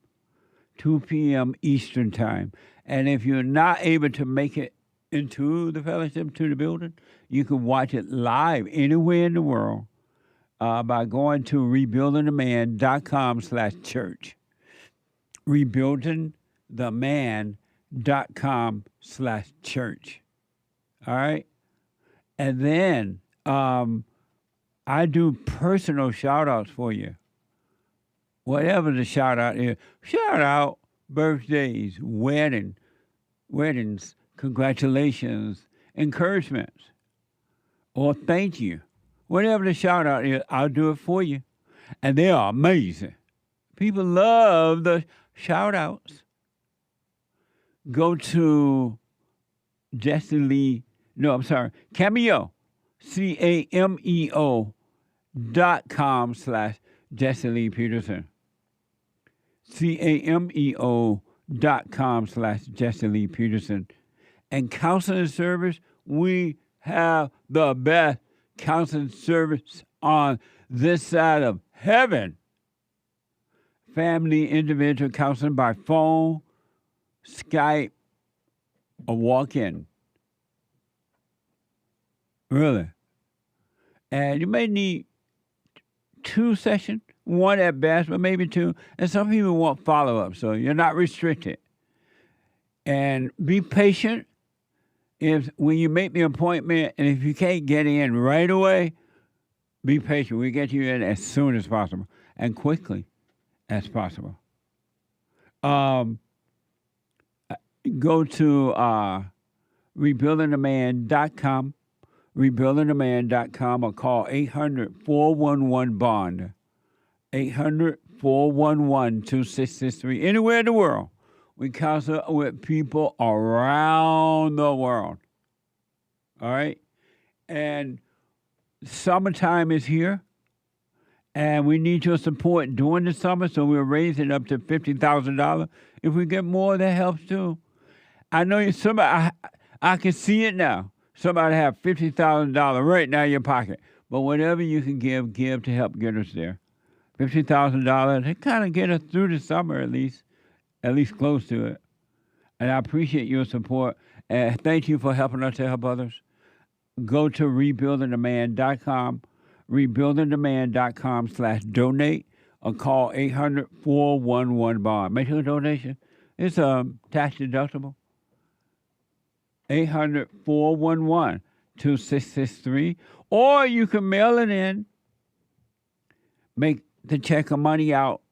2 p.m. Eastern time. And if you're not able to make it into the fellowship, to the building, you can watch it live anywhere in the world by going to rebuildingtheman.com/church. Rebuildingtheman.com/church. All right? And then I do personal shout-outs for you. Whatever the shout-out is. Shout-out birthdays, weddings, congratulations, encouragements, or thank you. Whatever the shout-out is, I'll do it for you. And they are amazing. People love the shout-outs. Go to Cameo, CAMEO.com/Jesse Lee Peterson. CAMEO.com/Jesse Lee Peterson. And counseling service, we have the best counseling service on this side of heaven. Family, individual counseling by phone, Skype, or walk-in. Really. And you may need 2 sessions, 1 at best, but maybe 2. And some people want follow-up, so you're not restricted. And be patient. When you make the appointment, and if you can't get in right away, be patient. We get you in as soon as possible and quickly as possible. Go to rebuildingtheman.com. rebuildingtheman.com, or call 800-411-BOND, 800-411-2663. Anywhere in the world, we counsel with people around the world. All right? And summertime is here, and we need your support during the summer, so we're raising up to $50,000. If we get more, that helps too. I know somebody, I can see it now. Somebody have $50,000 right now in your pocket. But whatever you can give to help get us there. $50,000, to kind of get us through the summer at least close to it. And I appreciate your support. And thank you for helping us to help others. Go to rebuildingtheman.com, rebuildingtheman.com/donate, or call 800-411-BOND. Make sure donation. It's tax deductible. 800-411-2663, or you can mail it in, make the check of money out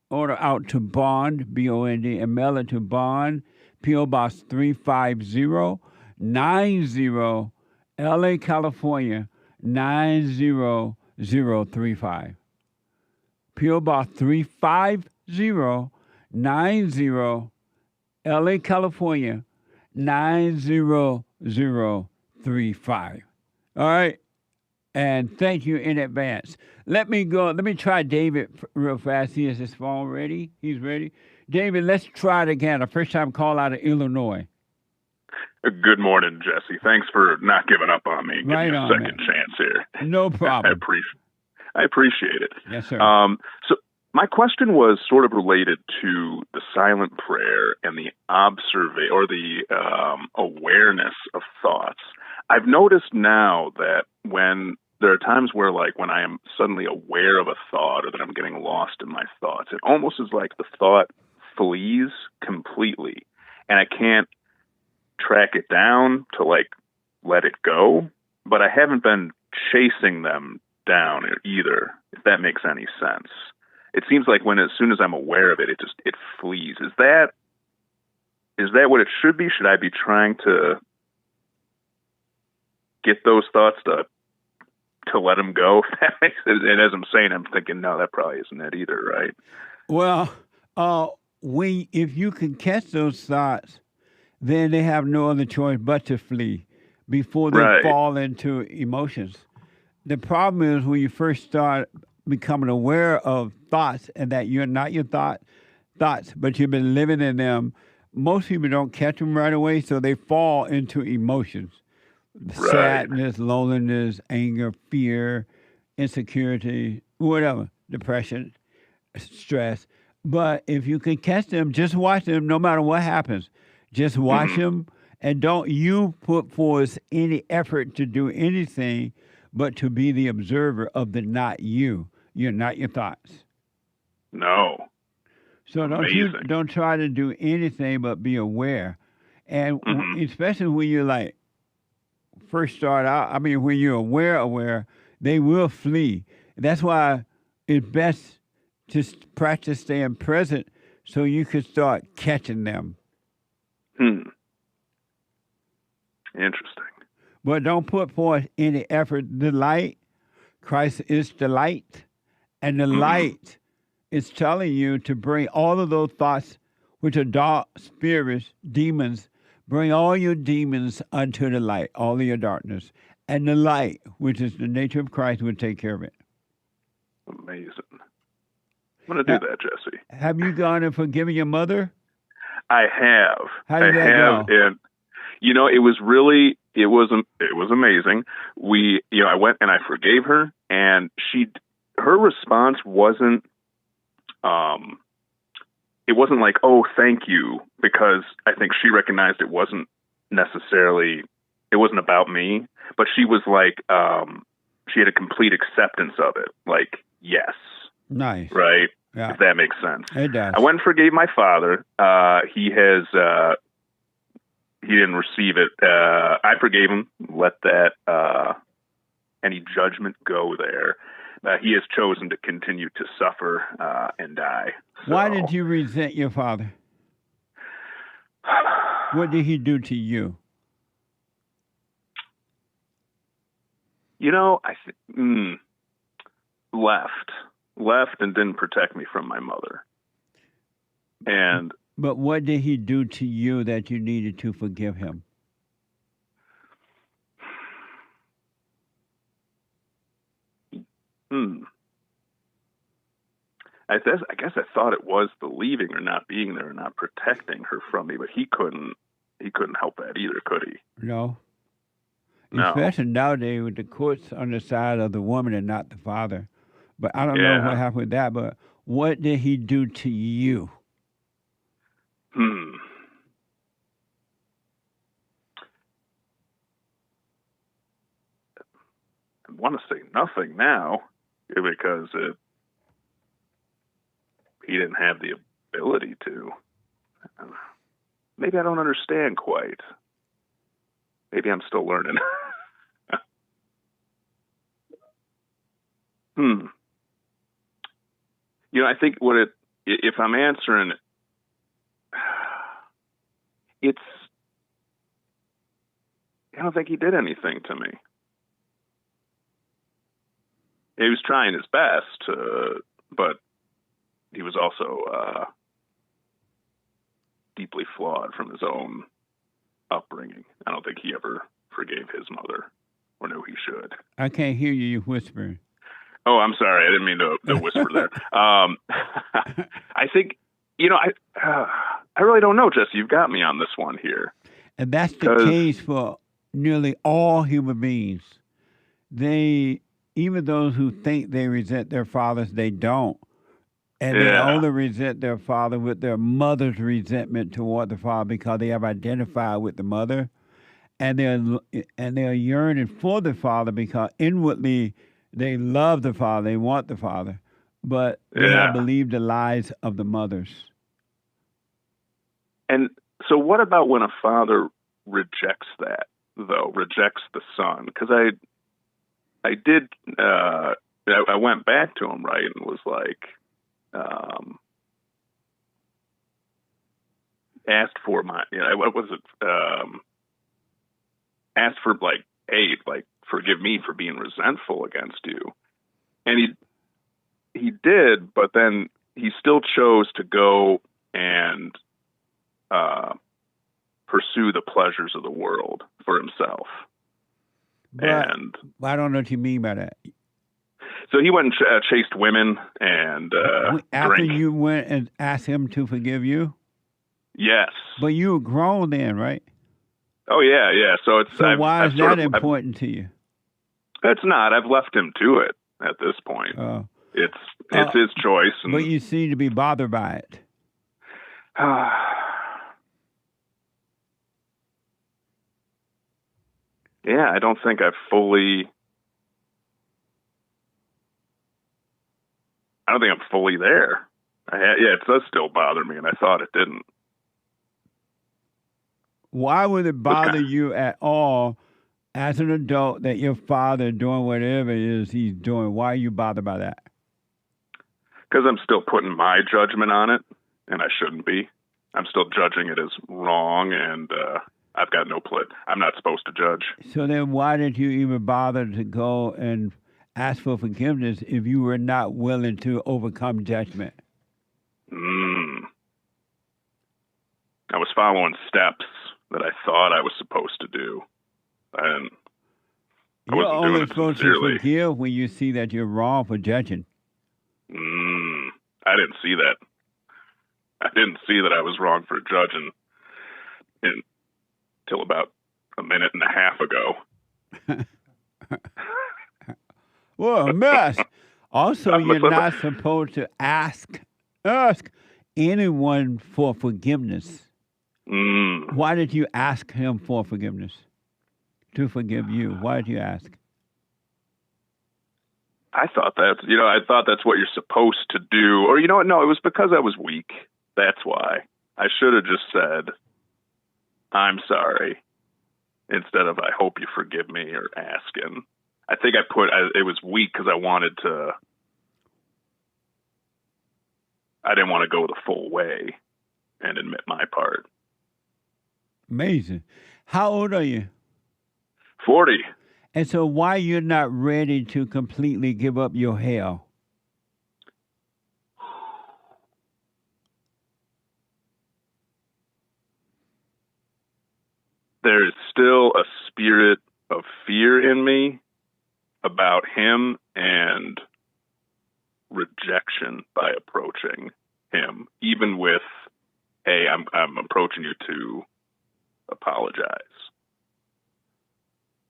order out to Bond, B-O-N-D, and mail it to Bond, P.O. Box 35090, L.A., California, 90035. P.O. Box 35090, L.A., California, 90035. All right? And thank you in advance. Let me go. Let me try David real fast. He has his phone ready. He's ready. David, let's try it again. A first-time call out of Illinois. Good morning, Jesse. Thanks for not giving up on me. Give me a second chance here. No problem. I appreciate it. Yes, sir. So my question was sort of related to the silent prayer and the awareness of thoughts. I've noticed now that when there are times where, like, when I am suddenly aware of a thought or that I'm getting lost in my thoughts, it almost is like the thought flees completely, and I can't track it down to, like, let it go, but I haven't been chasing them down either, if that makes any sense. It seems like as soon as I'm aware of it, it flees. Is that what it should be? Should I be trying to get those thoughts to let them go? And as I'm saying, I'm thinking, no, that probably isn't it either, right? Well, if you can catch those thoughts, then they have no other choice but to flee before they fall into emotions. The problem is when you first start becoming aware of thoughts and that you're not your thoughts, but you've been living in them, most people don't catch them right away, so they fall into emotions. Sadness, loneliness, anger, fear, insecurity, whatever, depression, stress. But if you can catch them, just watch them no matter what happens. Just watch them, and don't you put forth any effort to do anything but to be the observer of the not you. You're not your thoughts. No. So don't try to do anything but be aware. And especially when you're like, first start out, when you're aware, they will flee. That's why it's best to practice staying present so you can start catching them. Interesting. But don't put forth any effort. The light, Christ is the light, and the light is telling you to bring all of those thoughts, which are dark spirits, demons. Bring all your demons unto the light, all of your darkness. And the light, which is the nature of Christ, will take care of it. Amazing. I'm going to do that, Jesse. Have you gone and forgiven your mother? I have. How did that go? And, it was amazing. I went and I forgave her, and her response wasn't, it wasn't like, oh, thank you, because I think she recognized it wasn't about me, but she was like, she had a complete acceptance of it. Like, yes. Nice. Right? Yeah. If that makes sense. It does. I went and forgave my father. He didn't receive it. I forgave him, let that, any judgment go there. He has chosen to continue to suffer and die. So, why did you resent your father? What did he do to you? Left and didn't protect me from my mother. But what did he do to you that you needed to forgive him? I guess I thought it was the leaving or not being there and not protecting her from me, but he couldn't help that either, could he? No. Especially nowadays with the courts on the side of the woman and not the father. But I don't know what happened with that, but what did he do to you? I want to say nothing now because he didn't have the ability to. Maybe I don't understand quite. Maybe I'm still learning. I think if I'm answering, I don't think he did anything to me. He was trying his best, but he was also deeply flawed from his own upbringing. I don't think he ever forgave his mother, or knew he should. I can't hear you whispering. Oh, I'm sorry. I didn't mean to whisper there. I think, I really don't know, Jesse. You've got me on this one here. And that's the case for nearly all human beings. Even those who think they resent their fathers, they don't. And they only resent their father with their mother's resentment toward the father because they have identified with the mother. And they're yearning for the father because inwardly they love the father, they want the father, but they have believed the lies of the mothers. And so what about when a father rejects that, though, rejects the son? Because I went back to him, right, and was like, asked for what was it? Asked for, like, hey, like, forgive me for being resentful against you. And he did, but then he still chose to go and pursue the pleasures of the world for himself. But I don't know what you mean by that. So he went and chased women and after drank. you went and asked him to forgive you? Yes. But you were grown then, right? Oh, yeah. So why is that important to you? It's not. I've left him to it at this point. It's his choice. But you seem to be bothered by it. Yeah, I don't think I don't think I'm fully there. It does still bother me, and I thought it didn't. Why would it bother you at all as an adult that your father doing whatever it is he's doing? Why are you bothered by that? Because I'm still putting my judgment on it, and I shouldn't be. I'm still judging it as wrong, and I've got no play. I'm not supposed to judge. So then why did you even bother to go and ask for forgiveness if you were not willing to overcome judgment? I was following steps that I thought I was supposed to do. And you're only supposed to forgive when you see that you're wrong for judging. I didn't see that. I didn't see that I was wrong for judging until about a minute and a half ago. Well, a mess. Also, you're not supposed to ask anyone for forgiveness. Why did you ask him for forgiveness? To forgive you. Why did you ask? I thought that's what you're supposed to do. Or, no, it was because I was weak. That's why. I should have just said, I'm sorry, instead of I hope you forgive me or asking. I think it was weak because I didn't want to go the full way and admit my part. Amazing. How old are you? 40. And so why you're not ready to completely give up your hell? There is still a spirit of fear in me about him and rejection by approaching him, even with, hey, I'm approaching you to apologize.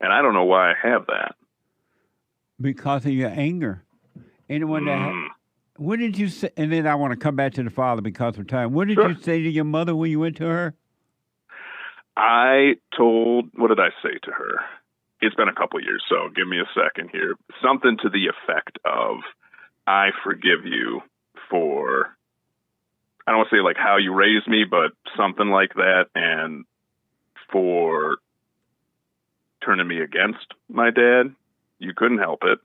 And I don't know why I have that. Because of your anger. Anyone what did you say? And then I want to come back to the father because of time. What did you say to your mother when you went to her? What did I say to her? It's been a couple of years, so give me a second here. Something to the effect of, I forgive you for, I don't want to say like how you raised me, but something like that, and for turning me against my dad. You couldn't help it.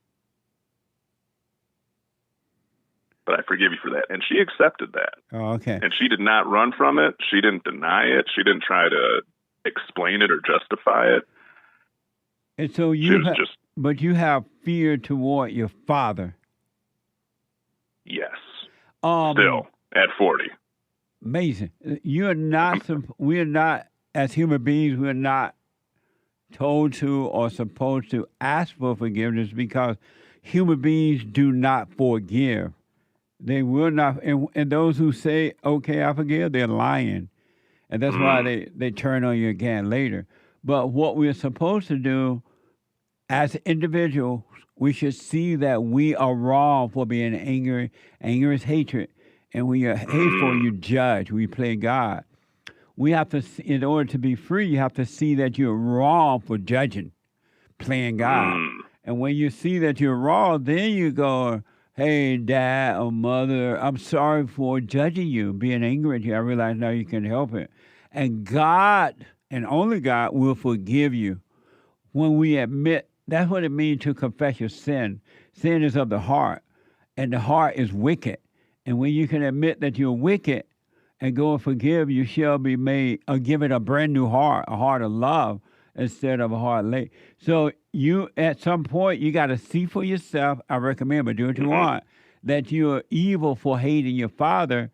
but I forgive you for that. And she accepted that. Oh, okay. And she did not run from it. She didn't deny it. She didn't try to explain it or justify it. And so but you have fear toward your father. Yes. Still at 40. Amazing. You are not. We are not, as human beings, we are not told to or supposed to ask for forgiveness because human beings do not forgive. They will not. And those who say, "Okay, I forgive," they're lying, and that's why they turn on you again later. But what we're supposed to do, as individuals, we should see that we are wrong for being angry. Anger is hatred. And when you're hateful, you judge. We play God. We have to, in order to be free, you have to see that you're wrong for judging, playing God. And when you see that you're wrong, then you go, hey, dad or mother, I'm sorry for judging you, being angry at you. I realize now you can help it. And God, and only God, will forgive you. When we admit, that's what it means to confess your sin. Sin is of the heart, and the heart is wicked. And when you can admit that you're wicked and go and forgive, you shall be made, or given a brand new heart, a heart of love instead of a heart late. So you, at some point, you got to see for yourself, I recommend, but do what you want, that you are evil for hating your father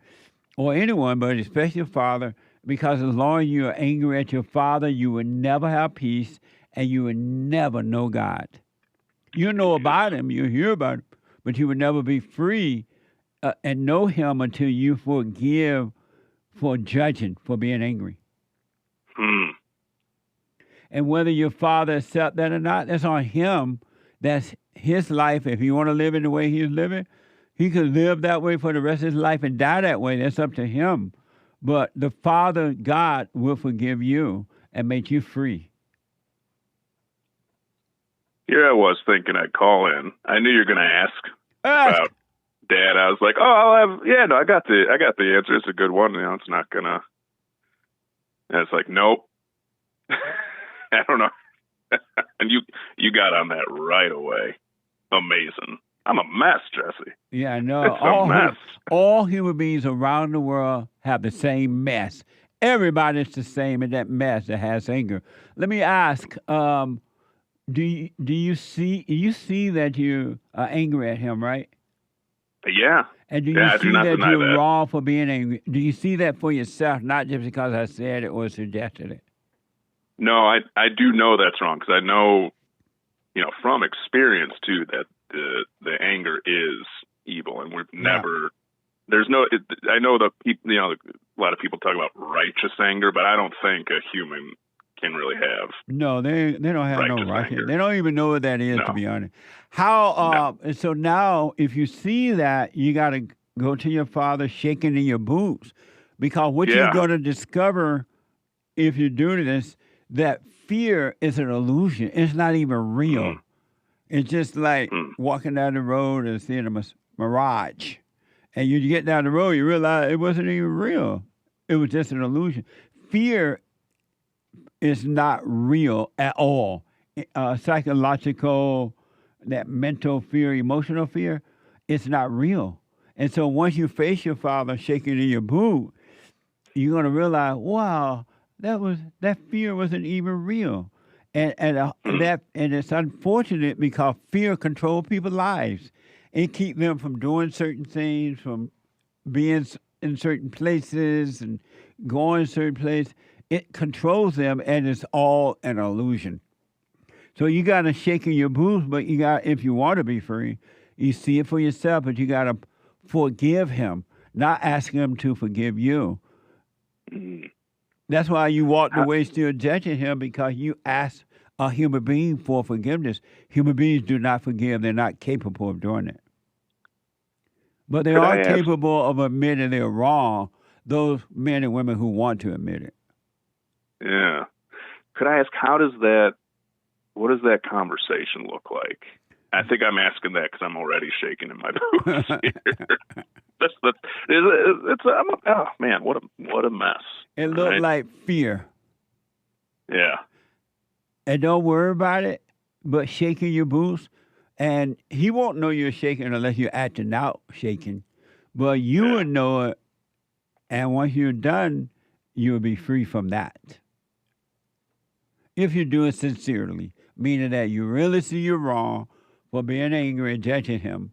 or anyone, but especially your father, because as long as you are angry at your father, you will never have peace and you will never know God. You know about him, you hear about him, but you will never be free and know him until you forgive for judging, for being angry. And whether your father accepts that or not, that's on him. That's his life. If you want to live in the way he's living, he could live that way for the rest of his life and die that way. That's up to him. But the Father, God, will forgive you and make you free. Here I was thinking I'd call in. I knew you were going to ask about Dad. I was like, I got the answer. It's a good one. It's not gonna. And it's like, nope. I don't know. And you got on that right away. Amazing. I'm a mess, Jesse. Yeah, I know. All human beings around the world have the same mess. Everybody's the same in that mess that has anger. Let me ask, do you see that you are angry at him, right? Yeah. And do you see that you're wrong for being angry? Do you see that for yourself, not just because I said it or suggested it? No, I do know that's wrong because I know, from experience too, that the anger is evil, and we've never. There's no. I know a lot of people talk about righteous anger, but I don't think a human can really have. No, they don't have no righteous. They don't even know what that is, to be honest. So now, if you see that, you got to go to your father shaking in your boots, because what you're going to discover if you're doing this, that fear is an illusion. It's not even real. It's just like walking down the road and seeing a mirage. And you get down the road, you realize it wasn't even real. It was just an illusion. Fear is not real at all. Psychological, that mental fear, emotional fear, it's not real. And so once you face your father shaking in your boot, you're going to realize, wow, that fear wasn't even real. And it's unfortunate because fear controls people's lives. It keeps them from doing certain things, from being in certain places and going certain places. It controls them, and it's all an illusion. So you got to shake in your boots, but if you want to be free, you see it for yourself, but you got to forgive him, not ask him to forgive you. That's why you walked away still judging him, because you asked a human being for forgiveness. Human beings do not forgive. They're not capable of doing it. But they are capable of admitting they're wrong, those men and women who want to admit it. Yeah. Could I ask, what does that conversation look like? I think I'm asking that because I'm already shaking in my boots here. Oh man, what a mess. It looked like fear. Yeah. And don't worry about it, but shaking your boots. And he won't know you're shaking unless you're acting out shaking. But you would know it, and once you're done, you will be free from that. If you do it sincerely, meaning that you really see you're wrong for being angry and judging him,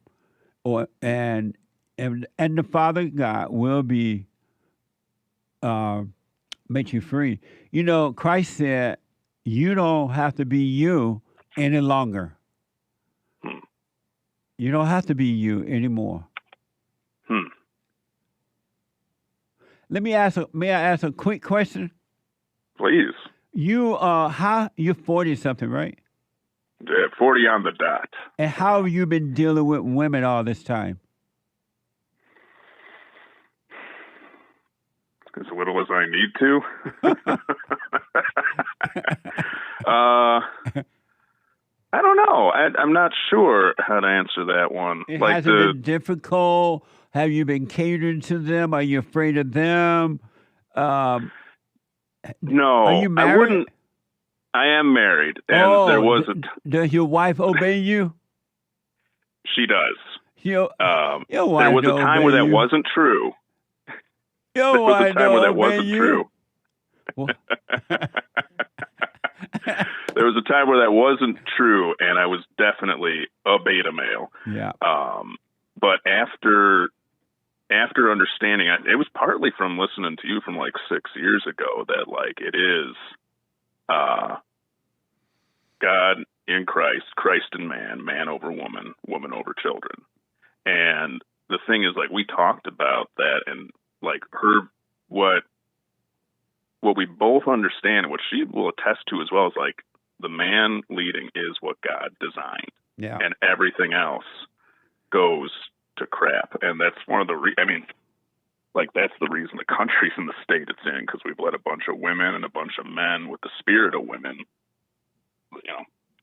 and the Father God will be make you free. You know, Christ said you don't have to be you any longer. You don't have to be you anymore. May I ask a quick question? Please. You're 40 something, right? Yeah, 40 on the dot. And how have you been dealing with women all this time? As little as I need to. I don't know. I'm not sure how to answer that one. Has it been difficult? Have you been catering to them? Are you afraid of them? No. Are you married? I wouldn't. I am married, and there was does your wife obey you? She does. Your wife there was a time where that wasn't true. There was a time where that wasn't true. There was a time where that wasn't true, and I was definitely a beta male. Yeah. But after understanding, it was partly from listening to you from like 6 years ago that like it is God in Christ, Christ in man, man over woman, woman over children. And the thing is, like, we talked about that, and like what we both understand and what she will attest to as well is like the man leading is what God designed. Yeah. And everything else goes to crap. And that's one of the that's the reason the country's in the state it's in, because we've let a bunch of women and a bunch of men with the spirit of women,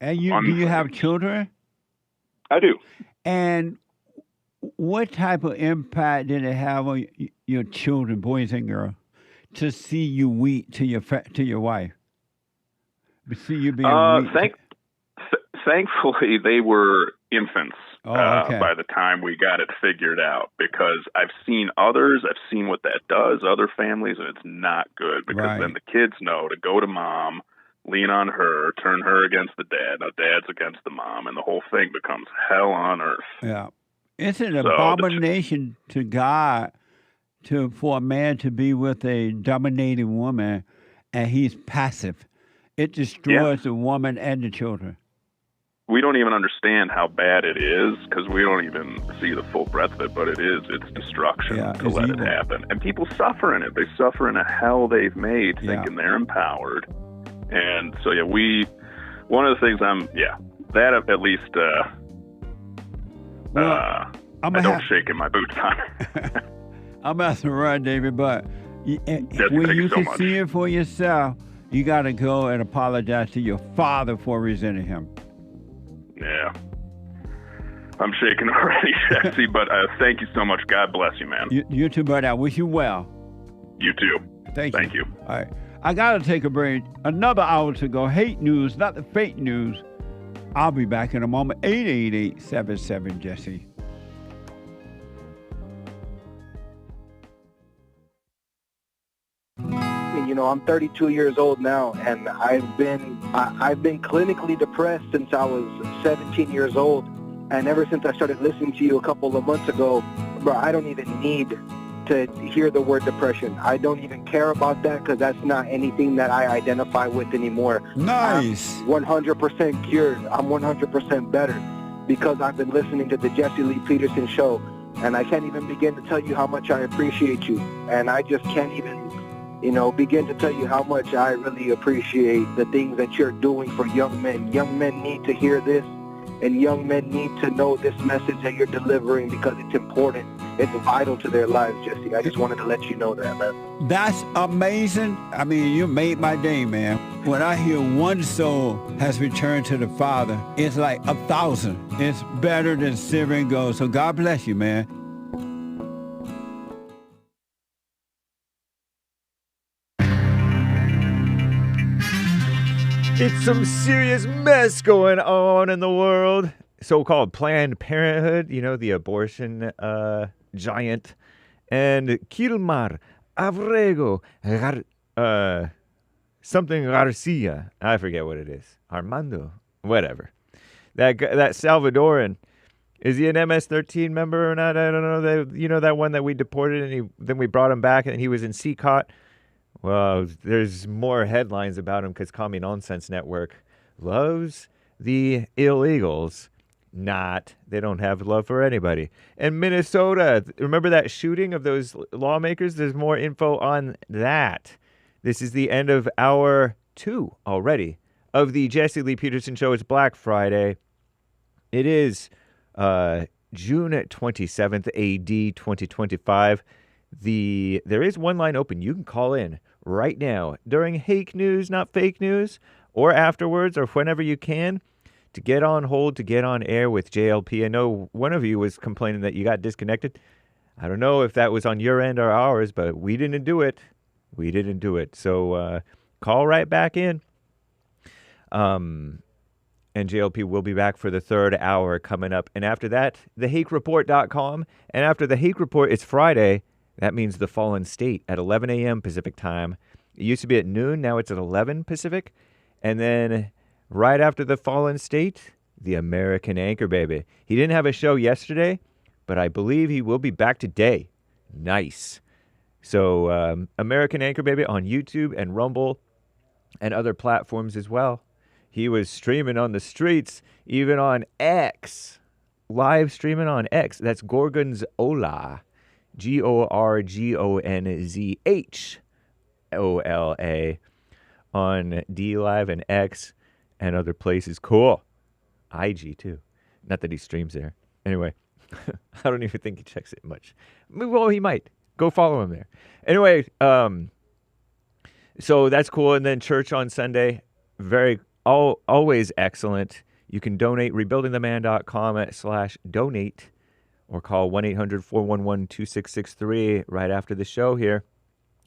And do you have children? I do. And what type of impact did it have on your children, boys and girls, to see you weak to your wife? To see you being weak. Thankfully, they were infants okay. by the time we got it figured out, because I've seen others, I've seen what that does, other families, and it's not good, because then the kids know to go to mom, lean on her, turn her against the dad, now dad's against the mom, and the whole thing becomes hell on earth. Yeah. It's an abomination to God for a man to be with a dominating woman and he's passive. It destroys the woman and the children. We don't even understand how bad it is, because we don't even see the full breadth of it, but it's destruction to let it happen. And people suffer in it. They suffer in a hell they've made, thinking they're empowered. And so, one of the things that at least, I don't shake in my boots on. I'm about to run, David, but Jesse, when you so can much. see it for yourself, you got to go and apologize to your father for resenting him. Yeah. I'm shaking already, Jesse, but thank you so much. God bless you, man. You too, buddy. I wish you well. You too. Thank you. All right. I got to take a break. Another hour to go. Hate news, not the fake news. I'll be back in a moment. 888-77-JESSE. I'm 32 years old now, and I've been clinically depressed since I was 17 years old, and ever since I started listening to you a couple of months ago, bro, I don't even need to hear the word depression. I don't even care about that, because that's not anything that I identify with anymore. Nice. I'm 100% cured. I'm 100% better, because I've been listening to the Jesse Lee Peterson show, and I can't even begin to tell you how much I appreciate you, and I just can't even begin to tell you how much I really appreciate the things that you're doing for young men. Young men need to hear this, and young men need to know this message that you're delivering, because it's important. It's vital to their lives, Jesse. I just wanted to let you know that, man. That's amazing. I mean, you made my day, man. When I hear one soul has returned to the Father, it's like 1,000. It's better than silver and gold. So God bless you, man. It's some serious mess going on in the world. So-called Planned Parenthood, the abortion giant, and Kilmar Avrego something Garcia. I forget what it is. Armando, whatever. That Salvadoran, is he an MS-13 member or not? I don't know. You know that one that we deported and then we brought him back and he was in CCOT? Well, there's more headlines about him because Commie Nonsense Network loves the illegals. They don't have love for anybody. And Minnesota, remember that shooting of those lawmakers? There's more info on that. This is the end of hour 2 already of the Jesse Lee Peterson Show. It's Black Friday. It is June 27th, AD 2025. There is one line open. You can call in right now during Hake News, not fake news, or afterwards, or whenever you can, to get on hold, to get on air with JLP. I know one of you was complaining that you got disconnected. I don't know if that was on your end or ours, but we didn't do it. We didn't do it. So call right back in. And JLP will be back for the 3rd hour coming up. And after that, thehakereport.com. And after the Hake Report, it's Friday. That means The Fallen State at 11 a.m. Pacific time. It used to be at noon. Now it's at 11 Pacific. And then right after The Fallen State, the American Anchor Baby. He didn't have a show yesterday, but I believe he will be back today. Nice. So American Anchor Baby on YouTube and Rumble and other platforms as well. He was streaming on the streets, even on X. Live streaming on X. That's Gorgonzola. GORGONZHOLA on D Live and X and other places. Cool. IG too. Not that he streams there. Anyway, I don't even think he checks it much. Well, he might. Go follow him there. Anyway, so that's cool. And then church on Sunday, always excellent. You can donate, rebuildingtheman.com/donate, or call 1-800-411-2663 right after the show here.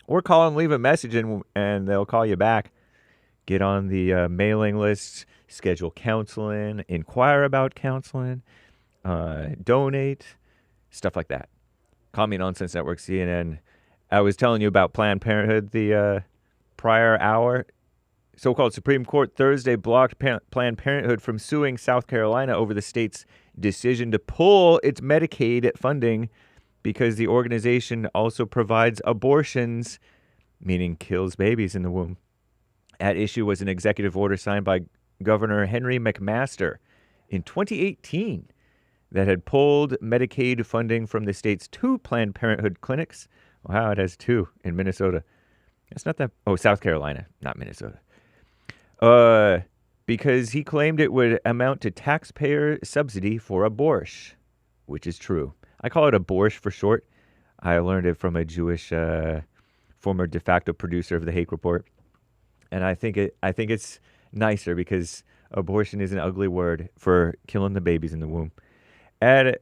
Or call and leave a message and they'll call you back. Get on the mailing list, schedule counseling, inquire about counseling, donate, stuff like that. Commie Nonsense Network, CNN. I was telling you about Planned Parenthood the prior hour. So-called Supreme Court Thursday blocked Planned Parenthood from suing South Carolina over the state's decision to pull its Medicaid funding because the organization also provides abortions, meaning kills babies in the womb. At issue was an executive order signed by Governor Henry McMaster in 2018 that had pulled Medicaid funding from the state's 2 Planned Parenthood clinics. Wow, it has 2 in Minnesota. It's not that... Oh, South Carolina, not Minnesota. Because he claimed it would amount to taxpayer subsidy for abortion, which is true. I call it abortion for short. I learned it from a Jewish former de facto producer of the Hake Report. And I think it's nicer because abortion is an ugly word for killing the babies in the womb. And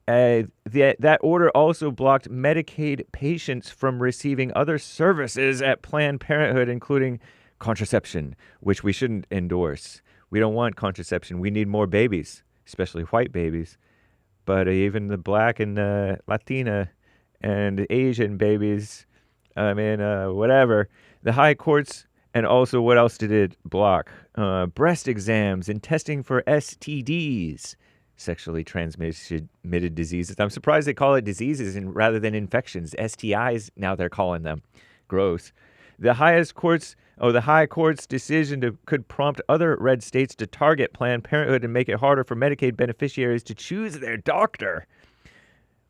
that order also blocked Medicaid patients from receiving other services at Planned Parenthood, including contraception, which we shouldn't endorse. We don't want contraception. We need more babies, especially white babies. But even the black and Latina and Asian babies, whatever. The high courts, and also what else did it block? Breast exams and testing for STDs, sexually transmitted diseases. I'm surprised they call it diseases rather than infections. STIs, now they're calling them. Gross. The high court's decision could prompt other red states to target Planned Parenthood and make it harder for Medicaid beneficiaries to choose their doctor.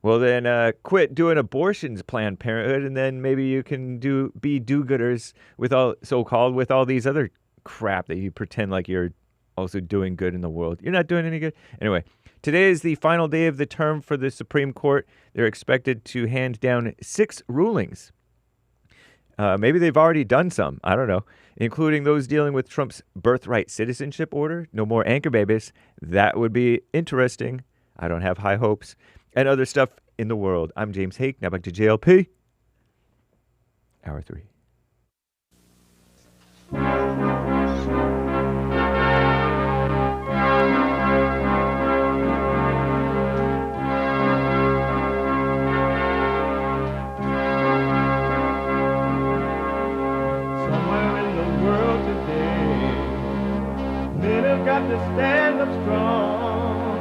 Well, then quit doing abortions, Planned Parenthood, and then maybe you can be do-gooders with all these other crap that you pretend like you're also doing good in the world. You're not doing any good. Anyway, today is the final day of the term for the Supreme Court. They're expected to hand down 6 rulings. Maybe they've already done some. I don't know. Including those dealing with Trump's birthright citizenship order. No more anchor babies. That would be interesting. I don't have high hopes. And other stuff in the world. I'm James Hake. Now back to JLP. Hour 3. to stand up strong,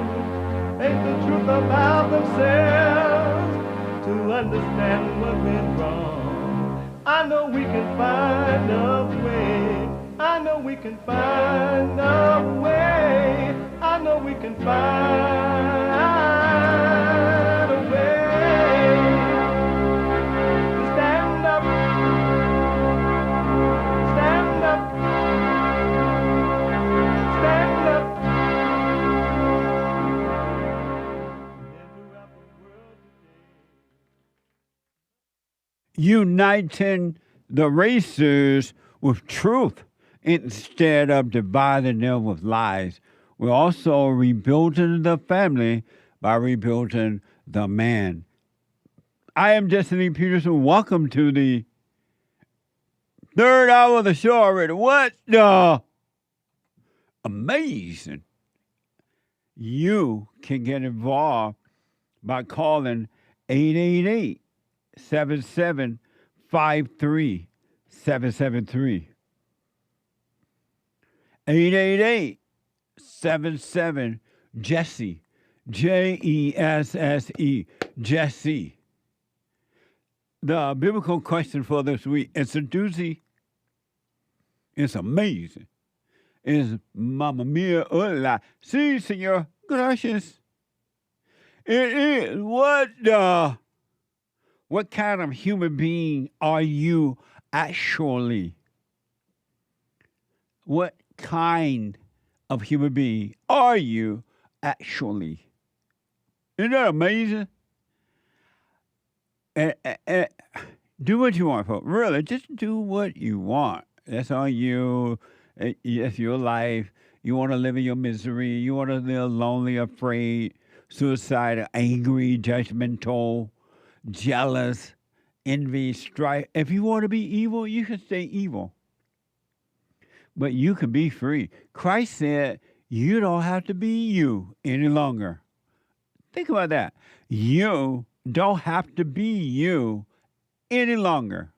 face the truth about themselves, to understand what went wrong. I know we can find a way. I know we can find a way. I know we can find a way to stand up, stand up, stand up. Uniting the racers with truth instead of dividing them with lies. We're also rebuilding the family by rebuilding the man. I am Destiny Peterson. Welcome to the third hour of the show already. What the? Amazing. You can get involved by calling 888-7753-773. 888-77-JESSE, Jesse, Jesse. The biblical question for this week, it's a doozy. It's amazing. It's Mamma Mia, hola. Si, senor, gracias. It is what kind of human being are you actually? What kind of human being are you actually? Isn't that amazing? Do what you want, folks. Really, just do what you want. That's on you. It's your life. You want to live in your misery. You want to live lonely, afraid, suicidal, angry, judgmental, jealous, envy, strife. If you want to be evil, you can stay evil. But you can be free. Christ said you don't have to be you any longer. Think about that. You don't have to be you any longer.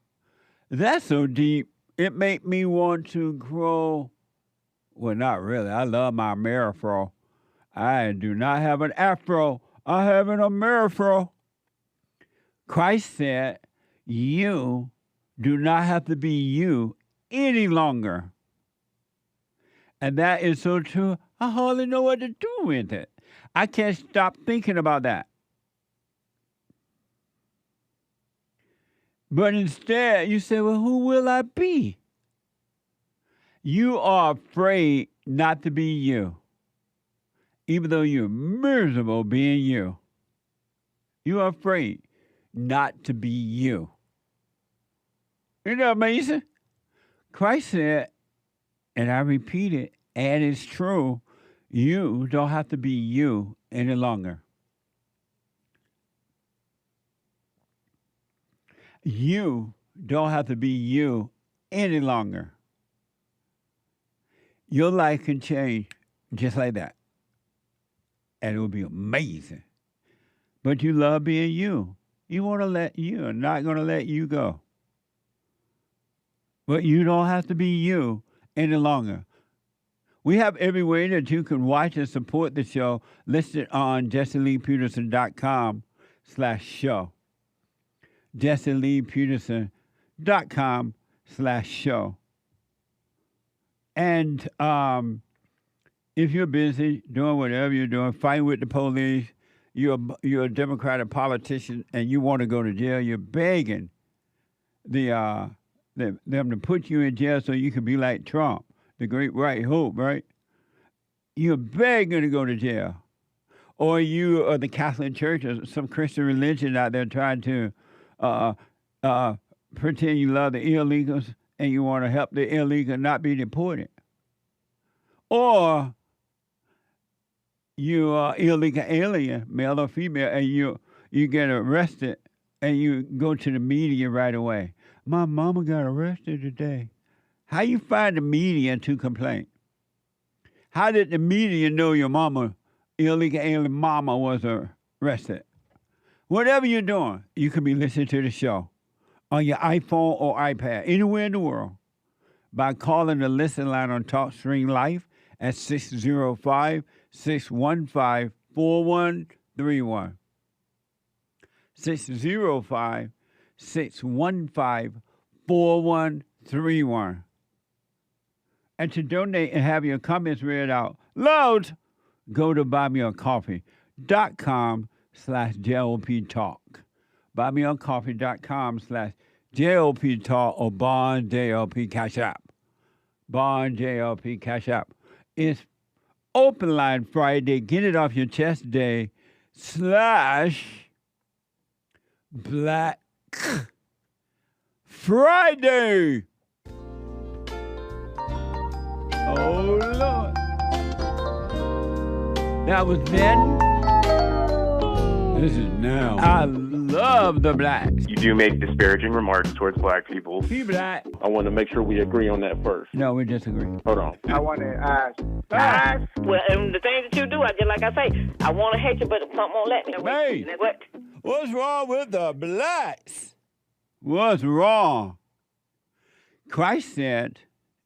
That's so deep, it made me want to grow. Well, not really. I love my Amerifro. I do not have an afro. I have an Amerifro. Christ said you do not have to be you any longer. And that is so true. I hardly know what to do with it. I can't stop thinking about that. But instead, you say, well, who will I be? You are afraid not to be you, even though you're miserable being you. You are afraid not to be you. Isn't that amazing? Christ said, and I repeat it, and it's true, you don't have to be you any longer. You don't have to be you any longer. Your life can change just like that. And it will be amazing. But you love being you. You want to let you, are not going to let you go. But you don't have to be you any longer. We have every way that you can watch and support the show listed on JesseLeePeterson.com/show. JesseLeePeterson.com/show. And if you're busy doing whatever you're doing, fighting with the police, you're a Democratic politician and you want to go to jail, you're begging them to put you in jail so you can be like Trump, the great white hope, right? You're begging to go to jail. Or you are the Catholic Church or some Christian religion out there trying to pretend you love the illegals and you want to help the illegal not be deported. Or you are illegal alien, male or female, and you get arrested and you go to the media right away. My mama got arrested today. How you find the media to complain? How did the media know your mama, illegal alien mama, was arrested? Whatever you're doing, you can be listening to the show on your iPhone or iPad, anywhere in the world, by calling the listen line on TalkStream Live at 605-615-4131. 605-615-4131. And to donate and have your comments read out loud, go to buymeacoffee.com/JLP Talk. Buymeacoffee.com/JLP Talk or Bond JLP Cash App. Bond JLP Cash App. It's Open Line Friday, Get It Off Your Chest Day / Black Friday. Oh, Lord. That was then. This is now. I love the blacks. You do make disparaging remarks towards black people. Be black. I want to make sure we agree on that first. No, we disagree. Hold on. I want to ask. Well, and the things that you do, I just like I say, I want to hate you, but something won't let me. Hey, What? what's wrong with the blacks? What's wrong? Christ said,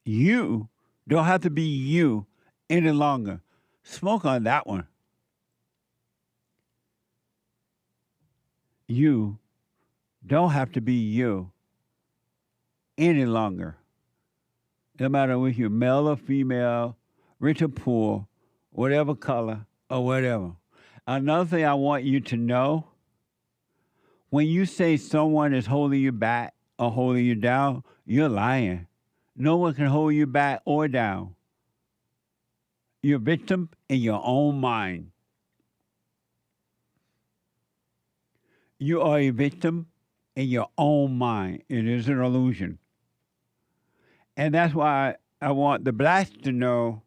you don't have to be you any longer. Smoke on that one. You don't have to be you any longer. No matter if you're male or female, rich or poor, whatever color or whatever. Another thing I want you to know, when you say someone is holding you back or holding you down, you're lying. No one can hold you back or down. You're a victim in your own mind. You are a victim in your own mind. It is an illusion. And that's why I want the blacks to know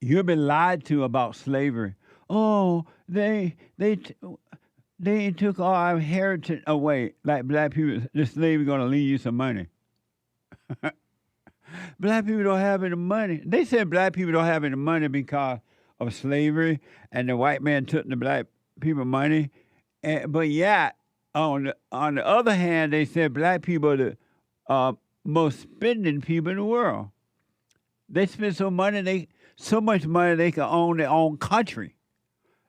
you've been lied to about slavery. Oh, they took our inheritance away. Like black people, the slave is going to leave you some money. Black people don't have any money. They said black people don't have any money because of slavery, and the white man took the black people money. But yet, on the other hand, they said black people are the most spending people in the world. They spend so much money they can own their own country,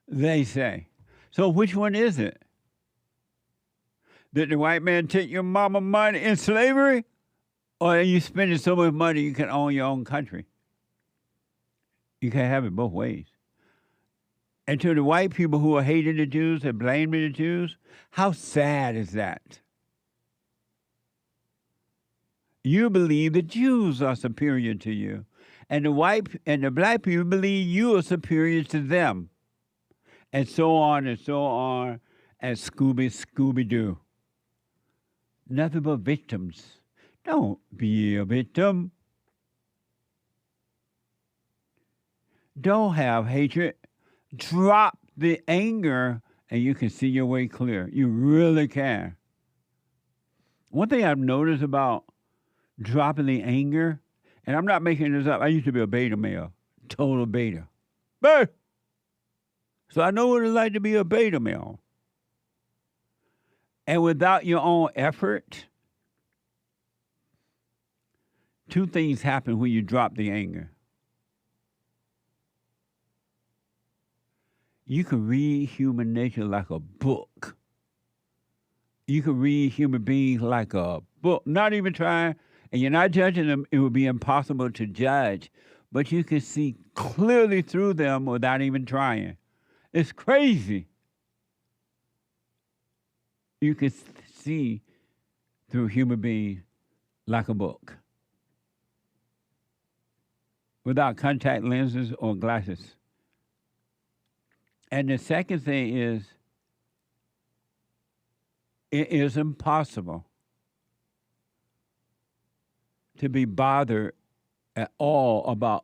they say. So which one is it? Did the white man take your mama money in slavery? Or are you spending so much money you can own your own country? You can't have it both ways. And to the white people who are hating the Jews and blaming the Jews, how sad is that? You believe the Jews are superior to you. And the black people believe you are superior to them. And so on, and Scooby-Doo. Nothing but victims. Don't be a victim. Don't have hatred. Drop the anger, and you can see your way clear. You really can. One thing I've noticed about dropping the anger, and I'm not making this up. I used to be a beta male, total beta. But so I know what it's like to be a beta male. And without your own effort, two things happen when you drop the anger. You can read human nature like a book. You can read human beings like a book, not even trying, and you're not judging them. It would be impossible to judge, but you can see clearly through them without even trying. It's crazy. You can see through human beings like a book without contact lenses or glasses. And the second thing is, it is impossible to be bothered at all about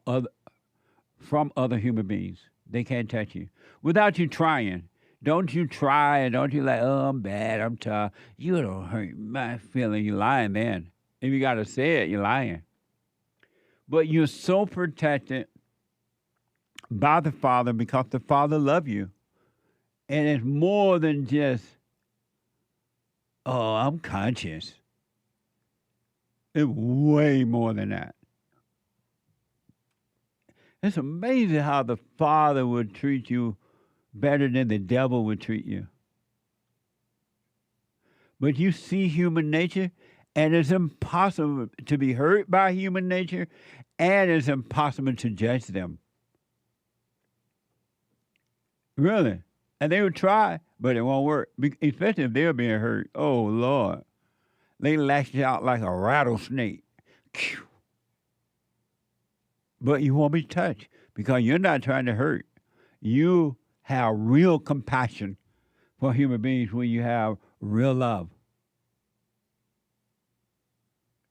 from other human beings. They can't touch you without you trying. Don't you try, and don't you like, oh, I'm bad, I'm tough. You don't hurt my feeling. You're lying, man. If you got to say it, you're lying. But you're so protected by the Father because the Father loves you. And it's more than just, oh, I'm conscious. It's way more than that. It's amazing how the Father would treat you better than the devil would treat you. But you see human nature, and it's impossible to be hurt by human nature, and it's impossible to judge them. Really. And they would try, but it won't work, especially if they're being hurt. Oh, Lord. They lash out like a rattlesnake. But you won't be touched because you're not trying to hurt. You have real compassion for human beings when you have real love.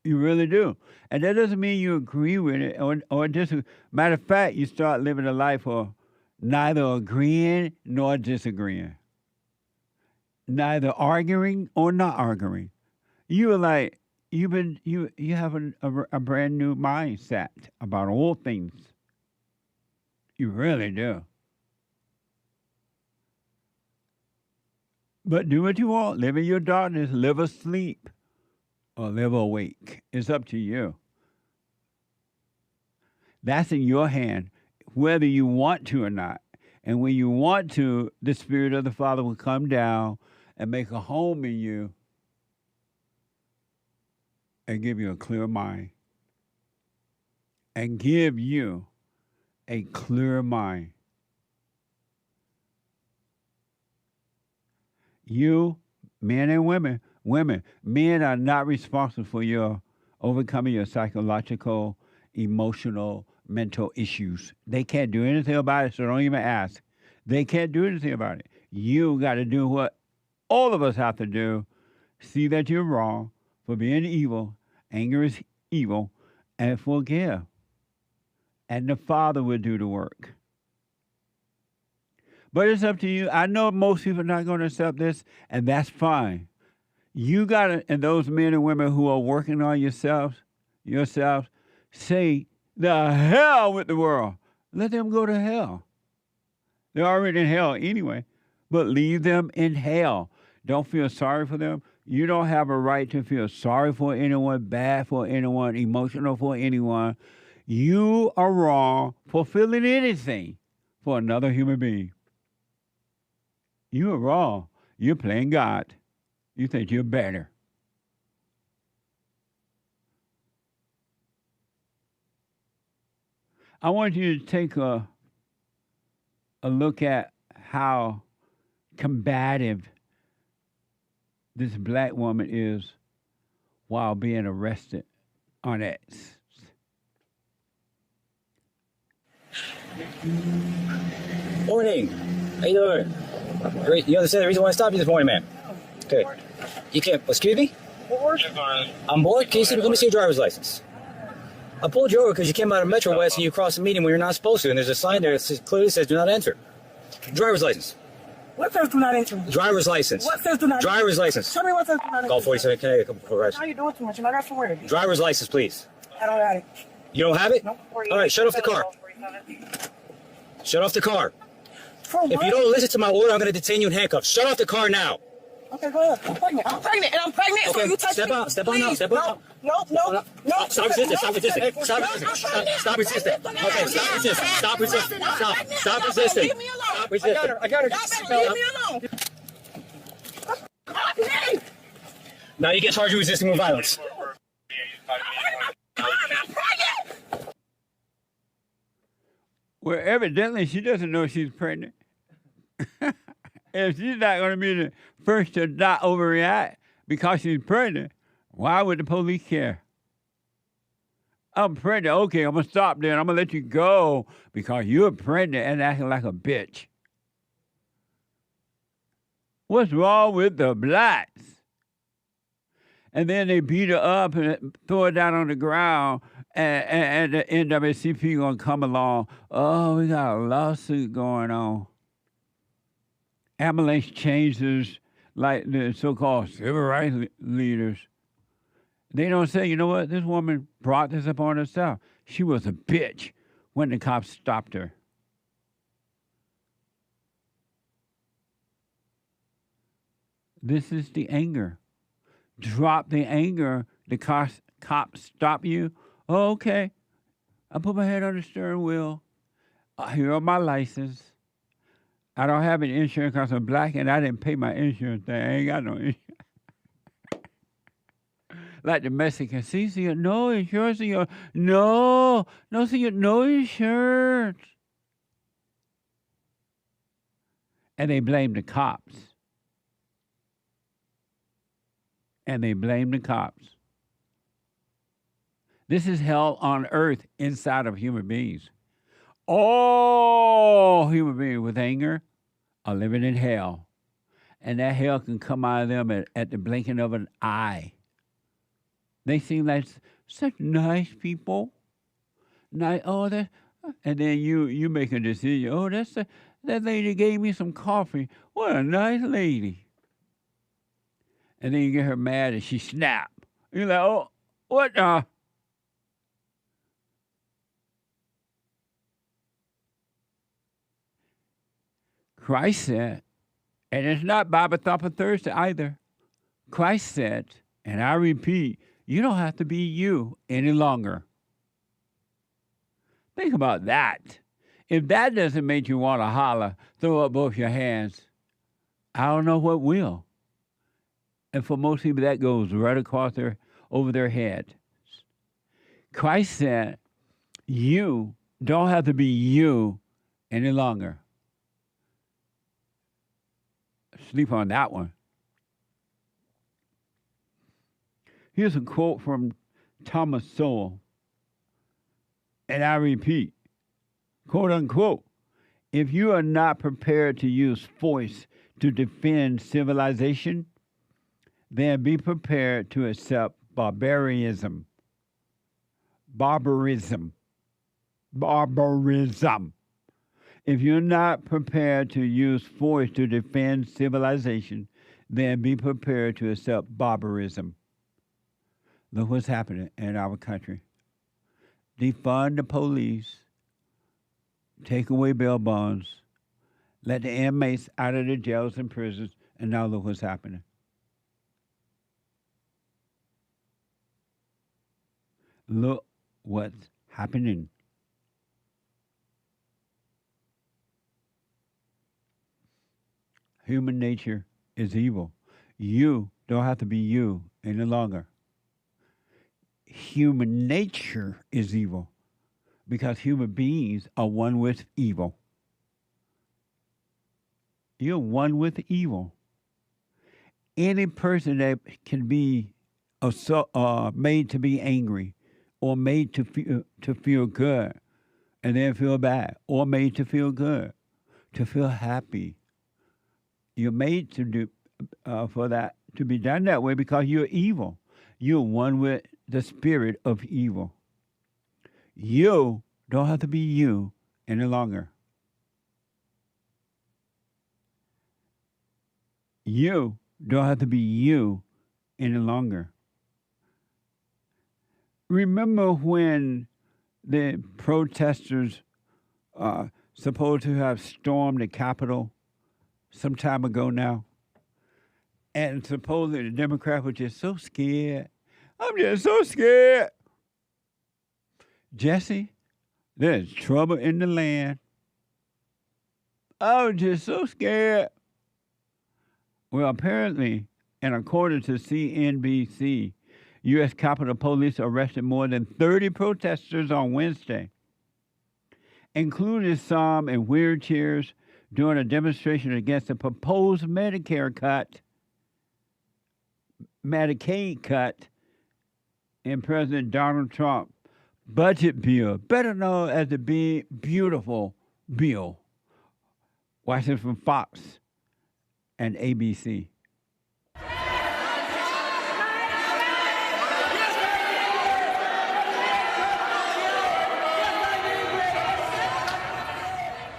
You really do. And that doesn't mean you agree with it or disagree. Matter of fact, you start living a life of neither agreeing nor disagreeing. Neither arguing or not arguing. You are like, you have a brand new mindset about all things. You really do. But do what you want. Live in your darkness. Live asleep or live awake. It's up to you. That's in your hand, whether you want to or not. And when you want to, the Spirit of the Father will come down and make a home in you and give you a clear mind. And give you a clear mind. You, men and women, men are not responsible for your overcoming your psychological, emotional, mental issues. They can't do anything about it, so don't even ask. They can't do anything about it. You got to do what all of us have to do. See that you're wrong for being evil. Anger is evil, and forgive. And the Father will do the work. But it's up to you. I know most people are not going to accept this, and that's fine. You got to, and those men and women who are working on yourselves, say, the hell with the world. Let them go to hell. They're already in hell anyway, but leave them in hell. Don't feel sorry for them. You don't have a right to feel sorry for anyone, bad for anyone, emotional for anyone. You are wrong for feeling anything for another human being. You are wrong. You're playing God. You think you're better. I want you to take a look at how combative this black woman is while being arrested on X. Morning. How you doing? You understand the reason why I stopped you this morning, man? Okay. You can't. Excuse me? I'm bored. Can you see? Let me see your driver's license. I pulled you over because you came out of Metro West and you crossed the median when you're not supposed to, and there's a sign there that clearly says "Do not enter." Driver's license. What says do not enter? Driver's license. What says do not enter? Driver's license. Tell me what says do not enter. Call 47 Connecticut. Come for arrest. How you doing too much? And I got some work. Driver's license, please. I don't got it. You don't have it? Nope. All right, shut off the car. Shut off the car. For if you don't listen to my order, I'm going to detain you in handcuffs. Shut off the car now. Okay, go ahead. I'm pregnant. I'm pregnant, and I'm pregnant. Okay, So you touch step me. out. Step on Please. out. Step on out. No. Stop resisting. Stop resisting. Stop resisting. Stop resisting. Okay, stop resisting. Stop resisting. Stop resisting. Leave me alone. Stop resisting. I got her. Leave me alone. Now you get charged with resisting with violence. Well, evidently she doesn't know she's pregnant. If she's not going to be the first to not overreact because she's pregnant, why would the police care? I'm pregnant. Okay, I'm going to stop there. I'm going to let you go because you're pregnant and acting like a bitch. What's wrong with the blacks? And then they beat her up and throw her down on the ground, and the NAACP going to come along. Oh, we got a lawsuit going on. Ambulance chasers, like the so-called civil rights leaders, they don't say, you know what, this woman brought this upon herself. She was a bitch when the cops stopped her. This is the anger. Drop the anger. The cops stop you. Oh, okay. I put my head on the steering wheel. Here on my license. I don't have any insurance because I'm black and I didn't pay my insurance thing. I ain't got no insurance. Like the Mexicans, see, no insurance, no insurance. And they blame the cops. This is hell on earth inside of human beings. All human beings with anger are living in hell. And that hell can come out of them at the blinking of an eye. They seem like such nice people. Nice, and then you make a decision. Oh, that lady gave me some coffee. What a nice lady. And then you get her mad and she snap. You're like, oh, what the? Christ said, and it's not Bible Thumper Thursday either. Christ said, and I repeat, you don't have to be you any longer. Think about that. If that doesn't make you want to holler, throw up both your hands, I don't know what will. And for most people, that goes right across over their head. Christ said, you don't have to be you any longer. Sleep on that one. Here's a quote from Thomas Sowell, and I repeat, quote unquote, if you are not prepared to use force to defend civilization, then be prepared to accept barbarism. If you're not prepared to use force to defend civilization, then be prepared to accept barbarism. Look what's happening in our country. Defund the police, take away bail bonds, let the inmates out of the jails and prisons, and now look what's happening. Look what's happening. Human nature is evil. You don't have to be you any longer. Human nature is evil because human beings are one with evil. You're one with evil. Any person that can be made to be angry or made to feel good and then feel bad, or made to feel good, to feel happy, you're made to do for that to be done that way because you're evil. You're one with the spirit of evil. You don't have to be you any longer. You don't have to be you any longer. Remember when the protesters supposed to have stormed the Capitol some time ago now? And supposedly the Democrats were just so scared. I'm just so scared. Jesse, there's trouble in the land. I was just so scared. Well, apparently, and according to CNBC, U.S. Capitol Police arrested more than 30 protesters on Wednesday, including some in wheelchairs during a demonstration against the proposed Medicaid cut in President Donald Trump's budget bill, better known as the Big Beautiful Bill. Watch this from Fox and ABC.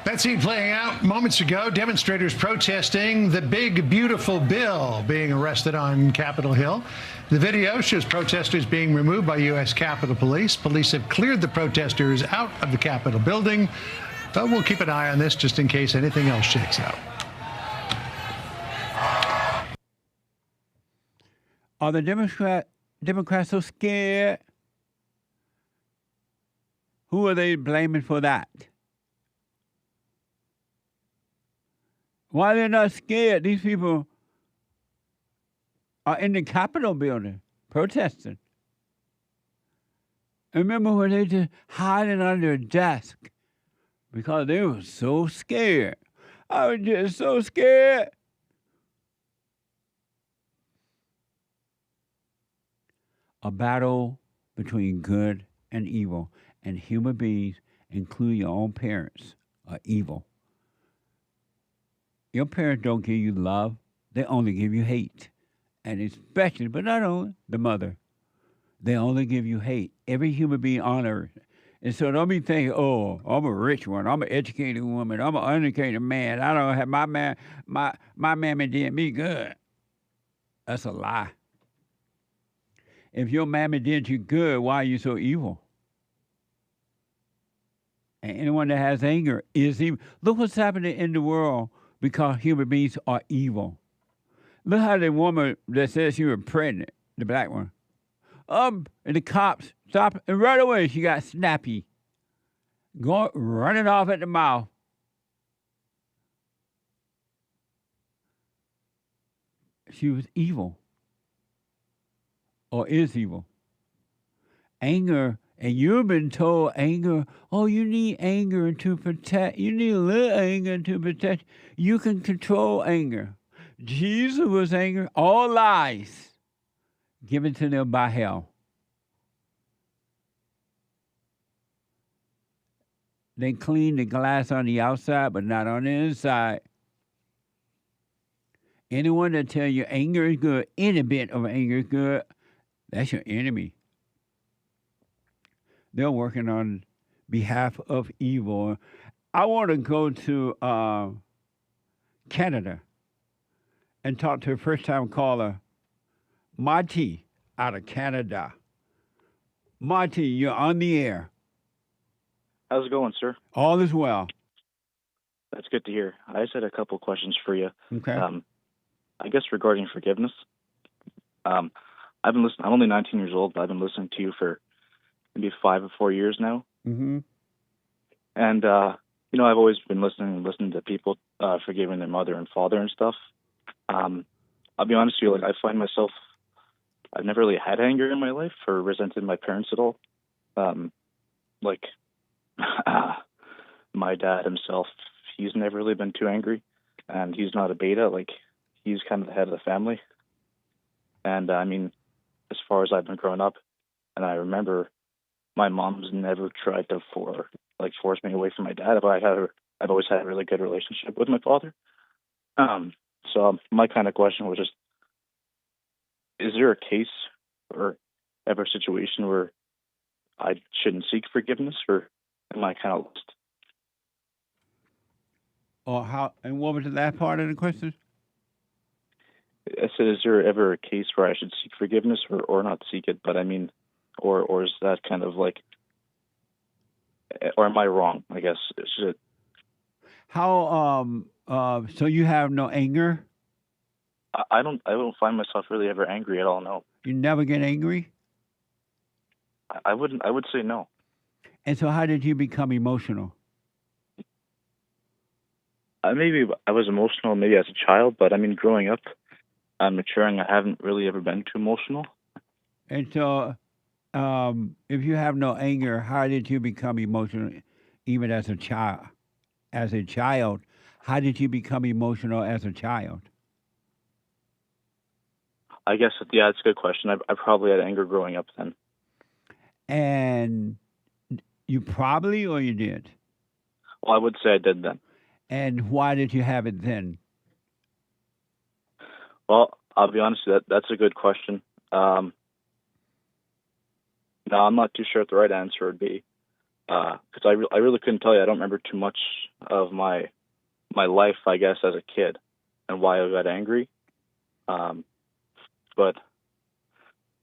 That scene playing out moments ago, demonstrators protesting the Big Beautiful Bill being arrested on Capitol Hill. The video shows protesters being removed by U.S. Capitol Police. Police have cleared the protesters out of the Capitol building, but we'll keep an eye on this just in case anything else shakes out. Are the Democrats so scared? Who are they blaming for that? Why they're not scared? These people are in the Capitol building protesting. I remember when they just hiding under a desk because they were so scared. I was just so scared. A battle between good and evil, and human beings, including your own parents, are evil. Your parents don't give you love, they only give you hate. And especially, but not only, the mother. They only give you hate. Every human being on earth. And so don't be thinking, oh, I'm a rich one, I'm an educated woman, I'm an uneducated man. I don't have my mammy did me good. That's a lie. If your mammy did you good, why are you so evil? And anyone that has anger is evil. Look what's happening in the world because human beings are evil. Look how the woman that says she was pregnant, the black one, and the cops stopped, and right away she got snappy, running off at the mouth. She was evil, or is evil. Anger, and you've been told anger, oh, you need anger to protect, you need a little anger to protect. You can control anger. Jesus was angry, all lies given to them by hell. They clean the glass on the outside, but not on the inside. Anyone that tell you anger is good, any bit of anger is good, that's your enemy. They're working on behalf of evil. I want to go to Canada and talk to a first-time caller, Marty, out of Canada. Marty, you're on the air. How's it going, sir? All is well. That's good to hear. I just had a couple questions for you. Okay. I guess regarding forgiveness. I've been listening. I'm only 19 years old, but I've been listening to you for maybe 5 or 4 years now. Mm-hmm. And I've always been listening to people forgiving their mother and father and stuff. I'll be honest with you, like I find myself, I've never really had anger in my life or resented my parents at all. My dad himself, he's never really been too angry, and he's not a beta. Like, he's kind of the head of the family. And I mean, as far as I've been growing up, and I remember my mom's never tried to force me away from my dad. I've always had a really good relationship with my father. So my kind of question was just, is there a case or ever a situation where I shouldn't seek forgiveness, or am I kind of lost? Or how? And what was that part of the question? I said, is there ever a case where I should seek forgiveness or not seek it? But I mean, or is that kind of like, or am I wrong? I guess should it? How? So you have no anger? I don't find myself really ever angry at all. No. You never get angry? I would say no. And so how did you become emotional? Maybe I was emotional maybe as a child, but I mean, growing up and maturing, I haven't really ever been too emotional. And so if you have no anger, how did you become emotional even as a child? As a child, how did you become emotional as a child? I guess, yeah, it's a good question. I probably had anger growing up then. And you probably, or you did? Well, I would say I did then. And why did you have it then? Well, I'll be honest with you, that's a good question. No, I'm not too sure what the right answer would be. Because I really couldn't tell you. I don't remember too much of my life, I guess, as a kid and why I got angry. But,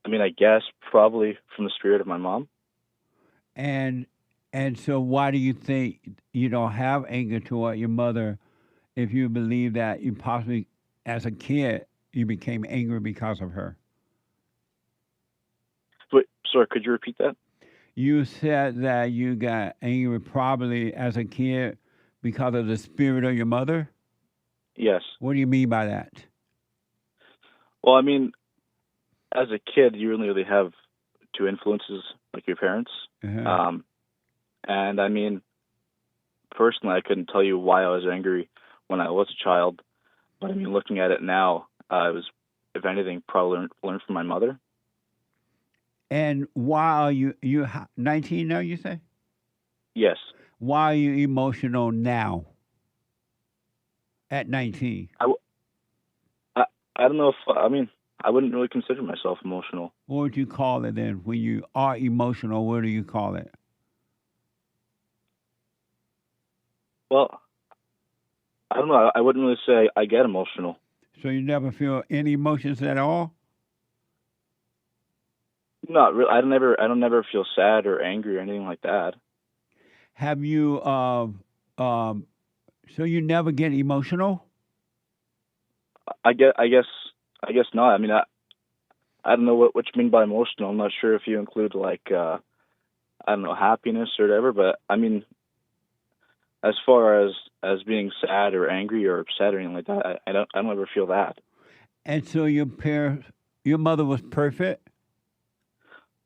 I mean, I guess probably from the spirit of my mom. And so why do you think you don't have anger toward your mother if you believe that you possibly, as a kid, you became angry because of her? Wait, sorry, could you repeat that? You said that you got angry probably as a kid because of the spirit of your mother? Yes. What do you mean by that? Well, I mean, as a kid, you really have two influences, like your parents. Uh-huh. And I mean, personally, I couldn't tell you why I was angry when I was a child. But I mean, looking at it now, I was, if anything, probably learned from my mother. And why are you 19 now, you say? Yes. Why are you emotional now at 19? I don't know if, I mean, I wouldn't really consider myself emotional. What would you call it then? When you are emotional, what do you call it? Well, I don't know. I wouldn't really say I get emotional. So you never feel any emotions at all? Not really. I don't never feel sad or angry or anything like that. Have you, so you never get emotional? I guess not. I mean, I don't know what you mean by emotional. I'm not sure if you include like I don't know, happiness or whatever. But I mean, as far as being sad or angry or upset or anything like that, I don't ever feel that. And so your mother was perfect?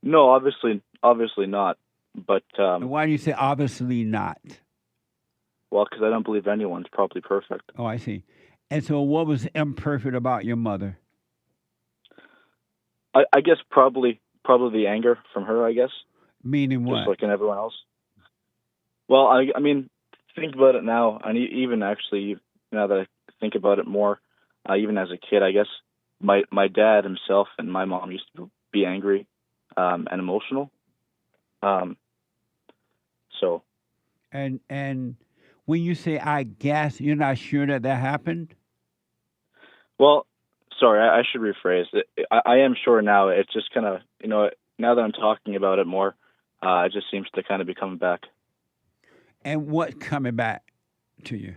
No, obviously not. But why do you say obviously not? Well, because I don't believe anyone's probably perfect. Oh, I see. And so what was imperfect about your mother? I guess probably the anger from her, I guess. Meaning what? Just like in everyone else. Well, I mean, think about it now, and even actually, now that I think about it more, even as a kid, I guess my dad himself and my mom used to be angry and emotional. So. And when you say I guess, you're not sure that happened? Well, sorry, I should rephrase it. I am sure now. It's just kind of, now that I'm talking about it more, it just seems to kind of be coming back. And what coming back to you?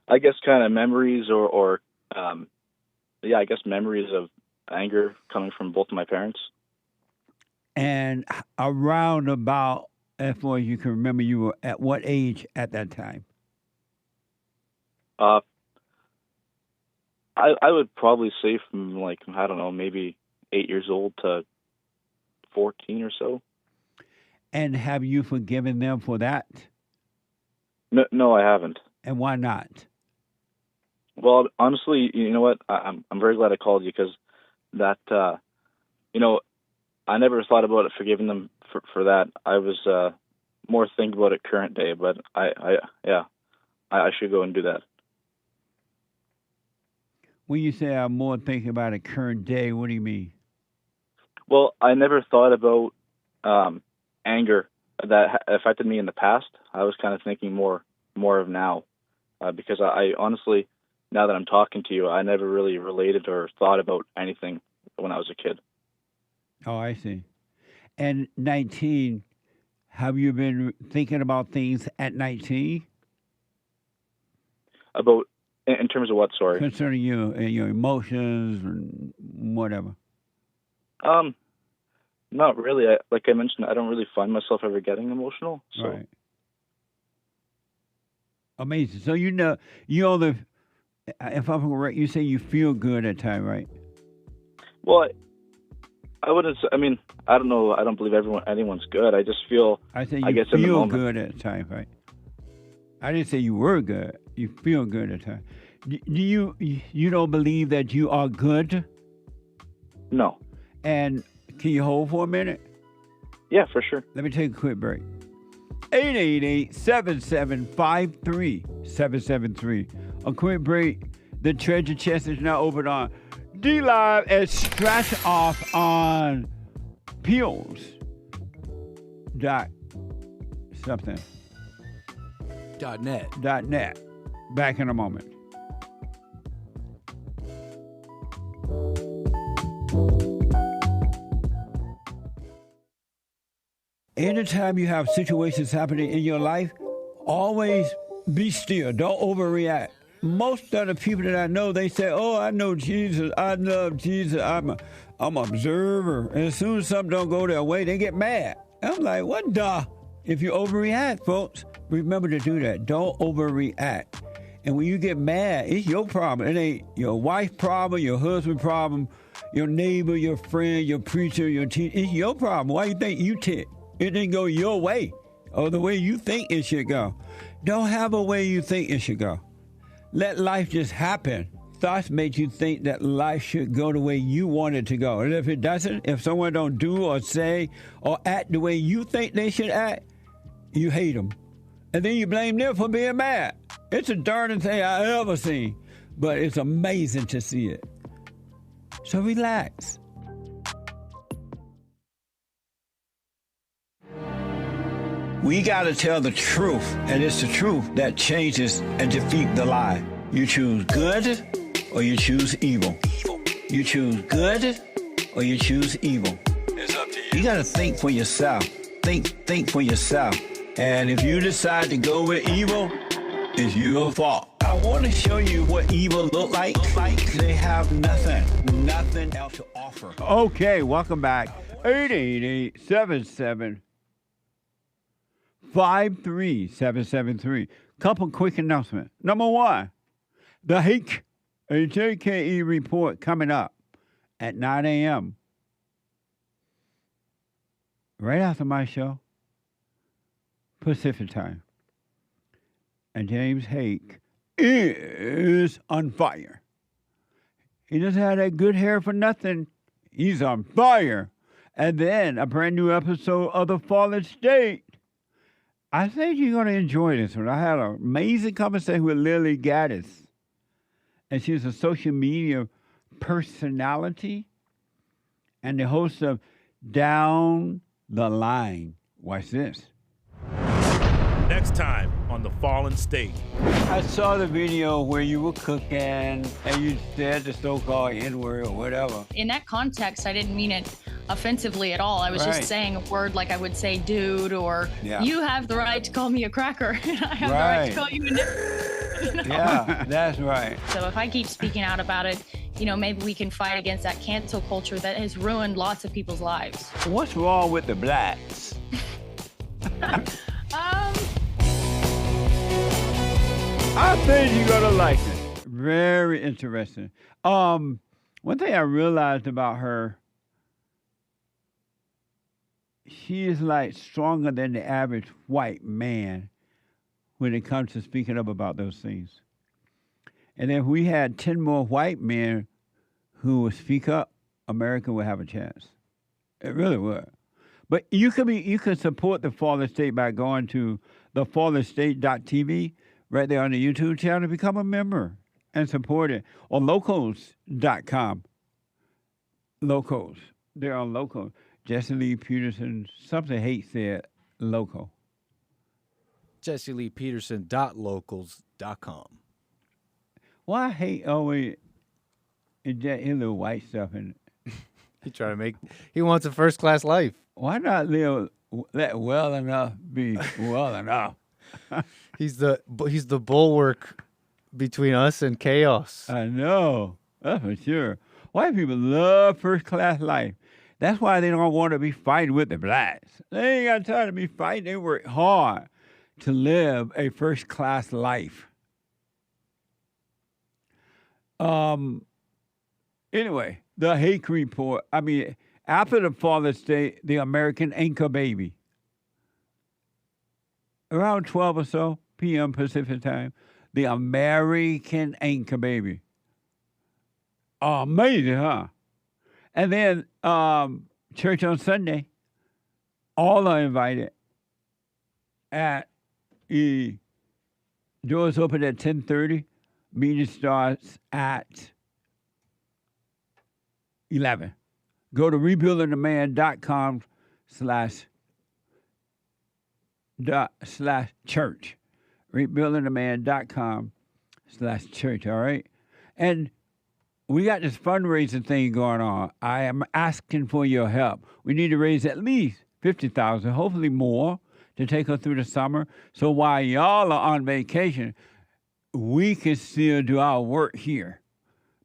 I guess kind of memories or I guess memories of anger coming from both of my parents. And around about, as far as you can remember, you were at what age at that time? I would probably say from like, I don't know, maybe 8 years old to 14 or so. And have you forgiven them for that? No, I haven't. And why not? Well, honestly, you know what? I'm very glad I called you because that, I never thought about it, forgiving them for that. I was more thinking about it current day, but I should go and do that. When you say I'm more thinking about it current day, what do you mean? Well, I never thought about anger that affected me in the past. I was kind of thinking more of now, because I honestly, now that I'm talking to you, I never really related or thought about anything when I was a kid. Oh, I see. And 19, have you been thinking about things at 19? About, in terms of what, sorry? Concerning you and your emotions and whatever. Not really. Like I mentioned, I don't really find myself ever getting emotional. So. Right. Amazing. So if I'm correct, you say you feel good at time, right? Well, I wouldn't say, I mean, I don't know. I don't believe anyone's good. I just feel, I say I you guess in the feel moment. good at time, right? I didn't say you were good. You feel good at time. Do you don't believe that you are good? No. And can you hold for a minute? Yeah, for sure. Let me take a quick break. 888-7753-773. A quick break. The treasure chest is now open on D-Live and scratch off on pills. .net. Back in a moment. Anytime you have situations happening in your life, always be still. Don't overreact. Most of the people that I know, they say, "Oh, I know Jesus. I love Jesus. I'm an observer." And as soon as something don't go their way, they get mad. I'm like, what the? If you overreact, folks, remember to do that. Don't overreact. And when you get mad, it's your problem. It ain't your wife's problem, your husband's problem, your neighbor, your friend, your preacher, your teacher. It's your problem. Why you think you tick? It didn't go your way or the way you think it should go. Don't have a way you think it should go. Let life just happen. Thoughts make you think that life should go the way you want it to go. And if it doesn't, if someone don't do or say or act the way you think they should act, you hate them. And then you blame them for being mad. It's the darndest thing I ever seen. But it's amazing to see it. So relax. We got to tell the truth, and it's the truth that changes and defeats the lie. You choose good or you choose evil. You choose good or you choose evil. It's up to you. You got to think for yourself. Think for yourself. And if you decide to go with evil, it's your fault. I want to show you what evil look like. They have nothing else to offer. Okay, welcome back. 888-77-53773. Couple quick announcements. Number one, the Hake, a JKE report coming up at 9 a.m. right after my show, Pacific time. And James Hake is on fire. He doesn't have that good hair for nothing. He's on fire. And then a brand new episode of The Fallen State. I think you're going to enjoy this one. I had an amazing conversation with Lilly Gaddis. And she's a social media personality and the host of Down the Line. Watch this. Next time on The Fallen State. I saw the video where you were cooking and you said the so-called N-word or whatever. In that context, I didn't mean it offensively at all. I was just saying a word like I would say dude or you have the right to call me a cracker and I have the right to call you a nigger. You know? Yeah, that's right. So if I keep speaking out about it, you know, maybe we can fight against that cancel culture that has ruined lots of people's lives. What's wrong with the blacks? I think you're gonna like it. Very interesting. One thing I realized about her, she is like stronger than the average white man when it comes to speaking up about those things. And if we had 10 more white men who would speak up, America would have a chance. It really would. But you can support the Fallen State by going to thefallenstate.tv. right there on the YouTube channel, become a member and support it. Or locals.com. Locals. They're on Locals. Jesse Lee Peterson, something Hake said, local. JesseLeePeterson.locals.com. Why Hake always inject his little white stuff in it? He wants a first-class life. Why not let well enough be well enough? He's the bulwark between us and chaos. I know. That's for sure. White people love first-class life. That's why they don't want to be fighting with the blacks. They ain't got time to be fighting. They work hard to live a first-class life. Anyway, the Hake report. I mean, after the Fallen State, the American anchor baby. Around 12 or so p.m. Pacific time, the American anchor baby. Amazing, huh? And then church on Sunday, all are invited. Doors open at 10:30. Meeting starts at 11. Go to rebuildingtheman.com/church. rebuildingtheman.com/church, all right? And we got this fundraising thing going on. I am asking for your help. We need to raise at least $50,000, hopefully more, to take us through the summer. So while y'all are on vacation, we can still do our work here.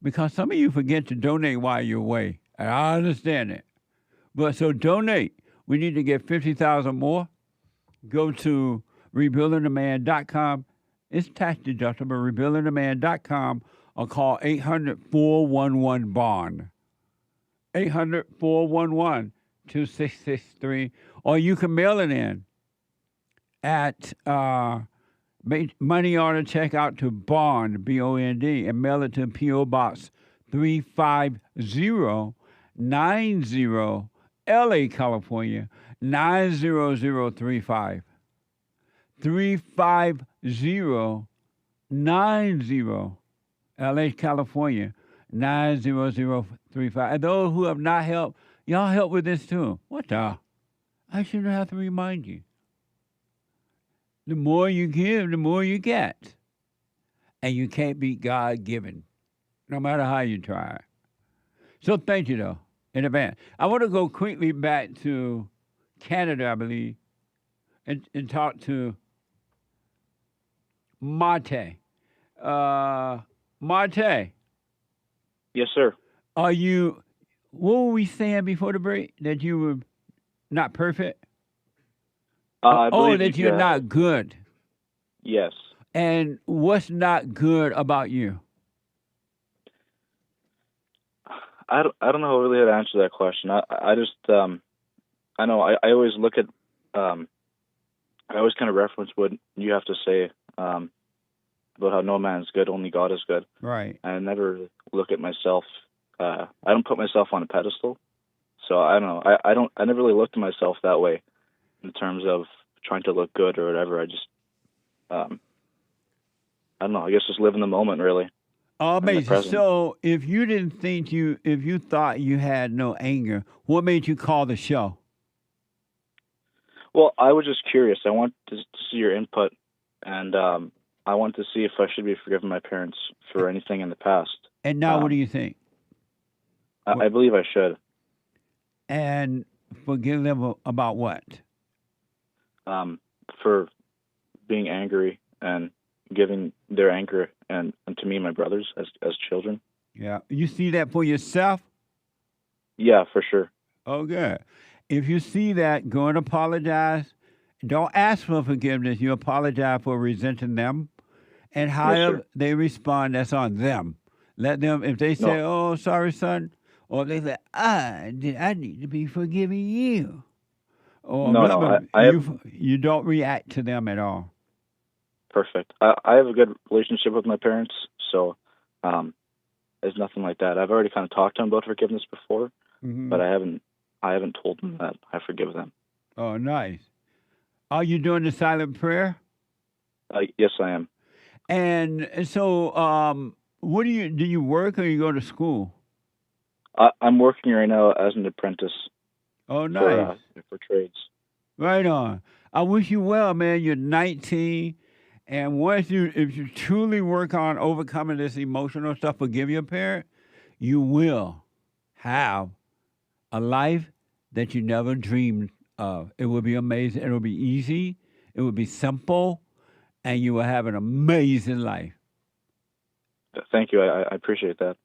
Because some of you forget to donate while you're away. And I understand it. But so donate. We need to get $50,000 more. Go to rebuildingtheman.com It's tax deductible. RebuildingTheMan.com or call 800-411-BOND. 800-411-2663. Or you can mail it in at money order check out to Bond, B-O-N-D, and mail it to P.O. Box 35090, L.A., California, 90035. 35090, L.A., California, 90035. And those who have not helped, y'all help with this too. What the? I shouldn't have to remind you. The more you give, the more you get. And you can't beat God given, no matter how you try. So thank you, though, in advance. I want to go quickly back to Canada, I believe, and talk to Mate. Mate. Yes, sir. What were we saying before the break? That you were not perfect? That you're not good. Yes. And what's not good about you? I don't know really how to answer that question. I just I know I always look at I always kind of reference what you have to say about how no man's good, only God is good. Right. And I never look at myself. I don't put myself on a pedestal. So I don't know. I never really looked at myself that way in terms of trying to look good or whatever. I just I don't know. I guess just live in the moment, really. Oh, amazing. So if you didn't think if you thought you had no anger, what made you call the show? Well, I was just curious. I want to see your input, and I want to see if I should be forgiving my parents for anything in the past. And now what do you think? I believe I should. And forgive them about what? For being angry and giving their anger and to me and my brothers as children. Yeah. You see that for yourself? Yeah, for sure. Oh, good. If you see that, go and apologize. Don't ask for forgiveness. You apologize for resenting them. And however they respond, that's on them. Let them, if they say, oh, sorry, son, or they say, I need to be forgiving you. Or you don't react to them at all. Perfect. I have a good relationship with my parents, so there's nothing like that. I've already kind of talked to them about forgiveness before, but I haven't told them that I forgive them. Oh, nice. Are you doing the silent prayer? Yes, I am. And so, what do you work or you go to school? I'm working right now as an apprentice. Oh, nice. For trades. Right on. I wish you well, man. You're 19. And if you truly work on overcoming this emotional stuff, forgive your parent, you will have a life that you never dreamed of. It will be amazing. It will be easy. It will be simple. And you will have an amazing life. Thank you. I appreciate that.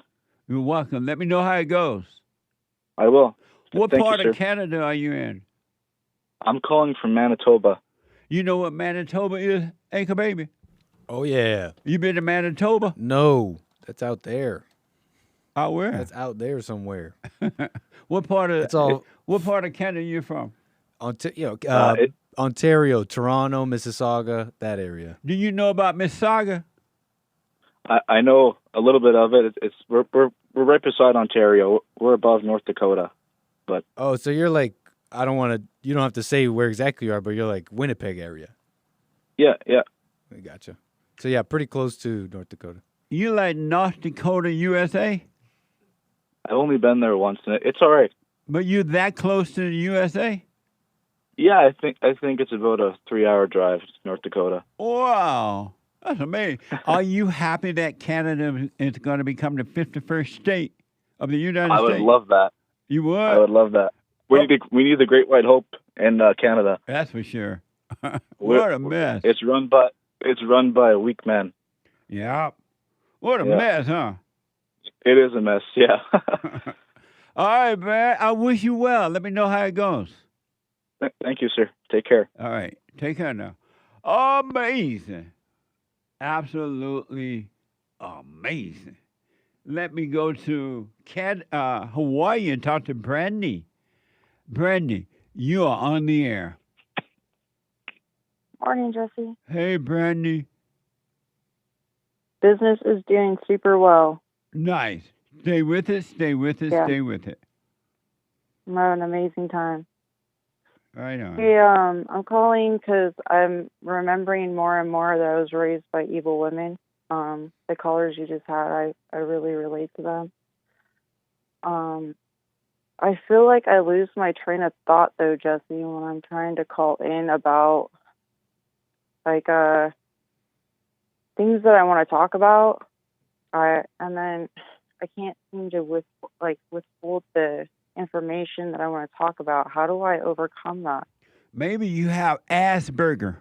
You're welcome. Let me know how it goes. I will. What part of Canada are you in? I'm calling from Manitoba. You know what Manitoba is, Anchor Baby? Oh, yeah. You been to Manitoba? No, that's out there. Out where? That's out there somewhere. What part of Canada are you from? Ontario, Toronto, Mississauga, that area. Do you know about Mississauga? I know a little bit of it. We're right beside Ontario. We're above North Dakota. But so you're like, you don't have to say where exactly you are, but you're like Winnipeg area. Yeah. I gotcha. So yeah, pretty close to North Dakota. You like North Dakota, USA? I've only been there once, and it's all right. But you're that close to the USA? Yeah, I think it's about a 3-hour drive to North Dakota. Wow, that's amazing. Are you happy that Canada is going to become the 51st state of the United States? I would love that. You would? I would love that. We need the Great White Hope in Canada. That's for sure. What a mess. It's run by weak men. Yeah. What a mess, huh? It is a mess, yeah. All right, man. I wish you well. Let me know how it goes. Thank you, sir. Take care. All right. Take care now. Amazing. Absolutely amazing. Let me go to Hawaii and talk to BRANDI. BRANDI, you are on the air. Morning, Jesse. Hey, BRANDI. Business is doing super well. Nice. Stay with it, stay with it, Yeah. stay with it. I'm having an amazing time. Right on. Hey, I'm calling because I'm remembering more and more that I was raised by evil women. The callers you just had, I really relate to them. I feel like I lose my train of thought, though, Jesse, when I'm trying to call in about, like, things that I want to talk about. And then I can't seem to withhold the information that I want to talk about. How do I overcome that? Maybe you have Asperger.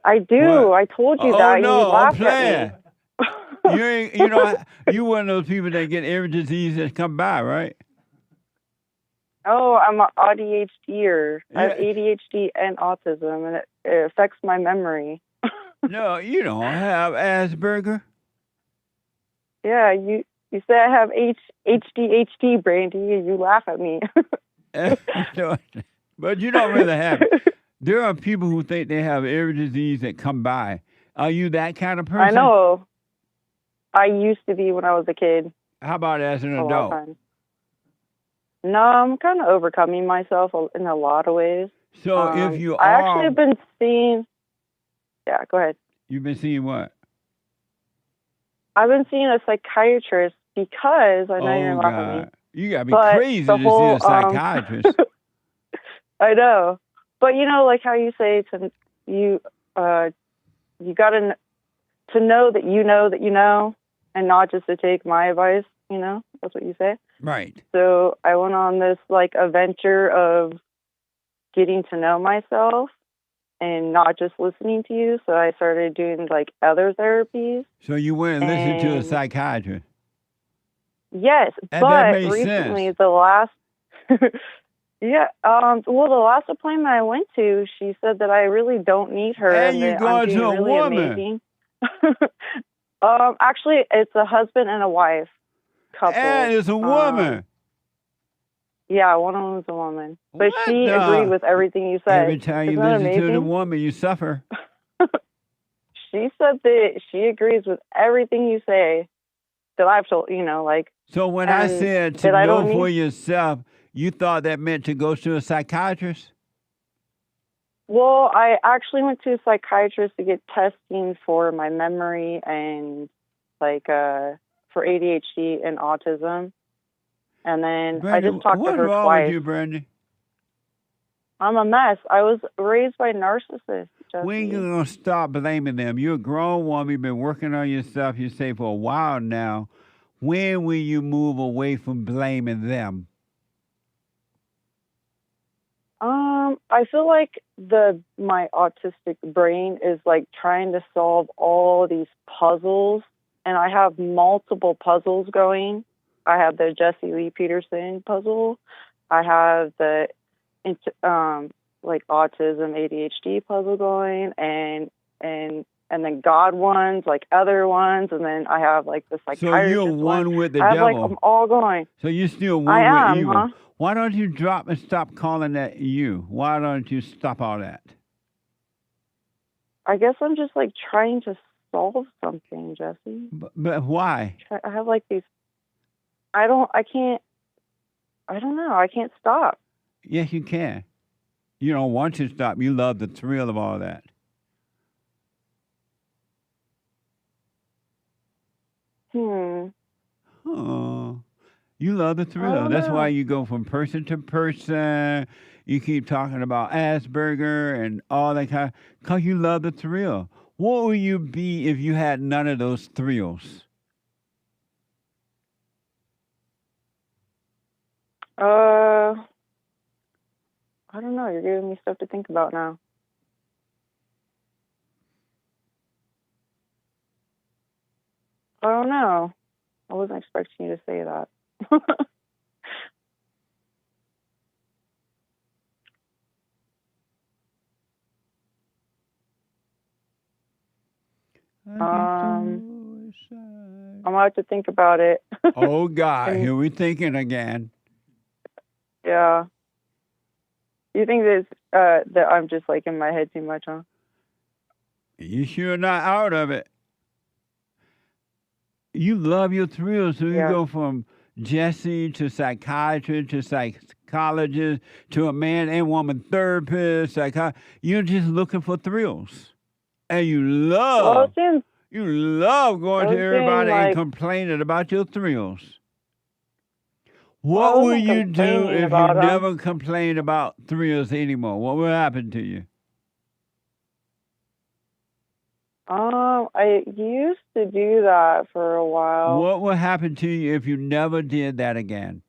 I do. What? I told you Oh that. no, You I'm laughed playing. at me. You ain't, you know, you one of those people that get every disease that come by, right? Oh, I'm an ADHDer. I have Yeah. ADHD and autism, and it affects my memory. No, you don't have Asperger. Yeah, you say I have HDHD, Brandy, and you laugh at me. But you don't really have it. There are people who think they have every disease that come by. Are you that kind of person? I know. I used to be when I was a kid. How about as an A lot of adult? times. No, I'm kind of overcoming myself in a lot of ways. So if you I are, actually have been seeing. Yeah, go ahead. you've been seeing what? I've been seeing a psychiatrist because I know you're Oh laughing at me. God, you gotta be But crazy the to whole, see a psychiatrist. I know, but you know, like how you say you got to know that you know, and not just to take my advice. You know, that's what you say. Right. So I went on this like adventure of getting to know myself and not just listening to you. So I started doing like other therapies. So you went and listened to a And- psychiatrist. Yes, And that but makes recently sense. the last yeah, well the last appointment I went to, she said that I really don't need her And and you that going I'm to doing a really woman. amazing. Actually it's a husband and a wife couple. And it's a woman. Yeah, one of them is a woman. But What she the- agreed with everything you said. Every time you Isn't that listen to the amazing? woman, you suffer. She said that she agrees with everything you say that I've told, you know, like. So when I and said to that I know don't for need- yourself, you thought that meant to go to a psychiatrist? Well, I actually went to a psychiatrist to get testing for my memory and like for ADHD and autism. And then I Brandy, just talked to what's her wrong twice. with you, Brandy? I'm a mess. I was raised by narcissists. When Jesse. you gonna stop blaming them? You're a grown woman. You've been working on yourself. You say for a while now. When will you move away from blaming them? I feel like my autistic brain is like trying to solve all these puzzles, and I have multiple puzzles going. I have the Jesse Lee Peterson puzzle. I have the like autism ADHD puzzle going, and then God ones, like other ones, and then I have like the So psychiatrist you're one with the I have devil. like them all going. So you're still one I with am, evil. huh? Why don't you drop and stop calling that you? Why don't you stop all that? I guess I'm just like trying to solve something, Jesse. But why? I have like these. I don't know. I can't stop. Yes, you can. You don't want to stop. You love the thrill of all that. Oh, you love the thrill. don't That's why know. you go from person to person. You keep talking about Asperger and all that kind. Because you love the thrill. What would you be if you had none of those thrills? I don't know. You're giving me stuff to think about now. I don't know. I wasn't expecting you to say that. I'm gonna have to think about it. Oh God, here we thinking again. Yeah. You think that I'm just like in my head too much, huh? You sure not out of it. You love your thrills, so you go from Jesse to psychiatrist to psychologist to a man and woman therapist. You're just looking for thrills, and you love going to everybody and complaining about your thrills. What will you do if you never complain about thrills anymore? What will happen to you? I used to do that for a while. What will happen to you if you never did that again?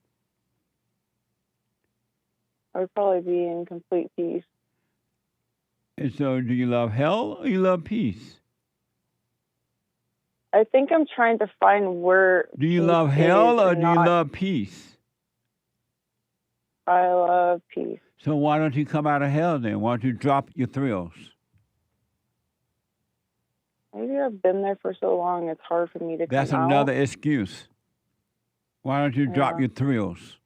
I would probably be in complete peace. And so, do you love hell or you love peace? I think I'm trying to find where. Do you love hell or do you love peace? I love peace. So why don't you come out of hell then? Why don't you drop your thrills? Maybe I've been there for so long, it's hard for me to come out. That's another excuse. Why don't you drop your thrills?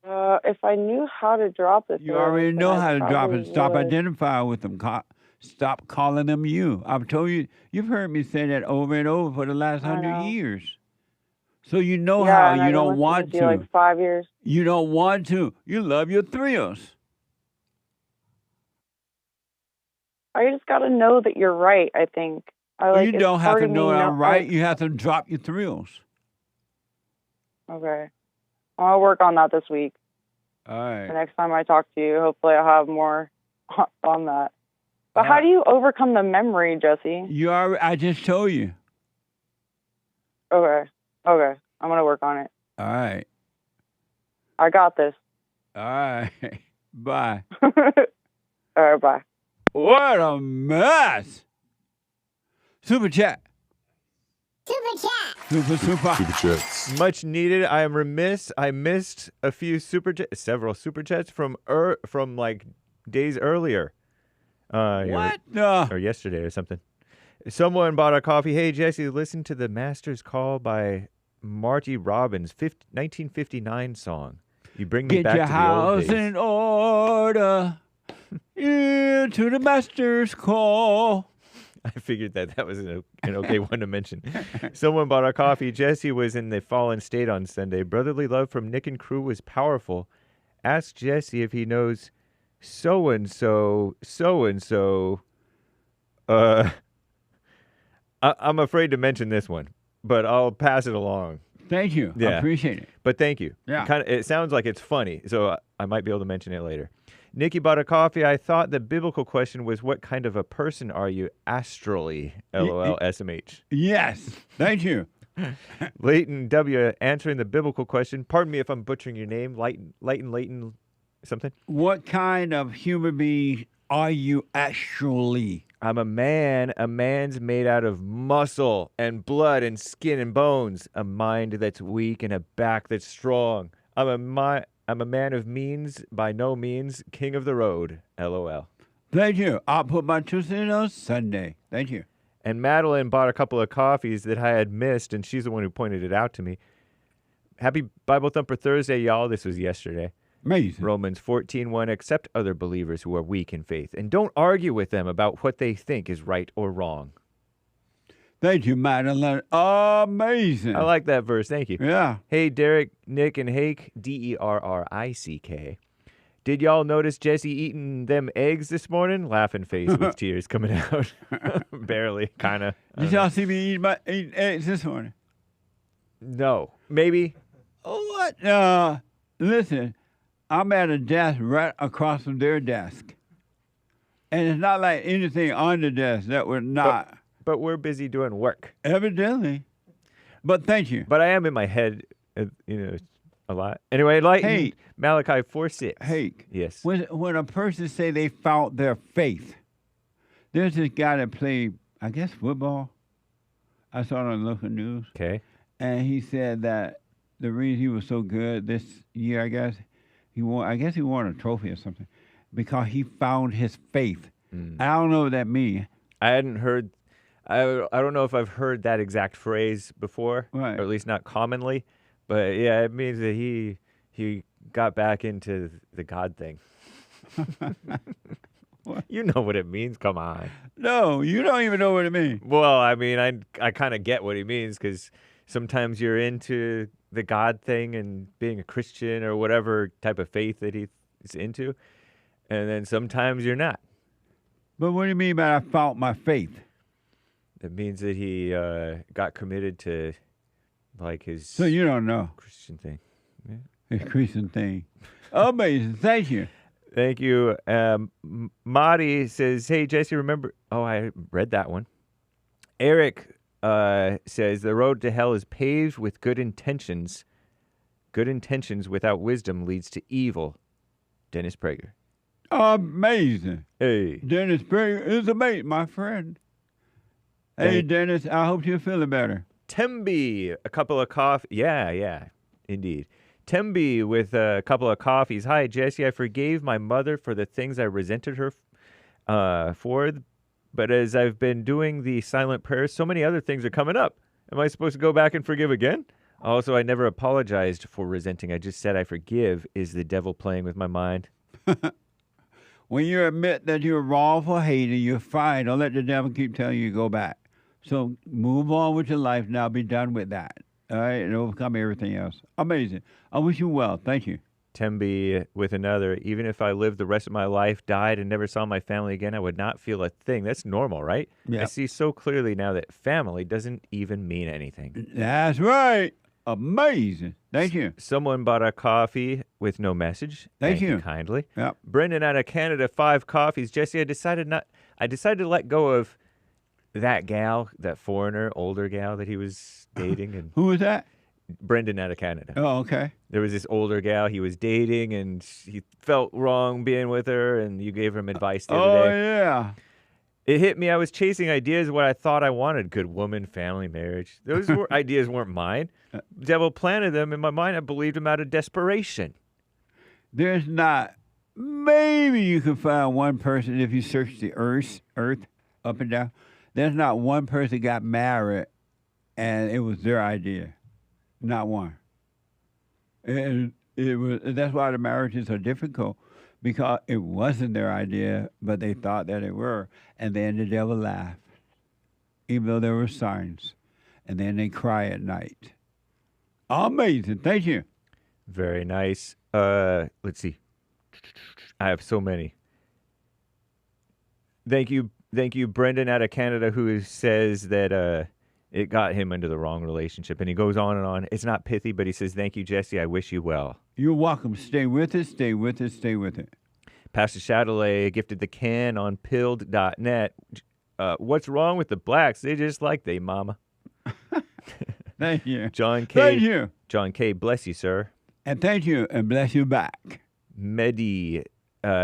If I knew how to drop the thrills... You already know how to drop it. Stop identifying with them. Stop calling them you. I've told you, you've heard me say that over and over for the last 100 years. So you know how you don't want to. Like 5 years. You don't want to. You love your thrills. I just got to know that you're right, I think. You don't have to know I'm right. You have to drop your thrills. Okay. I'll work on that this week. All right. The next time I talk to you, hopefully I'll have more on that. But how do you overcome the memory, Jesse? I just told you. Okay. I'm going to work on it. All right. I got this. All right. Bye. All right, bye. What a mess. Super chat. Super chats. Much needed. I am remiss. I missed a few several super chats from like days earlier. What? Or yesterday or something. Someone bought a coffee. Hey Jesse, listen to the Master's Call by Marty Robbins, 1959 song. You bring me back to the old days. Get your house in order. To the Master's Call. I figured that was an okay one to mention. Someone bought our coffee. Jesse was in the fallen state on Sunday. Brotherly love from Nick and crew was powerful. Ask Jesse if he knows so-and-so. I'm afraid to mention this one, but I'll pass it along. Thank you. Yeah. I appreciate it. But thank you. Yeah. It sounds like it's funny, so I might be able to mention it later. Nikki bought a coffee. I thought the biblical question was, what kind of a person are you astrally? LOL, SMH. Yes. Thank you. Leighton W. answering the biblical question. Pardon me if I'm butchering your name. Leighton, something? What kind of human being are you actually? I'm a man. A man's made out of muscle and blood and skin and bones. A mind that's weak and a back that's strong. I'm a man of means, by no means, king of the road. LOL. Thank you. I'll put my 2 cents on Sunday. Thank you. And Madeline bought a couple of coffees that I had missed, and she's the one who pointed it out to me. Happy Bible Thumper Thursday, y'all. This was yesterday. Amazing. Romans 14:1. Accept other believers who are weak in faith, and don't argue with them about what they think is right or wrong. Thank you, Madeline. Amazing. I like that verse. Thank you. Yeah. Hey, Derek, Nick, and Hake, DERRICK. Did y'all notice Jesse eating them eggs this morning? Laughing face with tears coming out. Barely, kind of. Did y'all see me eating eggs this morning? No. Maybe. Oh, what? Listen, I'm at a desk right across from their desk. And it's not like anything on the desk that we're not. But we're busy doing work. Evidently. But thank you. But I am in my head, a lot. Anyway, Hake. Malachi 4:6. Hake. Yes. When a person say they found their faith, there's this guy that played, I guess, football. I saw it on the local news. Okay. And he said that the reason he was so good this year, he won a trophy or something, because he found his faith. I don't know what that means. I hadn't heard. I don't know if I've heard that exact phrase before, or at least not commonly. But yeah, it means that he got back into the God thing. You know what it means. Come on. No, you don't even know what it means. Well, I mean, I kind of get what he means, because sometimes you're into the God thing and being a Christian or whatever type of faith that he's into, and then sometimes you're not. But what do you mean by I found my faith? It means that he got committed to, like, his. So you don't know Christian thing. Yeah. His Christian thing. Amazing. Thank you. Thank you. Marty says, "Hey Jesse, remember?" Oh, I read that one. Eric says, "The road to hell is paved with good intentions. Good intentions without wisdom leads to evil." Dennis Prager. Amazing. Hey. Dennis Prager is amazing, my friend. Hey, Dennis, I hope you're feeling better. Temby, a couple of coffee. Yeah, indeed. Temby with a couple of coffees. Hi, Jesse. I forgave my mother for the things I resented her for, but as I've been doing the silent prayers, so many other things are coming up. Am I supposed to go back and forgive again? Also, I never apologized for resenting. I just said I forgive. Is the devil playing with my mind? When you admit that you're wrong for hating, you're fine. Don't let the devil keep telling you to go back. So move on with your life now. Be done with that. All right? And overcome everything else. Amazing. I wish you well. Thank you. Temby with another. Even if I lived the rest of my life, died, and never saw my family again, I would not feel a thing. That's normal, right? Yeah. I see so clearly now that family doesn't even mean anything. That's right. Amazing. Thank you. Someone bought a coffee with no message. Thank you. Kindly. Yep. Brendan out of Canada, 5 coffees. Jesse, I decided to let go of that gal, that foreigner, older gal that he was dating. And who was that? Brendan out of Canada. Oh, okay. There was this older gal he was dating, and he felt wrong being with her, and you gave him advice the other day. Oh, yeah. It hit me. I was chasing ideas of what I thought I wanted. Good woman, family, marriage. Those ideas weren't mine. Devil planted them in my mind. I believed them out of desperation. There's not. Maybe you can find one person if you search the earth up and down. There's not one person got married and it was their idea. Not one. And that's why the marriages are difficult, because it wasn't their idea, but they thought that it were. And then the devil laughed, even though there were signs. And then they cry at night. Amazing. Thank you. Very nice. Let's see. I have so many. Thank you, Brendan out of Canada, who says that it got him into the wrong relationship. And he goes on and on. It's not pithy, but he says, "Thank you, Jesse. I wish you well." You're welcome. Stay with it, stay with it, stay with it. Pastor Chatelet gifted the can on pilled.net. What's wrong with the blacks? They just like they, mama. Thank you. John K. Thank you. John K. Bless you, sir. And thank you, and bless you back. Medi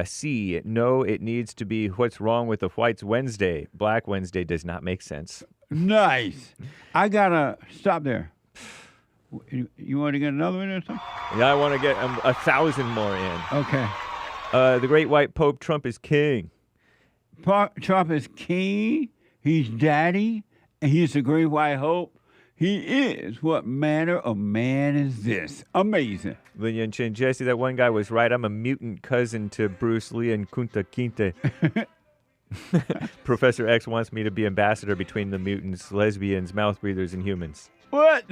C. No, it needs to be what's wrong with the whites Wednesday. Black Wednesday does not make sense. Nice. I got to stop there. You want to get another one or something? Yeah, I want to get 1,000 more in. Okay. The great white Pope, Trump is king. Trump is king. He's daddy. And he's the great white hope. He is. What manner of man is this? Amazing. Lin Yan Chin, Jesse, that one guy was right. I'm a mutant cousin to Bruce Lee and Kunta Kinte. Professor X wants me to be ambassador between the mutants, lesbians, mouth breathers, and humans. What?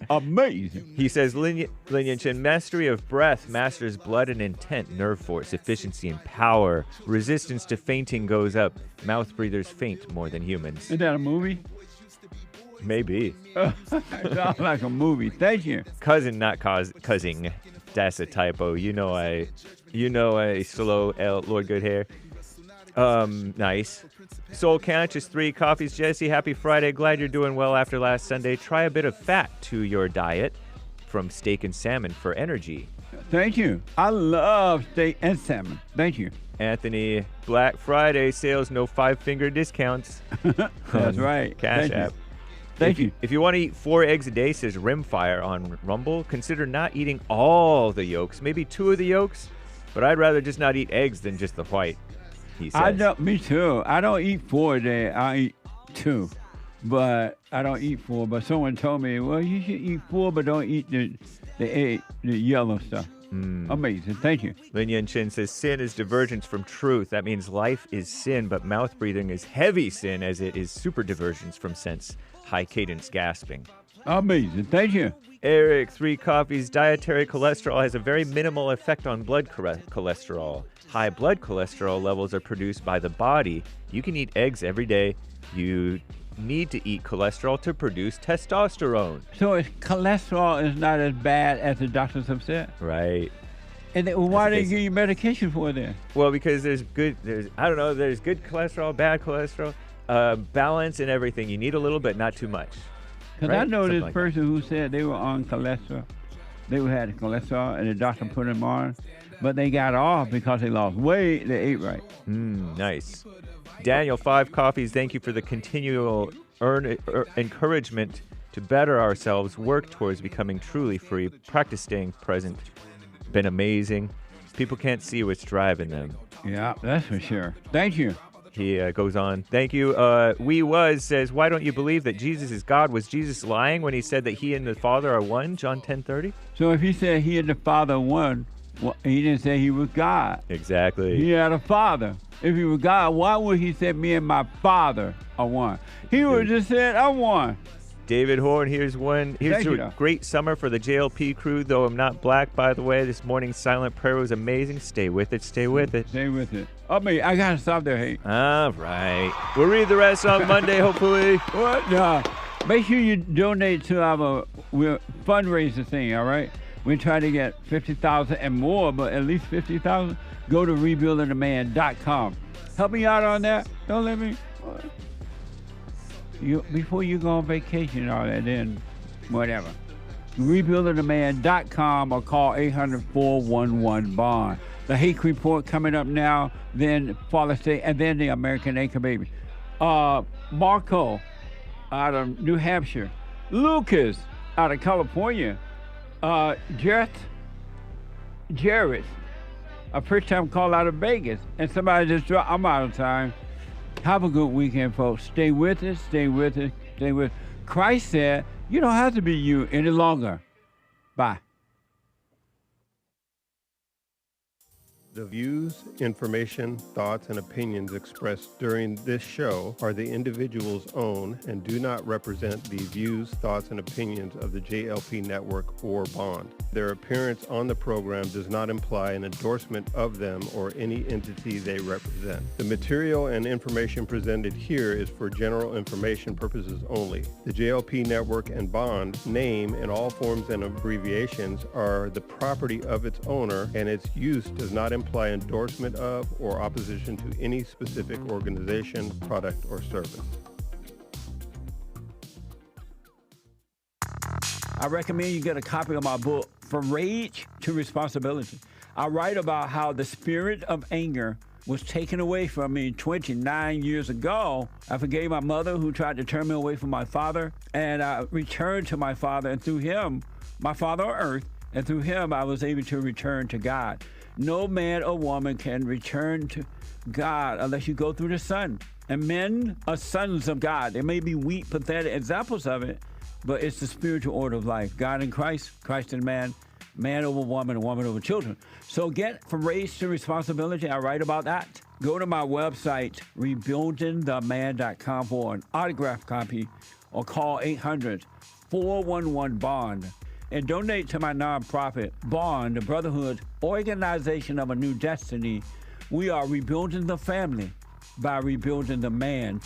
Amazing. He says, Lin Yan Chin, mastery of breath masters blood and intent, nerve force, efficiency, and power. Resistance to fainting goes up. Mouth breathers faint more than humans. Is that a movie? Maybe. It sounds like a movie. Thank you. Cousin, not cousin. That's a typo. You know I slow L, Lord Goodhair. Nice. Soul Conscious, 3 coffees. Jesse, happy Friday. Glad you're doing well after last Sunday. Try a bit of fat to your diet from steak and salmon for energy. Thank you. I love steak and salmon. Thank you. Anthony, Black Friday sales, no 5-finger discounts. That's right. Cash App. Thank you. If you want to eat 4 eggs a day, says Rimfire on Rumble, consider not eating all the yolks, maybe 2 of the yolks, but I'd rather just not eat eggs than just the white. he says. Me too. I don't eat 4 a day. I eat 2. But I don't eat 4. But someone told me, well, you should eat 4, but don't eat the yellow stuff. Amazing. Thank you. Lin Yan Chin says, sin is divergence from truth. That means life is sin, but mouth breathing is heavy sin, as it is super divergence from sense, high cadence gasping. Amazing. Thank you. Eric, 3 coffees. Dietary cholesterol has a very minimal effect on blood cholesterol. High blood cholesterol levels are produced by the body. You can eat eggs every day. You need to eat cholesterol to produce testosterone. So cholesterol is not as bad as the doctors have said? Right. And why do they give you medication for it then? Well, because there's good cholesterol, bad cholesterol, balance and everything. You need a little bit, not too much. Because I know this person who said they were on cholesterol. They had cholesterol and the doctor put them on, but they got off because they lost weight. They ate right. Nice. Daniel, 5 coffees. Thank you for the continual encouragement to better ourselves, work towards becoming truly free, practice staying present. Been amazing. People can't see what's driving them. Yeah, that's for sure. Thank you. He goes on. Thank you. Says, why don't you believe that Jesus is God? Was Jesus lying when he said that he and the Father are one? John 10:30. So if he said he and the Father are one, well, he didn't say he was God. Exactly. He had a Father. If he was God, why would he say me and my Father are one? He would have just said, I'm one. David Horn, here's one. Here's a great summer for the JLP crew, though I'm not black, by the way. This morning's silent prayer was amazing. Stay with it. Stay with it. Stay with it. I got to stop there, Hake. All right. We'll read the rest on Monday, hopefully. What? Make sure you donate to our fundraiser thing, all right? We're trying to get 50,000 and more, but at least 50,000. Go to rebuildingtheman.com. Help me out on that. Don't let me... before you go on vacation and all that, then whatever. Rebuildingtheman.com or call 800-411-BOND. The Hake Report coming up now, then Father's Day, and then the American Anchor Baby. Marco out of New Hampshire. Lucas out of California. Jarrett, a first-time call out of Vegas. And somebody just dropped, I'm out of time. Have a good weekend, folks. Stay with us, stay with us, stay with us. Christ said, you don't have to be you any longer. Bye. The views, information, thoughts, and opinions expressed during this show are the individual's own and do not represent the views, thoughts, and opinions of the JLP Network or Bond. Their appearance on the program does not imply an endorsement of them or any entity they represent. The material and information presented here is for general information purposes only. The JLP Network and Bond name and all forms and abbreviations are the property of its owner, and its use does not imply endorsement of or opposition to any specific organization, product, or service. I recommend you get a copy of my book, From Rage to Responsibility. I write about how the spirit of anger was taken away from me 29 years ago. I forgave my mother who tried to turn me away from my father, and I returned to my father, and through him, my father on earth, and through him I was able to return to God. No man or woman can return to God unless you go through the Son. And men are sons of God. There may be weak, pathetic examples of it, but it's the spiritual order of life. God in Christ, Christ in man, man over woman, and woman over children. So get From Rage to Responsibility. I write about that. Go to my website, rebuildingtheman.com, for an autographed copy, or call 800-411-BOND. And donate to my nonprofit, Bond, the Brotherhood Organization of a New Destiny. We are rebuilding the family by rebuilding the man.